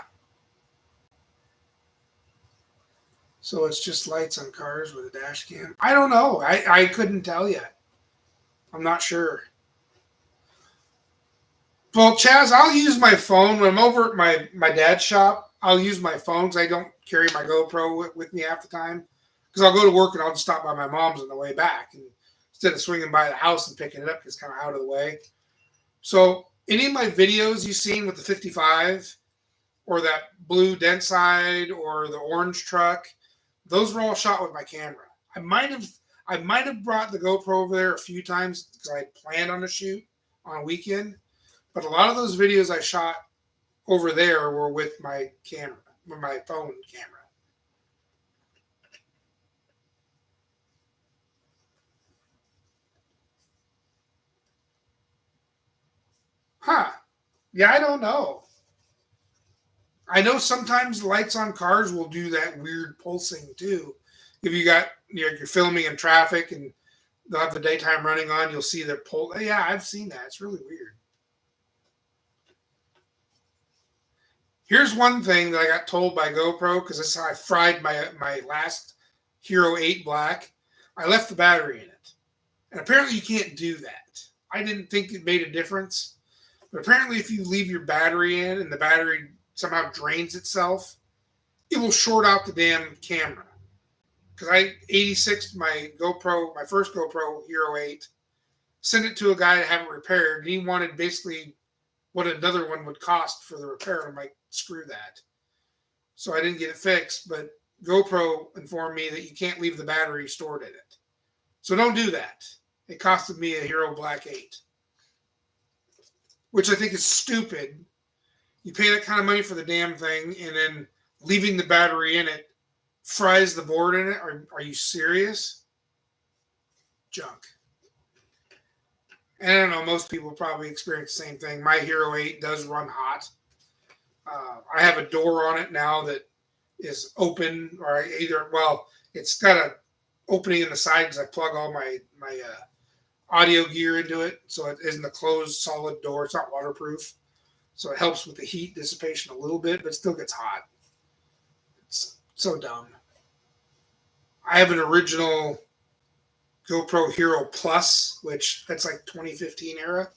So it's just lights on cars with a dash cam. I don't know. I couldn't tell you. I'm not sure. Well, Chaz, I'll use my phone when I'm over at my dad's shop. I'll use my phone because I don't carry my GoPro with me half the time. Because I'll go to work and I'll just stop by my mom's on the way back, and instead of swinging by the house and picking it up, it's kind of out of the way. So any of my videos you've seen with the 55 or that blue Dentside or the orange truck, those were all shot with my camera. I might have brought the GoPro over there a few times because I planned on a shoot on a weekend. But a lot of those videos I shot over there were with my camera, with my phone camera. Huh. Yeah, I don't know. I know sometimes lights on cars will do that weird pulsing too. If you're filming in traffic and they'll have the daytime running on, you'll see their pull. Yeah, I've seen that. It's really weird. Here's one thing that I got told by GoPro, because this is how I fried my last Hero 8 Black. I left the battery in it. And apparently you can't do that. I didn't think it made a difference. But apparently if you leave your battery in and the battery somehow drains itself, it will short out the damn camera. Because I 86'd my GoPro, my first GoPro Hero 8, sent it to a guy to have it repaired, and he wanted basically what another one would cost for the repair. I'm like, screw that. So I didn't get it fixed, but GoPro informed me that you can't leave the battery stored in it. So don't do that. It costed me a Hero Black 8. which I think is stupid. You pay that kind of money for the damn thing, and then leaving the battery in it fries the board in it. Are you serious? Junk. And I don't know, most people probably experience the same thing. My Hero 8 does run hot. I have a door on it now that is open, or it's got a opening in the sides. I plug all my audio gear into it, so it isn't a closed solid door. It's not waterproof, so it helps with the heat dissipation a little bit, but it still gets hot. It's so dumb. I have an original GoPro Hero Plus, which that's like 2015 era.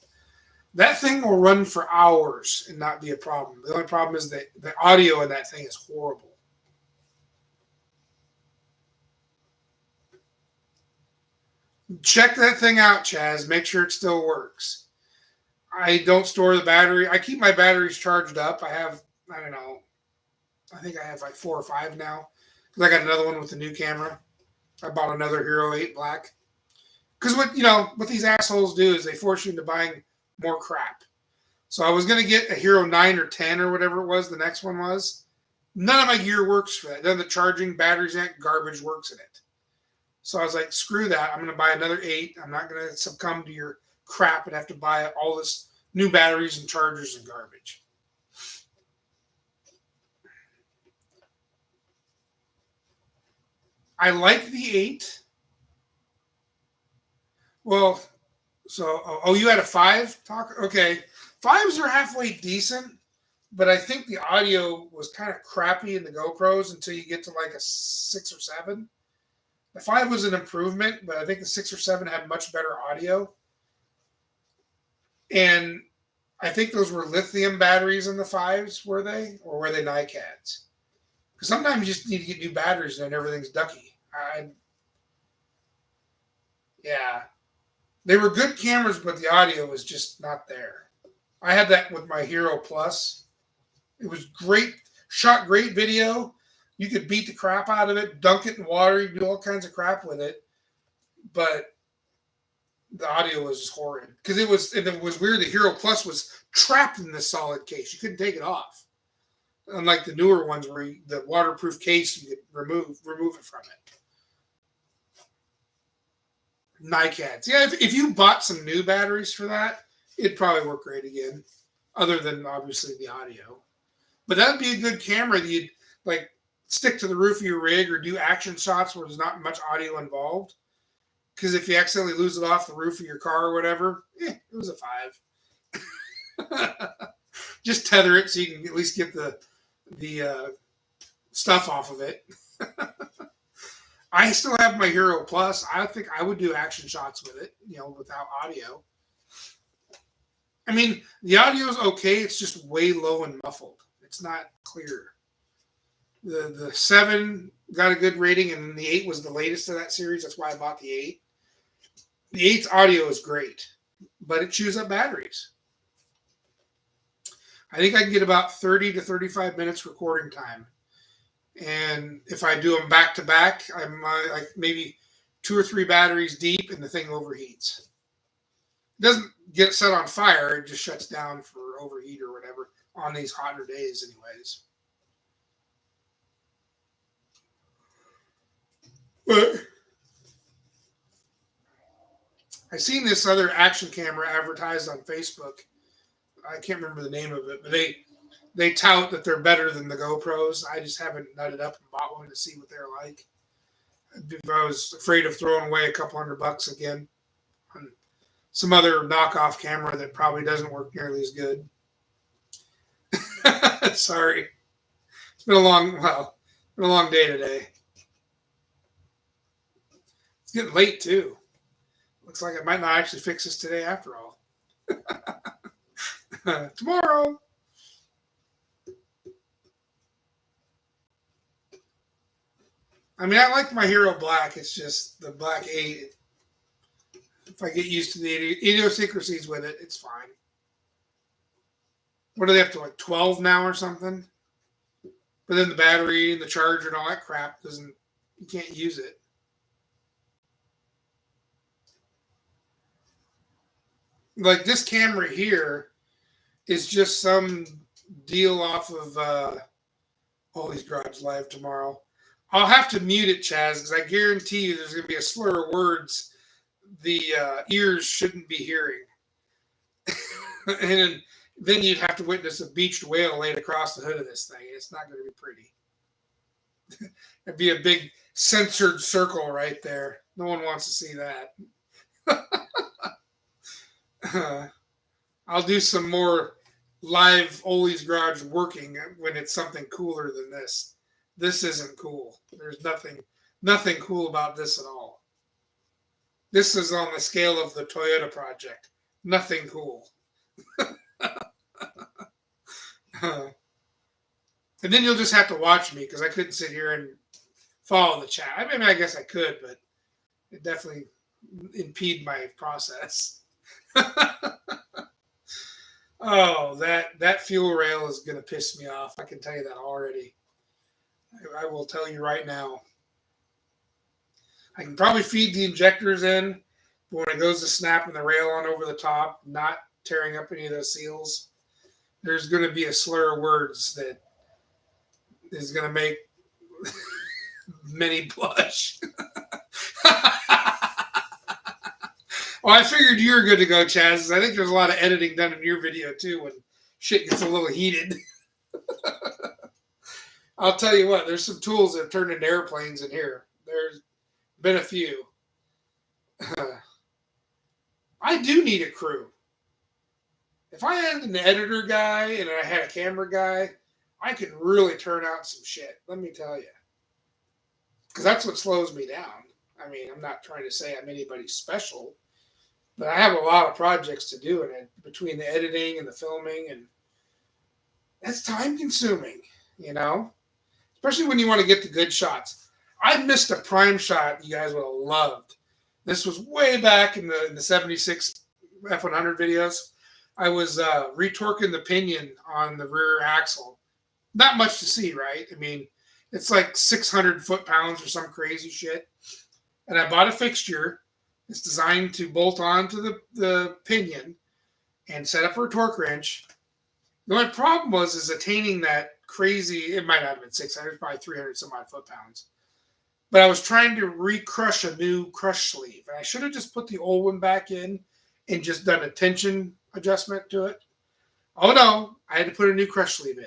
That thing will run for hours and not be a problem. The only problem is that the audio in that thing is horrible. Check that thing out, Chaz. Make sure it still works. I don't store the battery. I keep my batteries charged up. I don't know. I think I have like 4 or 5 now. Because I got another one with the new camera. I bought another Hero 8 Black. Because what these assholes do is they force you into buying more crap. So I was going to get a Hero 9 or 10 or whatever it was, the next one was. None of my gear works for that. None of the charging, batteries, and garbage works in it. So I was like, screw that. I'm going to buy another 8. I'm not going to succumb to your crap and have to buy all this new batteries and chargers and garbage. I like the 8. Well, so, you had a 5 talk? Okay. 5s are halfway decent, but I think the audio was kind of crappy in the GoPros until you get to like a 6 or 7. The 5 was an improvement, but I think the 6 or 7 had much better audio. And I think those were lithium batteries in the 5s, were they? Or were they NiCads? Because sometimes you just need to get new batteries and everything's ducky. Yeah. They were good cameras, but the audio was just not there. I had that with my Hero Plus. It was great, shot great video. You could beat the crap out of it, dunk it in water, you could do all kinds of crap with it. But the audio was just horrid. Because it was weird. The Hero Plus was trapped in this solid case. You couldn't take it off. Unlike the newer ones where the waterproof case, you could remove it from it. NiCads. Yeah, if you bought some new batteries for that, it'd probably work great again. Other than, obviously, the audio. But that would be a good camera that you'd, like, stick to the roof of your rig or do action shots where there's not much audio involved. Because if you accidentally lose it off the roof of your car or whatever, it was a 5. Just tether it so you can at least get the stuff off of it. I still have my Hero Plus. I think I would do action shots with it, without audio. I mean, the audio is okay. It's just way low and muffled. It's not clear. The 7 got a good rating, and the 8 was the latest of that series. That's why I bought the 8. The 8's audio is great, but it chews up batteries. I think I can get about 30 to 35 minutes recording time. And if I do them back to back, I'm like maybe 2 or 3 batteries deep, and the thing overheats. It doesn't get set on fire; it just shuts down for overheat or whatever on these hotter days, anyways. But I seen this other action camera advertised on Facebook. I can't remember the name of it, but they tout that they're better than the GoPros. I just haven't nutted up and bought one to see what they're like. I was afraid of throwing away a couple $100 again on some other knockoff camera that probably doesn't work nearly as good. Sorry. It's been a long day today. It's getting late too. Looks like I might not actually fix this today after all. Tomorrow. I mean, I like my Hero Black. It's just the Black 8. If I get used to the idiosyncrasies with it, it's fine. What are they up to, like 12 now or something? But then the battery and the charger and all that crap you can't use it. Like this camera here, is just some deal off of Olys Garage Live tomorrow. I'll have to mute it, Chaz, because I guarantee you there's going to be a slur of words the ears shouldn't be hearing. And then you'd have to witness a beached whale laid across the hood of this thing. It's not going to be pretty. It'd be a big censored circle right there. No one wants to see that. I'll do some more live Olys Garage working when it's something cooler than this. This isn't cool. There's nothing cool about this at all. This is on the scale of the Toyota project. Nothing cool. And then you'll just have to watch me because I couldn't sit here and follow the chat. I mean, I guess I could, but it definitely impede my process. Oh, that fuel rail is going to piss me off. I can tell you that already. I will tell you right now. I can probably feed the injectors in, but when it goes to snapping the rail on over the top, not tearing up any of those seals, there's going to be a slur of words that is going to make many blush. Well, I figured you were good to go, Chaz. I think there's a lot of editing done in your video, too, when shit gets a little heated. I'll tell you what, there's some tools that have turned into airplanes in here. There's been a few. I do need a crew. If I had an editor guy and I had a camera guy, I could really turn out some shit, let me tell you. Because that's what slows me down. I mean, I'm not trying to say I'm anybody special, but I have a lot of projects to do in it between the editing and the filming, and that's time consuming, you know? Especially when you want to get the good shots. I missed a prime shot you guys would have loved. This was way back in the 76 F100 videos. I was retorquing the pinion on the rear axle. Not much to see, right? I mean, it's like 600 foot-pounds or some crazy shit. And I bought a fixture. It's designed to bolt onto the pinion and set up for a torque wrench. The only problem was attaining that crazy, it might not have been 600, probably 300 some odd foot-pounds. But I was trying to recrush a new crush sleeve. And I should have just put the old one back in and just done a tension adjustment to it. Oh no, I had to put a new crush sleeve in.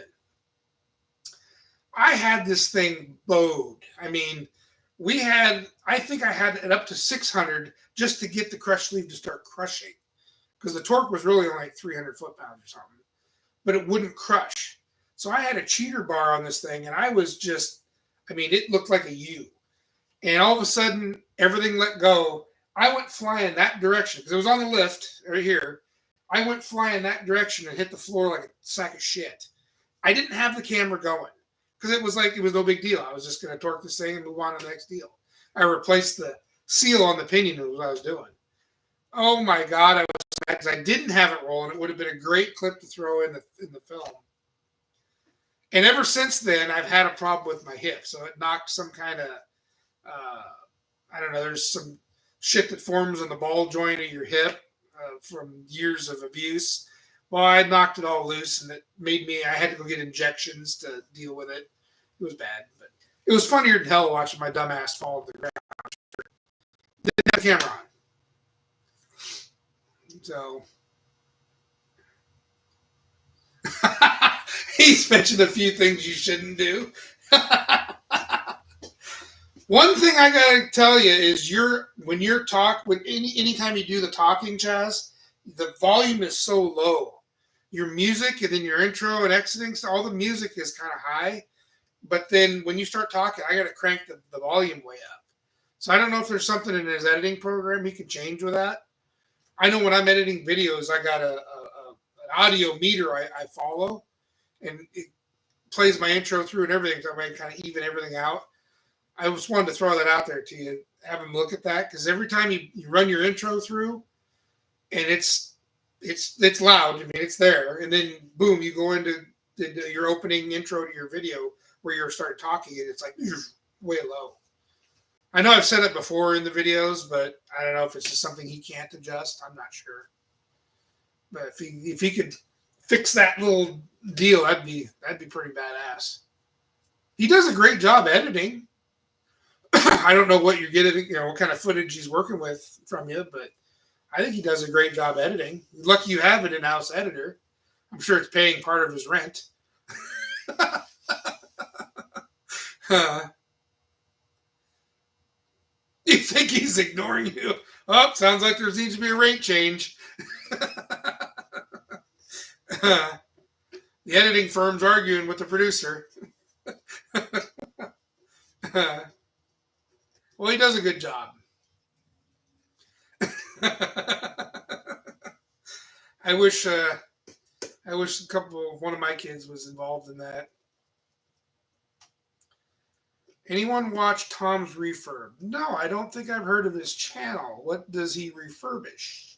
I had this thing bowed. I mean, I think I had it up to 600 just to get the crush sleeve to start crushing. Because the torque was really only like 300 foot-pounds or something. But it wouldn't crush. So I had a cheater bar on this thing, and I was just, I mean, it looked like a U. And all of a sudden, everything let go. I went flying that direction, because it was on the lift right here. I went flying that direction and hit the floor like a sack of shit. I didn't have the camera going, because it was no big deal. I was just going to torque this thing and move on to the next deal. I replaced the seal on the pinion, was what I was doing. Oh my God, I was sad because I didn't have it rolling. It would have been a great clip to throw in the film. And ever since then, I've had a problem with my hip. So it knocked some kind of, I don't know, there's some shit that forms in the ball joint of your hip from years of abuse. Well, I knocked it all loose, and it made me, I had to go get injections to deal with it. It was bad, but it was funnier than hell watching my dumb ass fall to the ground. Didn't have the camera on. So, he's mentioned a few things you shouldn't do. One thing I gotta tell you is anytime you do the talking, Chaz, the volume is so low. Your music and then your intro and exiting, so all the music is kind of high. But then when you start talking, I gotta crank the volume way up. So I don't know if there's something in his editing program he can change with that. I know when I'm editing videos, I got an audio meter I follow, and it plays my intro through and everything, so I can kind of even everything out. I just wanted to throw that out there to you, have him look at that, because every time you run your intro through, and it's loud. I mean, it's there, and then boom, you go into your opening intro to your video where you're starting talking, and it's like way low. I know I've said it before in the videos, but I don't know if it's just something he can't adjust. I'm not sure. But if he could fix that little deal. That'd be pretty badass. He does a great job editing. I don't know what you're getting, what kind of footage he's working with from you, but I think he does a great job editing. Lucky you have an in-house editor. I'm sure it's paying part of his rent. You think he's ignoring you? Oh, sounds like there needs to be a rate change. The editing firm's arguing with the producer. Well, he does a good job. I wish one of my kids was involved in that. Anyone watch Tom's Refurb? No, I don't think I've heard of his channel. What does he refurbish?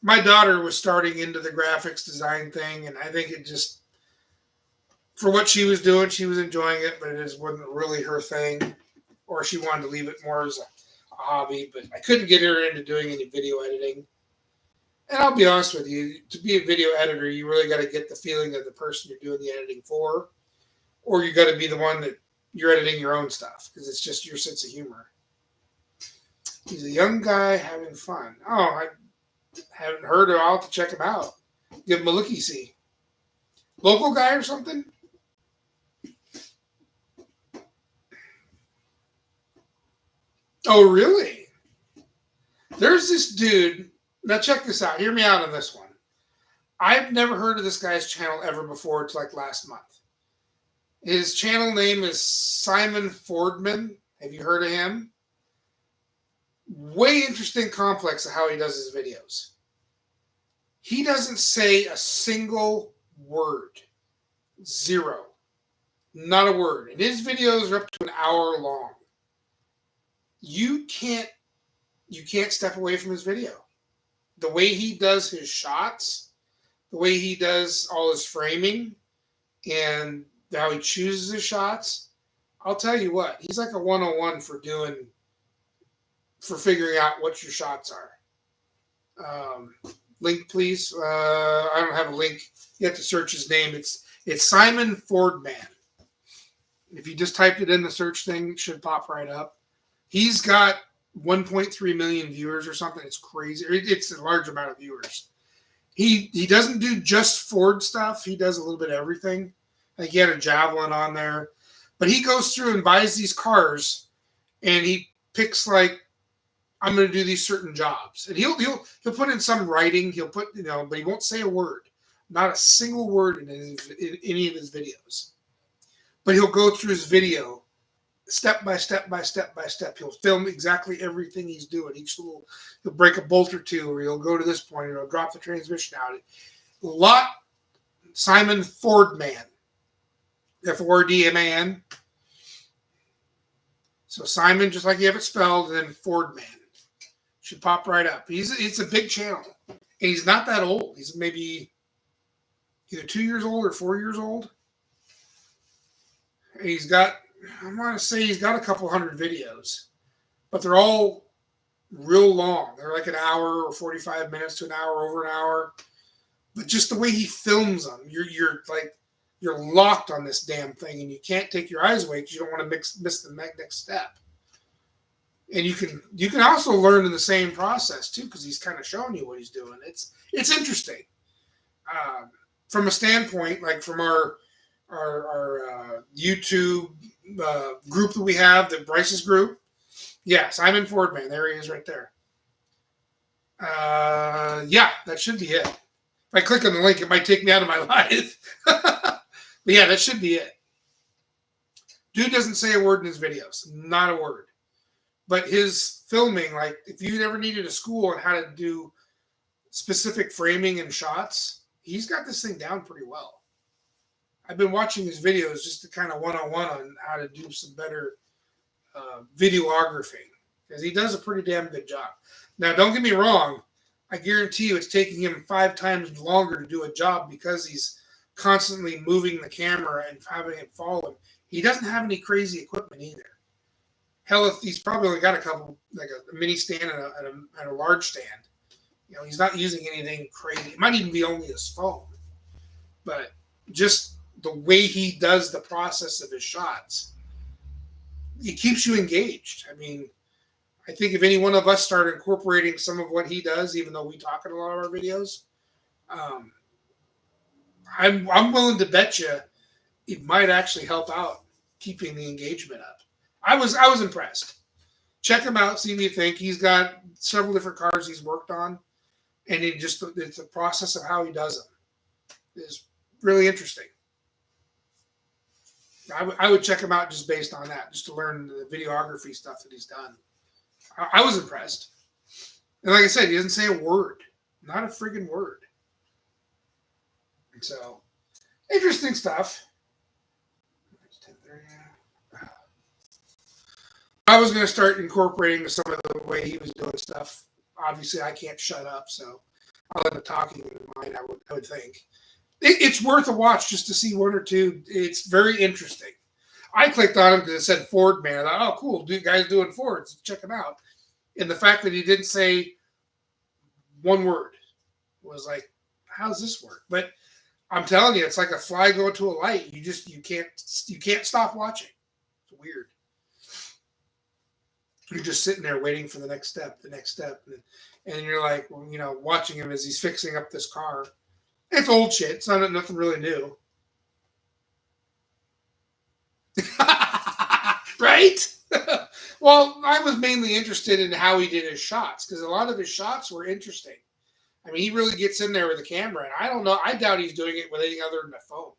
My daughter was starting into the graphics design thing, and I think it just, for what she was doing, she was enjoying it, but it just wasn't really her thing, or she wanted to leave it more as a hobby, but I couldn't get her into doing any video editing. And I'll be honest with you, to be a video editor, you really got to get the feeling of the person you're doing the editing for, or you got to be the one that you're editing your own stuff, because it's just your sense of humor. He's a young guy having fun. Oh, I haven't heard, or I'll have to check him out. Give him a looky-see. Local guy or something? Oh, really? There's this dude. Now check this out. Hear me out on this one. I've never heard of this guy's channel ever before until like last month. His channel name is Simon Fordman. Have you heard of him? Way interesting complex of how he does his videos. He doesn't say a single word. Zero. Not a word. And his videos are up to an hour long. You can't step away from his video. The way he does his shots, the way he does all his framing, and how he chooses his shots, I'll tell you what, he's like a 101 for figuring out what your shots are. Link, please. I don't have a link. You have to search his name. It's Simon Fordman. If you just typed it in the search thing, it should pop right up. He's got 1.3 million viewers or something. It's crazy. It's a large amount of viewers. He doesn't do just Ford stuff. He does a little bit of everything. Like he had a Javelin on there. But he goes through and buys these cars, and he picks like, I'm going to do these certain jobs. And he'll put in some writing. He'll put, but he won't say a word. Not a single word in any of his videos. But he'll go through his video step by step by step by step. He'll film exactly everything he's doing. He'll break a bolt or two, or he'll go to this point, or he'll drop the transmission out. Simon Fordman. Fordman. So Simon, just like you have it spelled, and then Fordman. Should pop right up. It's a big channel. And he's not that old. He's maybe either 2 years old or 4 years old. And he's got, I want to say he's got a couple hundred videos. But they're all real long. They're like an hour or 45 minutes to an hour, over an hour. But just the way he films them, you're locked on this damn thing, and you can't take your eyes away because you don't want to miss the next step. And you can also learn in the same process too, because he's kind of showing you what he's doing. It's interesting from a standpoint, like from our YouTube group that we have, the Bryce's group. Yeah, Simon Fordman, there he is, right there. Yeah, that should be it. If I click on the link, it might take me out of my live. But yeah, that should be it. Dude doesn't say a word in his videos, not a word. But his filming, like if you ever needed a school on how to do specific framing and shots, he's got this thing down pretty well. I've been watching his videos just to kind of one-on-one on how to do some better videography, because he does a pretty damn good job. Now, don't get me wrong. I guarantee you it's taking him 5 times longer to do a job because he's constantly moving the camera and having it follow him. He doesn't have any crazy equipment either. Hell, he's probably only got a couple, like a mini stand and a large stand. He's not using anything crazy. It might even be only his phone, but just the way he does the process of his shots, it keeps you engaged. I mean, I think if any one of us start incorporating some of what he does, even though we talk in a lot of our videos, um, I'm willing to bet you it might actually help out keeping the engagement up. I was impressed. Check him out, see what you think. He's got several different cars he's worked on, and it's the process of how he does them is really interesting. I would check him out just based on that, just to learn the videography stuff that he's done. I was impressed. And like I said, he doesn't say a word. Not a friggin' word. So, interesting stuff. I was going to start incorporating some of the way he was doing stuff. Obviously, I can't shut up, so I'll end up talking in mine, I would think. It's worth a watch just to see one or two. It's very interesting. I clicked on him because it said Ford Man. I thought, oh, cool, guy's doing Fords. Check him out. And the fact that he didn't say one word was like, how's this work? But I'm telling you, it's like a fly going to a light. You can't stop watching. It's weird. You're just sitting there waiting for the next step, and you're like, well, watching him as he's fixing up this car. It's old shit. It's not nothing really new. Right? Well, I was mainly interested in how he did his shots, because a lot of his shots were interesting. I mean, he really gets in there with the camera, and I don't know. I doubt he's doing it with anything other than a phone.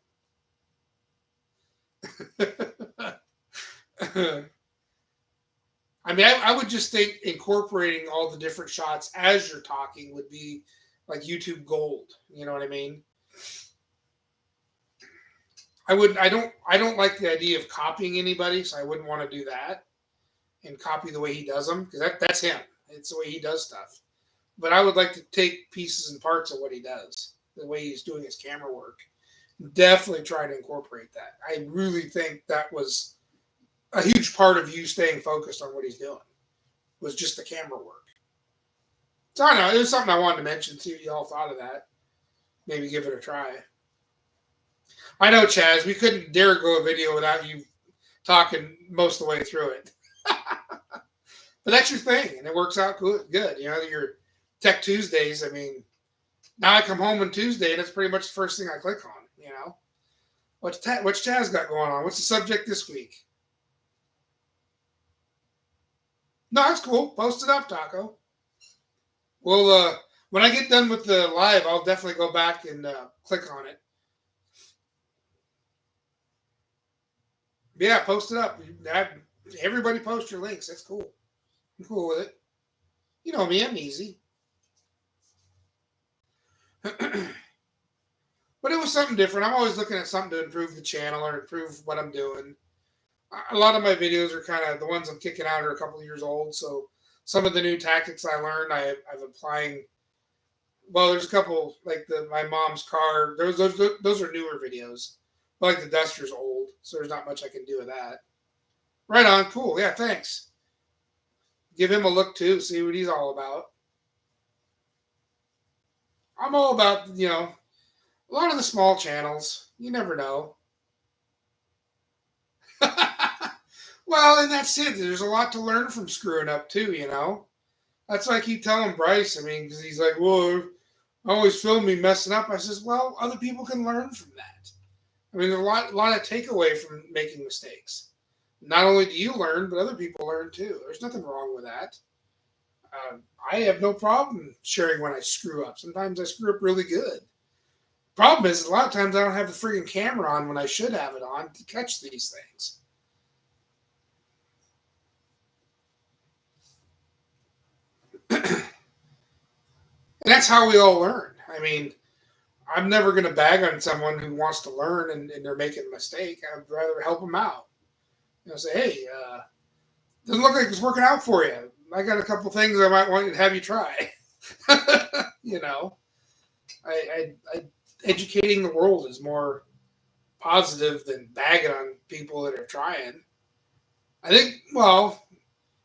I mean, I would just think incorporating all the different shots as you're talking would be like YouTube gold. You know what I mean? I don't like the idea of copying anybody, so I wouldn't want to do that and copy the way he does them, because that's him. It's the way he does stuff. But I would like to take pieces and parts of what he does, the way he's doing his camera work. Definitely try to incorporate that. I really think that was a huge part of you staying focused on what he's doing, was just the camera work. So I don't know. It was something I wanted to mention, see what you all thought of that. Maybe give it a try. I know, Chaz, we couldn't dare go a video without you talking most of the way through it. But that's your thing, and it works out good. Your Tech Tuesdays, I mean, now I come home on Tuesday, and it's pretty much the first thing I click on, What's Chaz got going on? What's the subject this week? No, that's cool. Post it up, Taco. Well, when I get done with the live, I'll definitely go back and click on it. Yeah, post it up. Everybody post your links. That's cool. I'm cool with it. You know me, I'm easy. But it was something different. I'm always looking at something to improve the channel or improve what I'm doing. A lot of my videos are kind of, the ones I'm kicking out are a couple of years old. So some of the new tactics I learned, I've applying. Well, there's a couple, like my mom's car. Those are newer videos. But like the Duster's old, so there's not much I can do with that. Right on, cool. Yeah, thanks. Give him a look too, see what he's all about. I'm all about, a lot of the small channels. You never know. Well, and that's it. There's a lot to learn from screwing up too, That's why I keep telling Bryce. I mean, because he's like, well, I always film me messing up. I says, well, other people can learn from that. I mean, there's a lot of takeaway from making mistakes. Not only do you learn, but other people learn too. There's nothing wrong with that. I have no problem sharing when I screw up. Sometimes I screw up really good. Problem is, a lot of times I don't have the friggin' camera on when I should have it on to catch these things. And that's how we all learn. I mean, I'm never going to bag on someone who wants to learn and they're making a mistake. I'd rather help them out. Say, hey, doesn't look like it's working out for you. I got a couple things I might want to have you try. Educating the world is more positive than bagging on people that are trying. I think, well,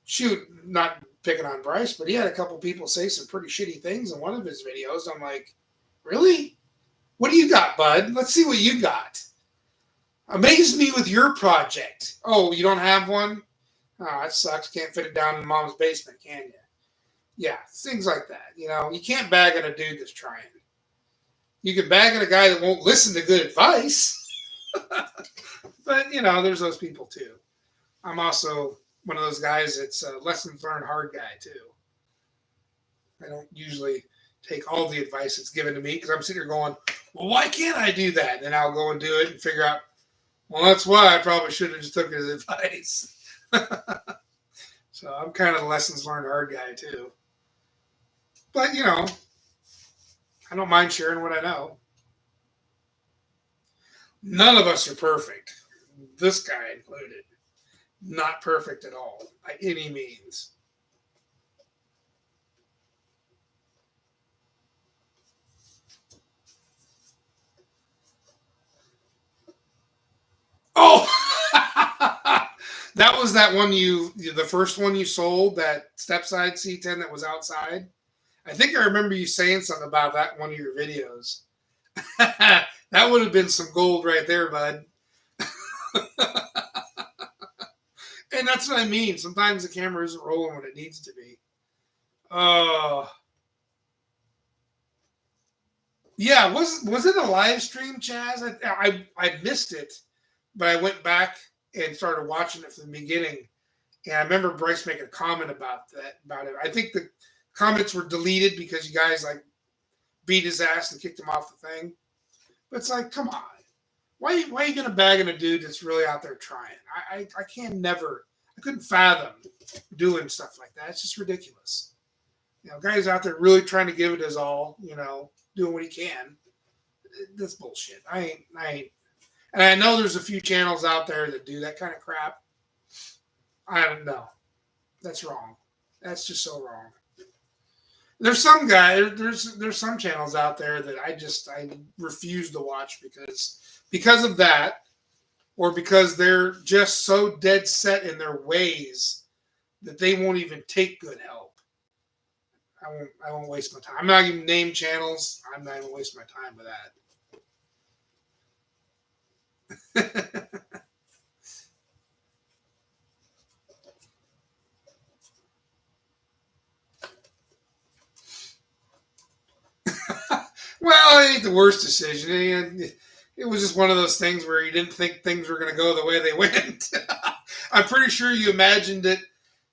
shoot, not picking on Bryce, but he had a couple people say some pretty shitty things in one of his videos. I'm like, really? What do you got, bud? Let's see what you got. Amaze me with your project. Oh, you don't have one? Oh, that sucks. Can't fit it down in mom's basement, can you? Yeah, things like that. You know, you can't bag on a dude that's trying. You can bag on a guy that won't listen to good advice. But, you know, there's those people too. I'm also one of those guys that's a lessons learned hard guy too. I don't usually take all the advice that's given to me because I'm sitting here going, well, why can't I do that? And then I'll go and do it and figure out, well, that's why I probably should have just took his advice. So I'm kind of the lessons learned hard guy too. But, you know, I don't mind sharing what I know. None of us are perfect. This guy included. Not perfect at all, by any means. Oh! That was that one the first one you sold, that stepside C10 that was outside. I think I remember you saying something about that in one of your videos. That would have been some gold right there, bud. And that's what I mean. Sometimes the camera isn't rolling when it needs to be. Oh. Yeah, was it a live stream, Chaz? I missed it, but I went back and started watching it from the beginning. And I remember Bryce making a comment about it. I think the comments were deleted because you guys like beat his ass and kicked him off the thing. But it's like, come on. Why are you going to bag on a dude that's really out there trying? I couldn't fathom doing stuff like that. It's just ridiculous. You know, guys out there really trying to give it his all, you know, doing what he can. That's bullshit. I ain't. And I know there's a few channels out there that do that kind of crap. I don't know. That's wrong. That's just so wrong. There's some there's some channels out there that I refuse to watch because of that, or because they're just so dead set in their ways that they won't even take good help. I won't waste my time. I'm not even name channels. I'm not even waste my time with that. Well, it ain't the worst decision. It was just one of those things where you didn't think things were going to go the way they went. I'm pretty sure you imagined it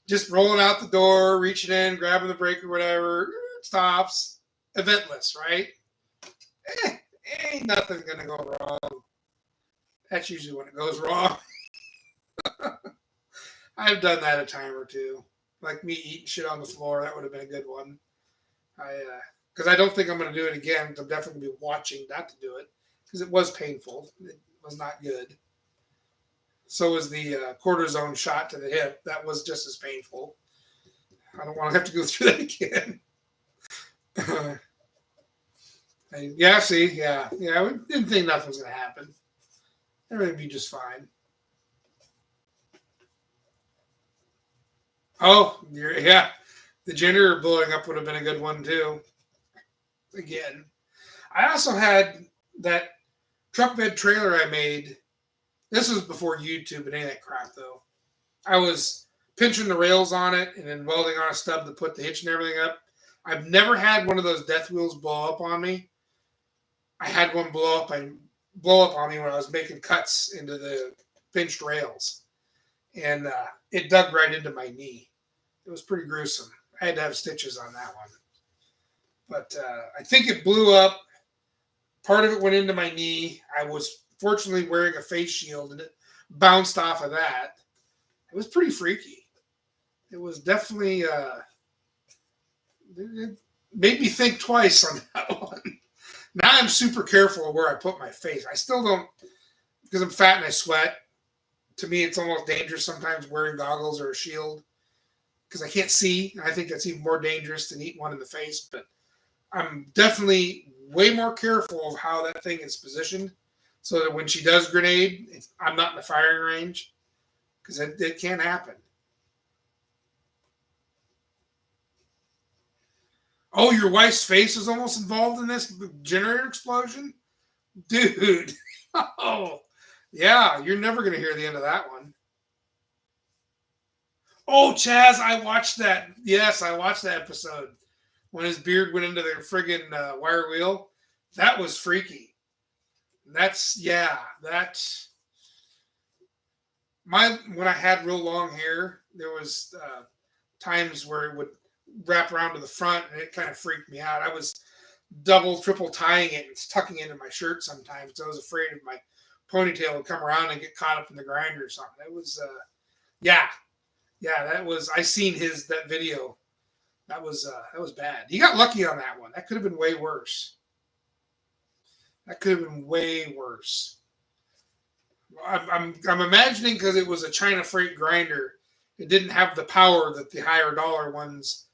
just rolling out the door, reaching in, grabbing the brake or whatever, stops, eventless, right? Ain't nothing going to go wrong. That's usually when it goes wrong. I've done that a time or two. Like me eating shit on the floor, that would have been a good one. Because I don't think I'm going to do it again. I'm definitely going to be watching not to do it because it was painful. It was not good. So was the cortisone shot to the hip. That was just as painful. I don't want to have to go through that again. Yeah, see, yeah. I didn't think nothing was going to happen. Everything would be just fine. Oh, yeah. The generator blowing up would have been a good one too. Again, I also had that truck bed trailer I made. This was before YouTube and any of that crap, though. I was pinching the rails on it and then welding on a stub to put the hitch and everything up. I've never had one of those death wheels blow up on me. I had one blow up on me when I was making cuts into the pinched rails, and it dug right into my knee. It was pretty gruesome. I had to have stitches on that one. But I think it blew up. Part of it went into my knee. I was fortunately wearing a face shield, and it bounced off of that. It was pretty freaky. It was definitely, it made me think twice on that one. Now I'm super careful of where I put my face. I still don't, because I'm fat and I sweat. To me, it's almost dangerous sometimes wearing goggles or a shield because I can't see. I think that's even more dangerous than eating one in the face. But I'm definitely way more careful of how that thing is positioned so that when she does grenade, I'm not in the firing range because it can happen. Oh, your wife's face was almost involved in this generator explosion? Dude. Oh, yeah, you're never going to hear the end of that one. Oh, Chaz, I watched that. Yes, I watched that episode when his beard went into their friggin' wire wheel. That was freaky. Yeah, that's when I had real long hair, there was times where it would wrap around to the front and it kind of freaked me out. I was double, triple tying it and tucking it into my shirt sometimes because I was afraid of my ponytail would come around and get caught up in the grinder or something. It was, yeah, yeah, that was. I seen that video. That was bad. He got lucky on that one. That could have been way worse. That could have been way worse. I'm imagining because it was a China freight grinder, it didn't have the power that the higher dollar ones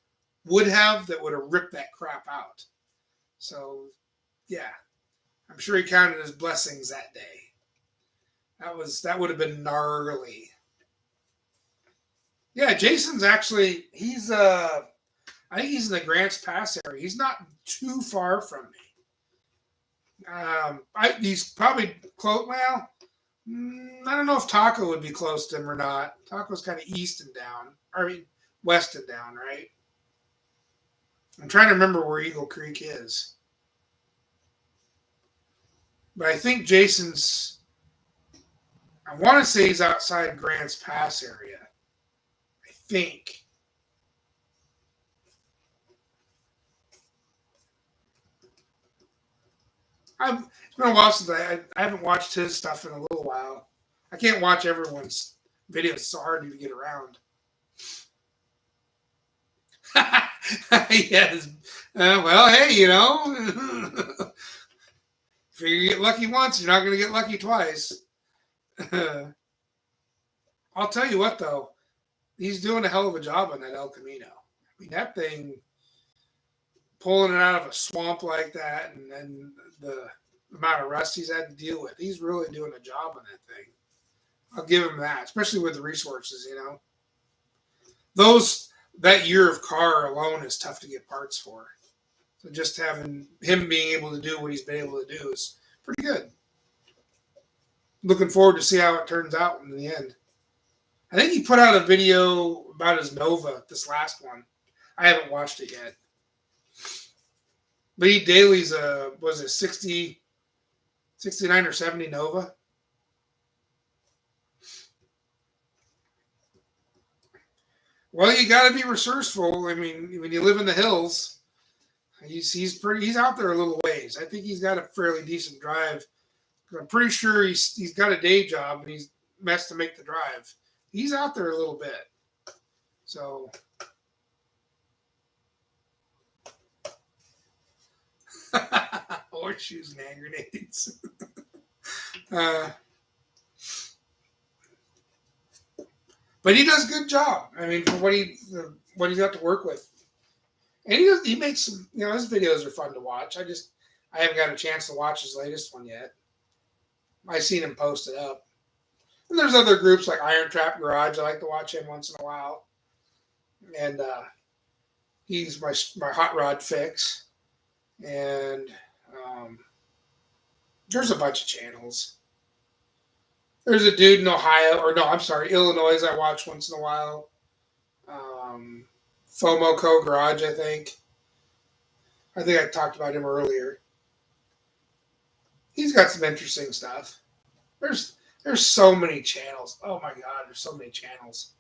would have that would have ripped that crap out. So, yeah, I'm sure he counted his blessings that day. That would have been gnarly. Yeah, Jason's actually I think he's in the Grants Pass area. He's not too far from me. He's probably close. Well, I don't know if Taco would be close to him or not. Taco's kind of east and down. I mean, west and down, right? I'm trying to remember where Eagle Creek is. But I think Jason's, I want to say he's outside Grants Pass area. I think. It's been a while since I haven't watched his stuff in a little while. I can't watch everyone's videos. It's so hard to get around. Yes. Well, hey, if you get lucky once, you're not going to get lucky twice. I'll tell you what, though. He's doing a hell of a job on that El Camino. I mean, that thing, pulling it out of a swamp like that, and then the amount of rust he's had to deal with. He's really doing a job on that thing. I'll give him that, especially with the resources, That year of car alone is tough to get parts for. So just having him being able to do what he's been able to do is pretty good. Looking forward to see how it turns out in the end. I think he put out a video about his Nova, this last one. I haven't watched it yet. Lee Daly's was it 60, 69 or 70 Nova? Well, you got to be resourceful. I mean, when you live in the hills, he's out there a little ways. I think he's got a fairly decent drive. I'm pretty sure he's got a day job and he's messed to make the drive. He's out there a little bit. So horseshoes and hand grenades. But he does a good job. I mean, for what he's got to work with, and he makes some. His videos are fun to watch. I haven't got a chance to watch his latest one yet. I seen him post it up. And there's other groups like Iron Trap Garage. I like to watch him once in a while. And he's my hot rod fix. And there's a bunch of channels. There's a dude in Illinois I watch once in a while. FOMO Co Garage, I think. I think I talked about him earlier. He's got some interesting stuff. There's so many channels. Oh my God, there's so many channels.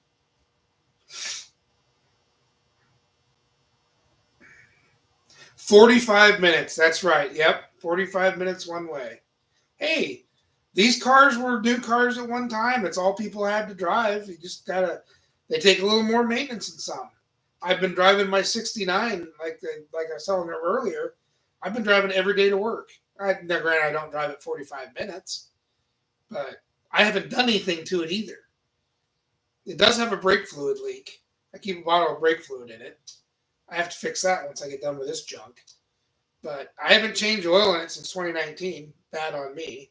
$45 minutes. That's right. Yep. 45 minutes one way. Hey, these cars were new cars at one time. It's all people had to drive. You just they take a little more maintenance than some. I've been driving my 69, like I was telling her earlier. I've been driving every day to work. Granted, I don't drive it 45 minutes, but I haven't done anything to it either. It does have a brake fluid leak. I keep a bottle of brake fluid in it. I have to fix that once I get done with this junk. But I haven't changed oil in it since 2019. Bad on me.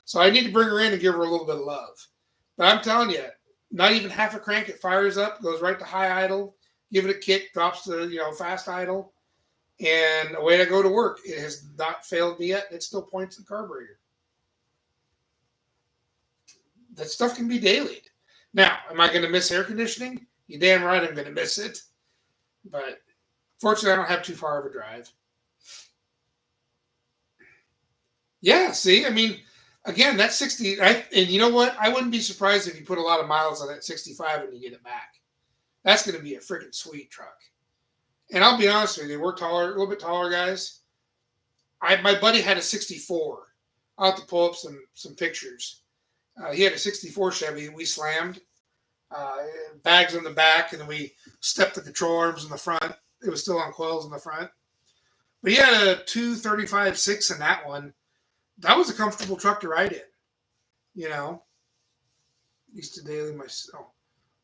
So I need to bring her in and give her a little bit of love. But I'm telling you, not even half a crank, it fires up, goes right to high idle, give it a kick, drops the fast idle, and away I go to work. It has not failed me yet. It still points the carburetor. That stuff can be dailied. Now, am I going to miss air conditioning? You damn right I'm going to miss it. But fortunately, I don't have too far of a drive. Yeah, see, I mean, again, that 60, and you know what? I wouldn't be surprised if you put a lot of miles on that 65 and you get it back. That's going to be a freaking sweet truck. And I'll be honest with you, we're taller, a little bit taller guys. My buddy had a 64. I'll have to pull up some pictures. He had a 64 Chevy. We slammed bags on the back, and then we stepped the control arms in the front. It was still on coils in the front. But he had a 235-6 in that one. That was a comfortable truck to ride in. Used to daily myself.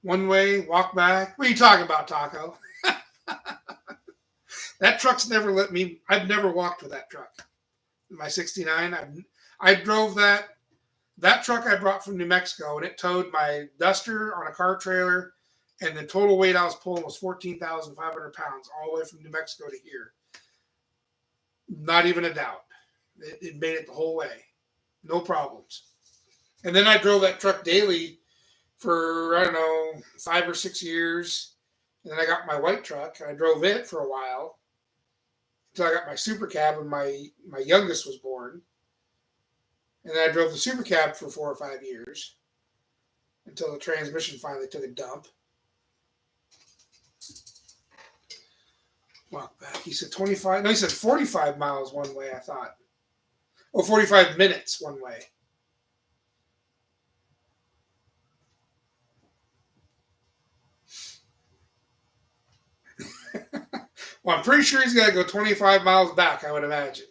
One way, walk back. What are you talking about, Taco? That truck's never let me. I've never walked with that truck. My 69. I drove that truck I brought from New Mexico, and it towed my Duster on a car trailer, and the total weight I was pulling was 14,500 pounds, all the way from New Mexico to here. Not even a doubt. It made it the whole way. No problems. And then I drove that truck daily for, 5 or 6 years. And then I got my white truck, and I drove it for a while until I got my super cab when my youngest was born. And then I drove the super cab for 4 or 5 years until the transmission finally took a dump. Walk back. He said 25. No, he said 45 miles one way, I thought. 45 minutes one way. Well, I'm pretty sure he's got to go 25 miles back, I would imagine.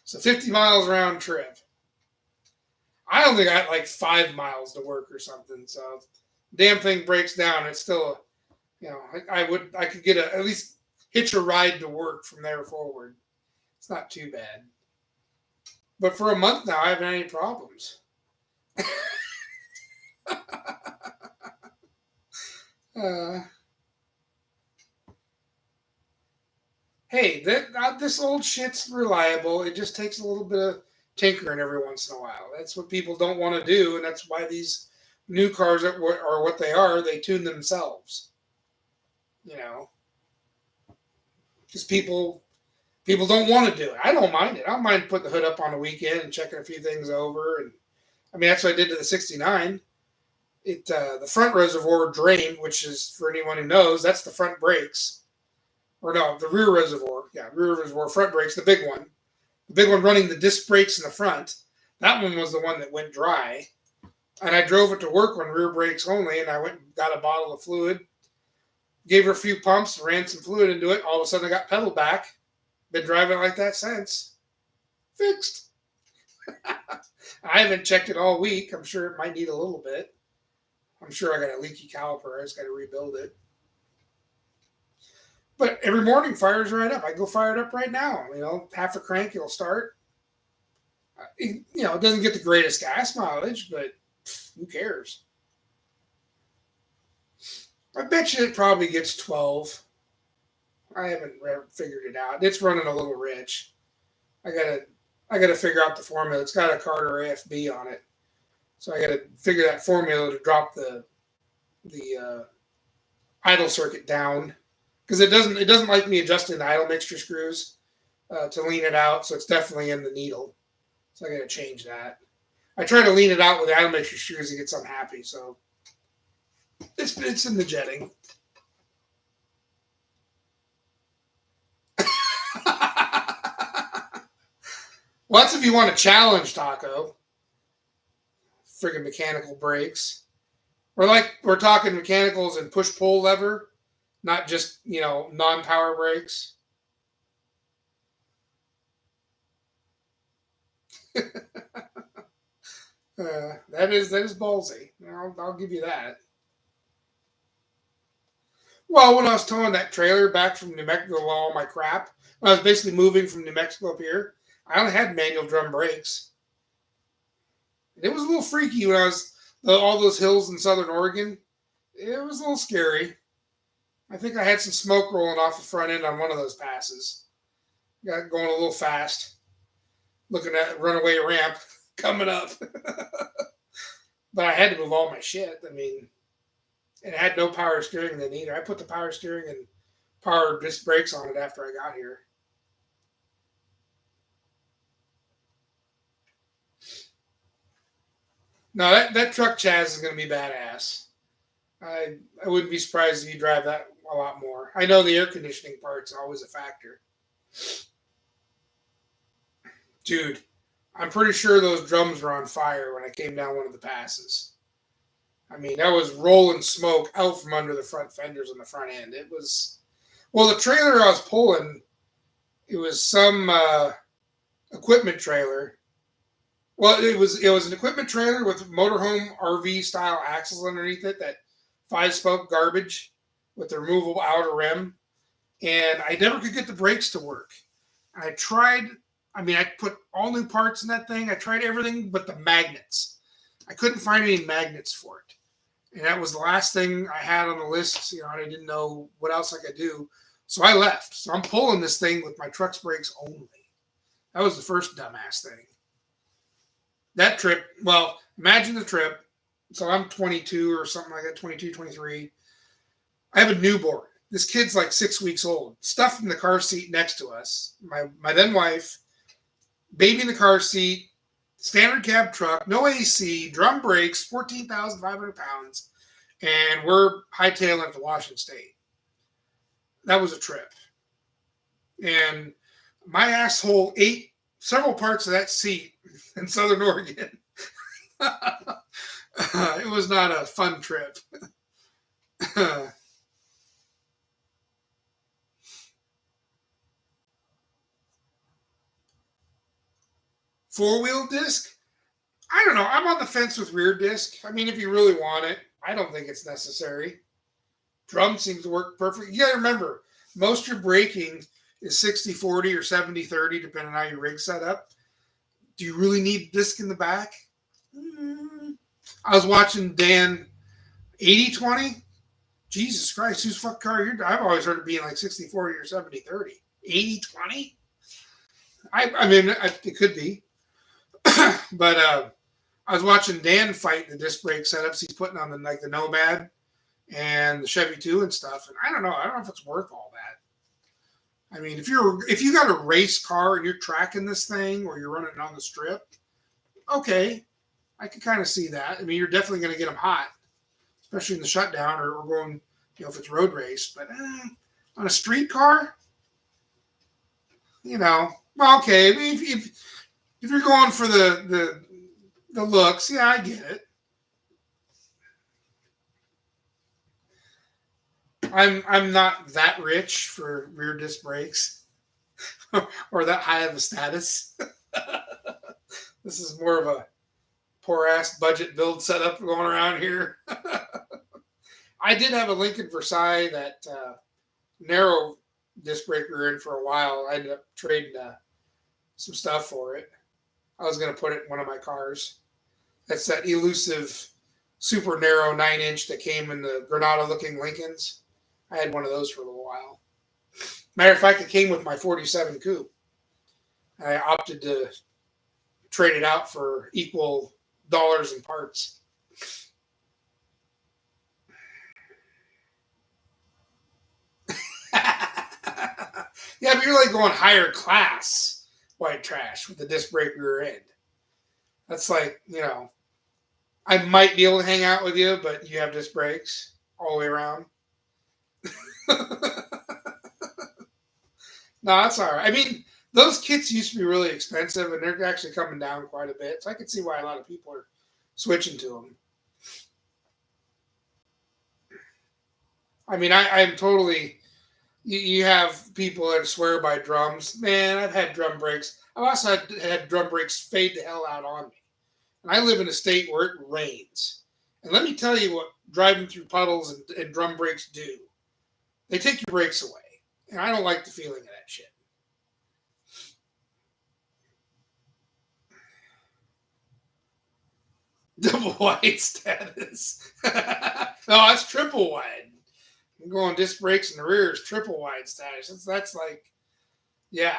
So 50 miles round trip. I only got like 5 miles to work or something. So damn thing breaks down. It's still, I could get at least hitch a ride to work from there forward. It's not too bad. But for a month now, I haven't had any problems. Hey, this old shit's reliable. It just takes a little bit of tinkering every once in a while. That's what people don't want to do, and that's why these new cars are what they are. They tune themselves. Because people don't want to do it. I don't mind it. I don't mind putting the hood up on the weekend and checking a few things over. And I mean, that's what I did to the 69. The front reservoir drain, which is, for anyone who knows, that's the front brakes. Or no, the rear reservoir. Yeah, rear reservoir, front brakes, the big one. The big one running the disc brakes in the front. That one was the one that went dry. And I drove it to work on rear brakes only, and I went and got a bottle of fluid, gave her a few pumps, ran some fluid into it. All of a sudden, I got pedal back. Been driving like that since. Fixed. I haven't checked it all week. I'm sure it might need a little bit. I'm sure I got a leaky caliper. I just got to rebuild it. But every morning, fires right up. I go fire it up right now. Half a crank, it'll start. It doesn't get the greatest gas mileage, but who cares? I bet you it probably gets 12. I haven't figured it out. It's running a little rich. I gotta figure out the formula. It's got a Carter AFB on it, so I gotta figure that formula to drop the idle circuit down, because it doesn't like me adjusting the idle mixture screws to lean it out. So it's definitely in the needle. So I gotta change that. I try to lean it out with the idle mixture screws. It gets unhappy. So it's in the jetting. Well, that's if you want to challenge, Taco. Friggin' mechanical brakes. We're talking mechanicals and push-pull lever, not just, non-power brakes. That is ballsy. I'll give you that. Well, when I was towing that trailer back from New Mexico, all my crap, when I was basically moving from New Mexico up here, I only had manual drum brakes. It was a little freaky when I was all those hills in Southern Oregon. It was a little scary. I think I had some smoke rolling off the front end on one of those passes. Got going a little fast, looking at runaway ramp coming up. But I had to move all my shit. I mean, and it had no power steering then either. I put the power steering and power disc brakes on it after I got here. No, that truck Chaz is going to be badass. I wouldn't be surprised if you drive that a lot more. I know the air conditioning part's always a factor. Dude, I'm pretty sure those drums were on fire when I came down one of the passes. I mean, that was rolling smoke out from under the front fenders on the front end. It was, well, the trailer I was pulling, it was some equipment trailer. Well, it was an equipment trailer with motorhome RV style axles underneath it, that 5-spoke garbage with the removable outer rim, and I never could get the brakes to work. I tried. I mean, I put all new parts in that thing. I tried everything but the magnets. I couldn't find any magnets for it. And that was the last thing I had on the list. You know, and I didn't know what else I could do. So I left. So I'm pulling this thing with my truck's brakes only. That was the first dumbass thing. That trip, well, imagine the trip. So I'm 22 or something like that, 22, 23. I have a newborn. This kid's like 6 weeks old. Stuffed in the car seat next to us. My then wife, baby in the car seat, standard cab truck, no AC, drum brakes, 14,500 pounds, and we're hightailing it to Washington State. That was a trip. And my asshole ate several parts of that seat in Southern Oregon. It was not a fun trip. Four-wheel disc? I don't know. I'm on the fence with rear disc. I mean, if you really want it, I don't think it's necessary. Drum seems to work perfect. You got to remember, most of your braking is 60-40 or 70-30, depending on how your rig's set up. Do you really need disc in the back? I was watching Dan 80-20. Jesus Christ, whose fuck car you're driving? I've always heard it being like 60-40 or 70-30. 80-20? I mean, it could be. But I was watching Dan fight the disc brake setups he's putting on the Nomad and the Chevy 2 and stuff. And I don't know. I don't know if it's worth all that. I mean, if you got a race car and you're tracking this thing or you're running it on the strip, okay, I can kind of see that. I mean, you're definitely going to get them hot, especially in the shutdown or going, if it's road race. But on a street car, well, okay. I mean, if you're going for the looks, yeah, I get it. I'm not that rich for rear disc brakes or that high of a status. This is more of a poor ass budget build setup going around here. I did have a Lincoln Versailles that narrow disc brake rear end for a while. I ended up trading some stuff for it. I was going to put it in one of my cars. That's that elusive, super narrow 9-inch that came in the Granada-looking Lincolns. I had one of those for a little while. Matter of fact, it came with my 47 coupe. I opted to trade it out for equal dollars and parts. Yeah, but you're like going higher class white trash with the disc brake rear end. That's like, I might be able to hang out with you, but you have disc brakes all the way around. No, that's all right. I mean, those kits used to be really expensive, and they're actually coming down quite a bit. So I can see why a lot of people are switching to them. I mean, I'm totally. You have people that swear by drums. Man, I've had drum brakes. I've also had drum brakes fade the hell out on me. And I live in a state where it rains. And let me tell you what driving through puddles and drum brakes do. They take your brakes away. And I don't like the feeling of that shit. Double wide status. No, that's triple wide. I'm going disc brakes in the rear is triple wide status. That's like, yeah.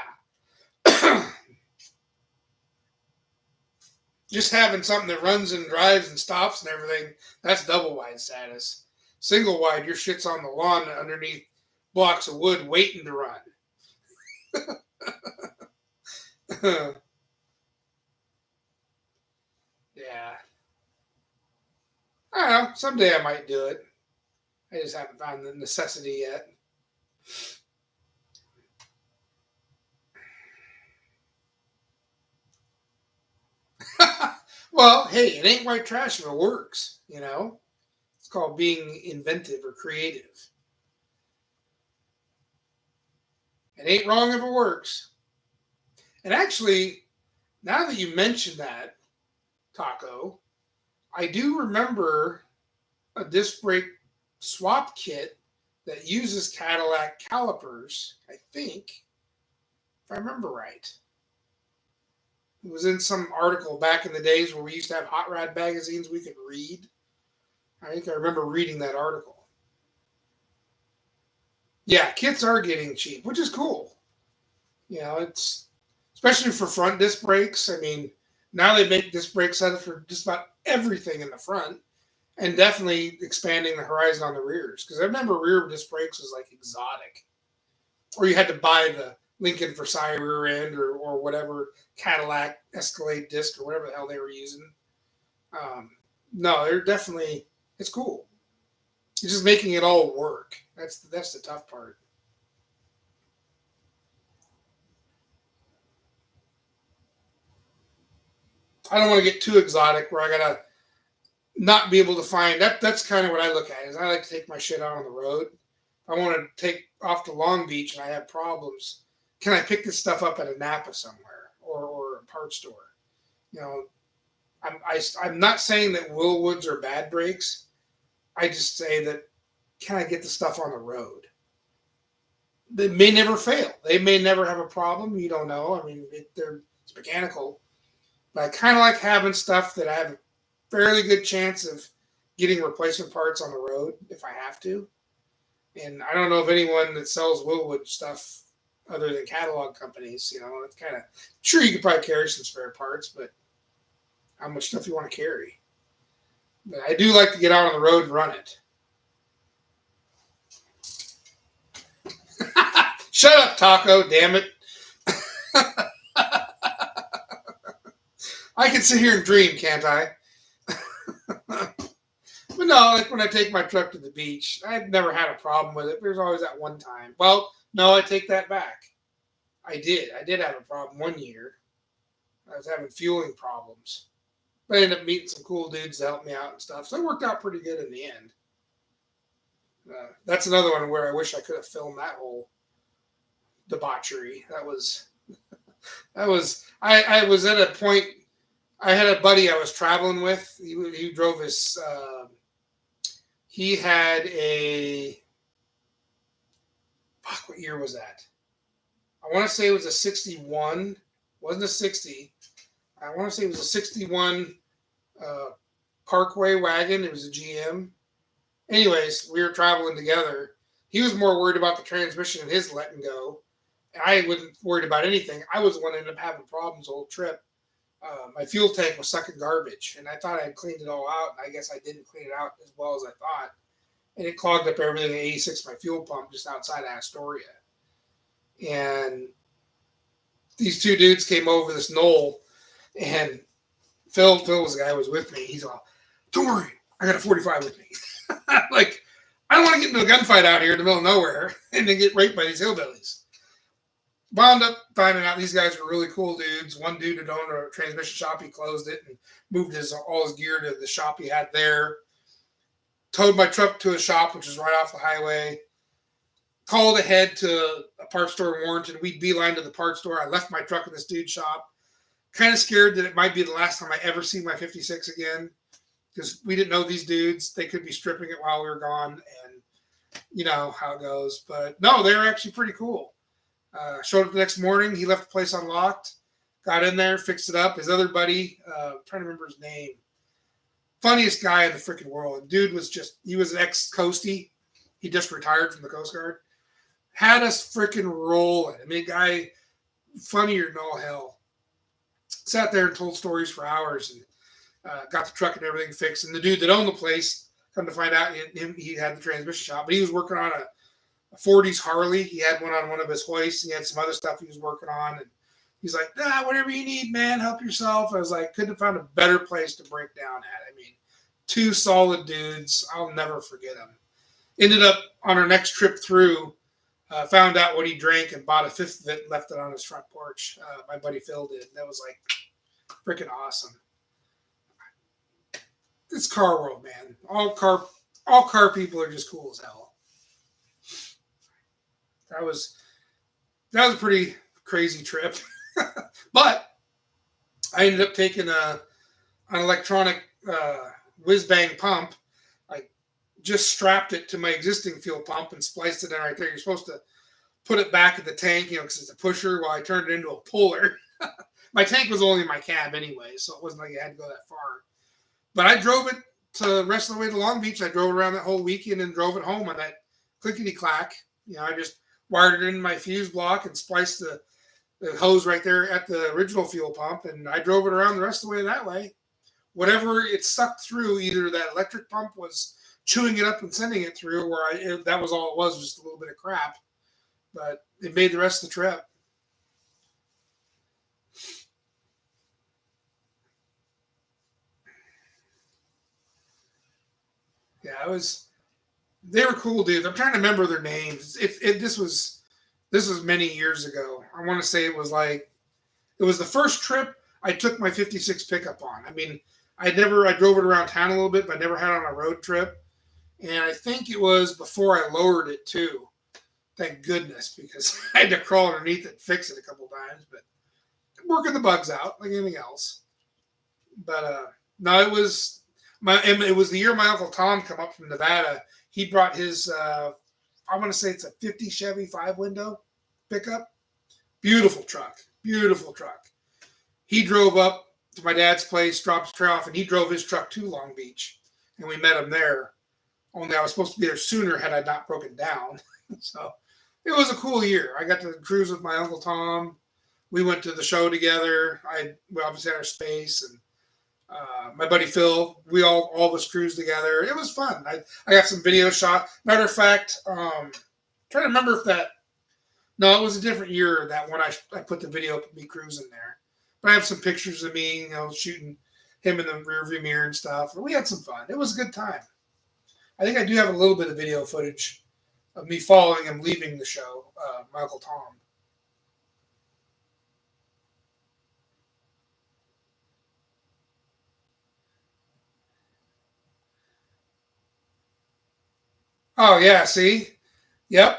Just having something that runs and drives and stops and everything, that's double wide status. Single wide, your shit's on the lawn underneath blocks of wood waiting to run. Yeah. I don't know. Someday I might do it. I just haven't found the necessity yet. Well, hey, it ain't white trash if it works, you know? It's called being inventive or creative. It ain't wrong if it works. And actually, now that you mention that, Taco, I do remember a disc brake swap kit that uses Cadillac calipers, I think, if I remember right. It was in some article back in the days where we used to have hot rod magazines we could read. I think I remember reading that article. Yeah, kits are getting cheap, which is cool. You know, it's especially for front disc brakes. I mean, now they make disc brake setups for just about everything in the front, and definitely expanding the horizon on the rears. Because I remember rear disc brakes was like exotic, or you had to buy the Lincoln Versailles rear end or whatever Cadillac Escalade disc or whatever the hell they were using. Um, no, they're definitely it's cool. It's just making it all work. That's the tough part. I don't want to get too exotic where I gotta not be able to find that. That's kind of what I look at. Is I like to take my shit out on the road. If I want to take off to Long Beach and I have problems. Can I pick this stuff up at a Napa somewhere or a parts store? You know, I'm not saying that Willwoods are bad brakes. I just say that can I get the stuff on the road? They may never fail. They may never have a problem. You don't know. I mean, it's mechanical. But I kind of like having stuff that I have a fairly good chance of getting replacement parts on the road if I have to. And I don't know of anyone that sells Willwood stuff other than catalog companies. You know, it's kind of sure you could probably carry some spare parts, but how much stuff you want to carry? But I do like to get out on the road and run it. Shut up, Taco! Damn it! I can sit here and dream, can't I? But no, like when I take my truck to the beach, I've never had a problem with it. There's always that one time. Well, no, I take that back. I did. I did have a problem one year. I was having fueling problems. But I ended up meeting some cool dudes to help me out and stuff. So it worked out pretty good in the end. That's another one where I wish I could have filmed that whole debauchery. I was at a point. I had a buddy I was traveling with. He drove his. He had a. Fuck, what year was that? I want to say it was a 61. Wasn't a 60. I want to say it was a 61 Parkway wagon. It was a GM. Anyways, we were traveling together. He was more worried about the transmission and his letting go. And I wasn't worried about anything. I was the one that ended up having problems the whole trip. My fuel tank was sucking garbage, and I thought I'd cleaned it all out, and I guess I didn't clean it out as well as I thought. And it clogged up everything at 86, my fuel pump, just outside of Astoria. And these two dudes came over this knoll, and Phil was the guy who was with me. He's all, don't worry, I got a 45 with me. Like, I don't want to get into a gunfight out here in the middle of nowhere and then get raped by these hillbillies. Wound up finding out these guys were really cool dudes. One dude had owned a transmission shop. He closed it and moved all his gear to the shop he had there. Towed my truck to a shop, which is right off the highway. Called ahead to a parts store in Warrenton. We beeline to the parts store. I left my truck in this dude's shop. Kind of scared that it might be the last time I ever see my 56 again. Because we didn't know these dudes. They could be stripping it while we were gone. And you know how it goes. But no, they were actually pretty cool. Showed up the next morning. He left the place unlocked. Got in there, fixed it up. His other buddy, I'm trying to remember his name. Funniest guy in the freaking world. Dude was he was an ex-coastie. He just retired from the Coast Guard. Had us freaking rolling. I mean, guy, funnier than all hell. Sat there and told stories for hours and got the truck and everything fixed. And the dude that owned the place, come to find out, he had the transmission shop, but he was working on a 40s Harley. He had one of his hoists. He had some other stuff he was working on. And he's like, whatever you need, man, help yourself. I was like, couldn't have found a better place to break down at. I mean, two solid dudes. I'll never forget them. Ended up on our next trip through, found out what he drank and bought a fifth of it, left it on his front porch. My buddy Phil did. That was like freaking awesome. It's car world, man. All car people are just cool as hell. That was a pretty crazy trip. But I ended up taking an electronic whiz bang pump. I just strapped it to my existing fuel pump and spliced it in right there. You're supposed to put it back in the tank, because it's a pusher. Well, I turned it into a puller. My tank was only in my cab anyway, so it wasn't like I had to go that far. But I drove it to the rest of the way to Long Beach. I drove around that whole weekend and drove it home on that clickety-clack. I just wired it in my fuse block and spliced the hose right there at the original fuel pump, and I drove it around the rest of the way that way. Whatever it sucked through, either that electric pump was chewing it up and sending it through, that was all it was, just a little bit of crap. But it made the rest of the trip. Yeah, they were cool dudes. I'm trying to remember their names. This was many years ago. I want to say it was the first trip I took my 56 pickup on. I mean, I drove it around town a little bit, but I never had it on a road trip. And I think it was before I lowered it too. Thank goodness, because I had to crawl underneath it and fix it a couple times, but working the bugs out like anything else. But no, it was the year my Uncle Tom come up from Nevada. He brought his I want to say it's a 50 Chevy 5-window pickup. Beautiful truck. He drove up to my dad's place, dropped his trailer off, and he drove his truck to Long Beach. And we met him there. Only I was supposed to be there sooner had I not broken down. So it was a cool year. I got to cruise with my Uncle Tom. We went to the show together. We obviously had our space, and my buddy Phil, we all of us cruised together. It was fun. I got some video shot. Matter of fact, trying to remember no, it was a different year, that one I put the video of me cruising there. But I have some pictures of me, shooting him in the rearview mirror and stuff. And we had some fun. It was a good time. I think I do have a little bit of video footage of me following him leaving the show, my Uncle Tom. Oh, yeah, see? Yep.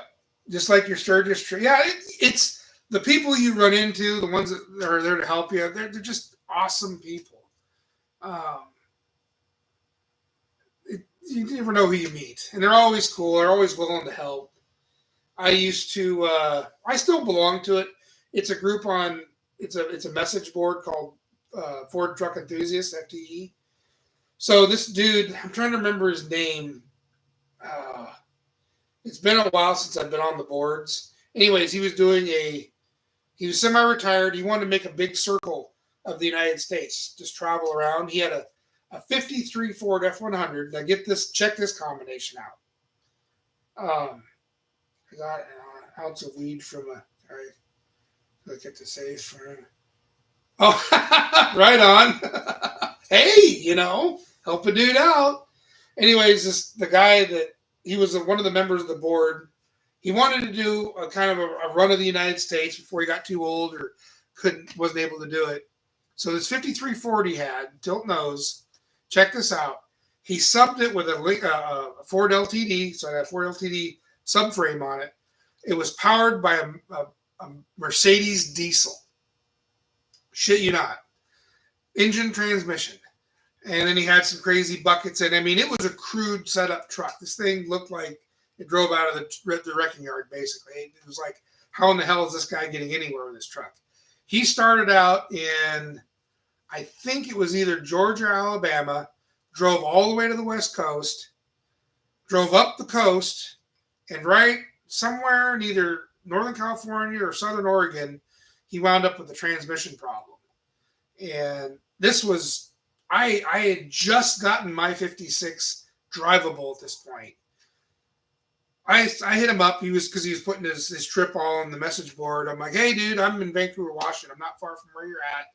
Just like your Sturgis tree. Yeah, it's the people you run into, the ones that are there to help you. They're just awesome people. Um, you never know who you meet. And they're always cool. They're always willing to help. I still belong to it. It's a group it's a message board called Ford Truck Enthusiasts, FTE. So this dude, I'm trying to remember his name. It's been a while since I've been on the boards. Anyways, he was semi-retired. He wanted to make a big circle of the United States, just travel around. He had a 53 Ford F100. Now check this combination out. I got an ounce of weed from all right, look at the safe for him. Oh, right on. Hey, help a dude out. Anyways, the guy that he was one of the members of the board. He wanted to do a kind of a run of the United States before he got too old or wasn't able to do it. So this 53 Ford he had, tilt nose. Check this out. He subbed it with a Ford LTD, so I had a Ford LTD subframe on it. It was powered by a Mercedes diesel. Shit you not. Engine, transmission. And then he had some crazy buckets. And I mean, it was a crude setup truck. This thing looked like it drove out of the wrecking yard, basically. It was like, how in the hell is this guy getting anywhere with this truck? He started out in, I think it was either Georgia or Alabama, drove all the way to the West Coast, drove up the coast, and right somewhere in either Northern California or Southern Oregon, he wound up with a transmission problem. And this was, I had just gotten my 56 drivable at this point. I hit him up. Because he was putting his trip all on the message board. I'm like, hey, dude, I'm in Vancouver, Washington. I'm not far from where you're at.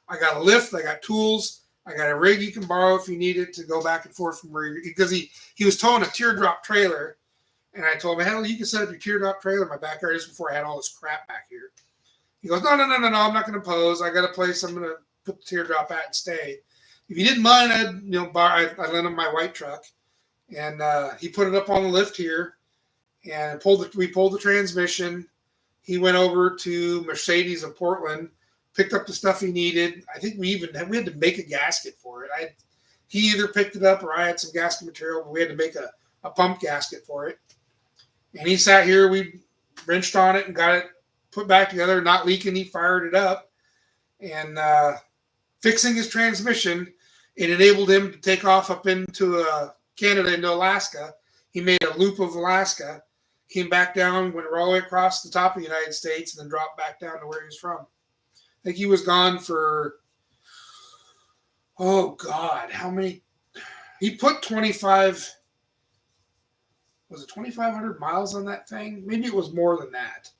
I got a lift. I got tools. I got a rig you can borrow if you need it to go back and forth from where you're. Because he was towing a teardrop trailer. And I told him, hell, you can set up your teardrop trailer in my backyard just before I had all this crap back here. He goes, no, I'm not going to pose. I got a place I'm going to put the teardrop at and stay. If you didn't mind, I lent him my white truck. And he put it up on the lift here. And we pulled the transmission. He went over to Mercedes of Portland, picked up the stuff he needed. I think we had to make a gasket for it. He either picked it up or I had some gasket material, but we had to make a pump gasket for it. And he sat here. We wrenched on it and got it put back together, not leaking. He fired it up and fixing his transmission. It enabled him to take off up into Canada, into Alaska. He made a loop of Alaska. Came back down, went all the way across the top of the United States, and then dropped back down to where he was from. I think he was gone for, oh God, how many? He put 2,500 miles on that thing? Maybe it was more than that.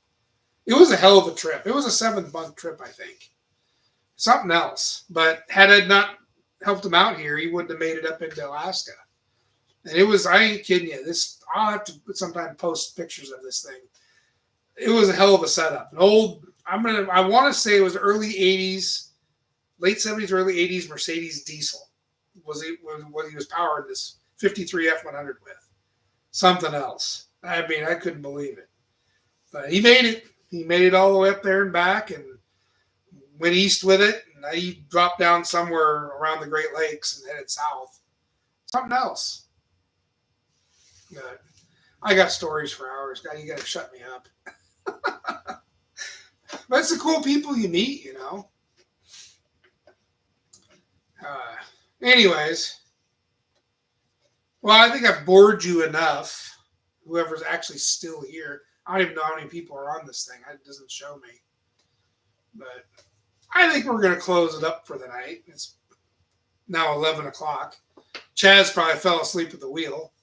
It was a hell of a trip. It was a 7-month trip, I think. Something else. But had I not helped him out here, he wouldn't have made it up into Alaska. And it was, I ain't kidding you. I'll have to sometime post pictures of this thing. It was a hell of a setup. I want to say it was early 80s, late 70s, early 80s Mercedes diesel was what he was powering this 53 F100 with. Something else. I mean, I couldn't believe it. But he made it. He made it all the way up there and back and went east with it. And he dropped down somewhere around the Great Lakes and headed south. Something else. Good. I got stories for hours. God, you got to shut me up. But it's the cool people you meet, you know. Anyways. Well, I think I've bored you enough. Whoever's actually still here. I don't even know how many people are on this thing. It doesn't show me. But I think we're going to close it up for the night. It's now 11 o'clock. Chaz probably fell asleep at the wheel.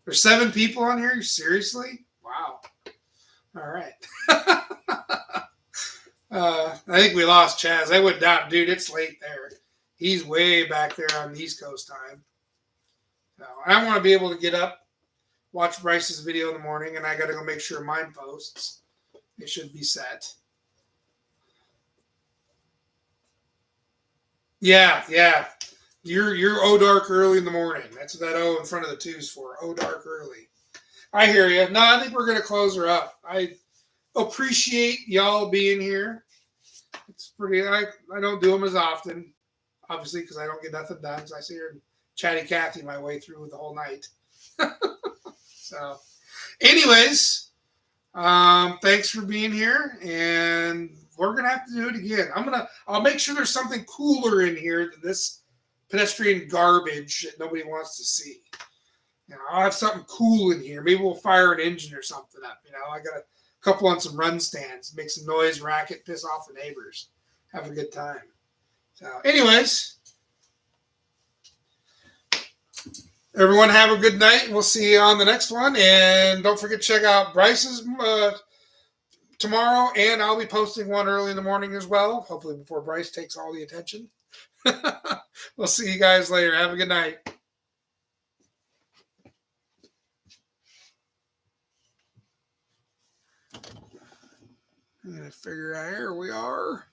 There's 7 people on here? Seriously? Wow. All right. I think we lost Chaz. I went down. Dude, it's late there. He's way back there on the East Coast time. So, I want to be able to get up, watch Bryce's video in the morning, and I got to go make sure mine posts. It should be set. Yeah. You're O dark early in the morning. That's what that O in front of the 2's for. O dark early. I hear you. No, I think we're going to close her up. I appreciate y'all being here. It's pretty. I don't do them as often, obviously, because I don't get nothing done. So I sit here and chatty Cathy my way through the whole night. So, anyways, thanks for being here, and we're gonna have to do it again. I'll make sure there's something cooler in here than this pedestrian garbage that nobody wants to see. I'll have something cool in here. Maybe we'll fire an engine or something up. I got a couple on some run stands, make some noise, racket, piss off the neighbors, have a good time. So, anyways, everyone have a good night. We'll see you on the next one. And don't forget to check out Bryce's tomorrow. And I'll be posting one early in the morning as well, hopefully before Bryce takes all the attention. We'll see you guys later. Have a good night. I'm going to figure out here we are.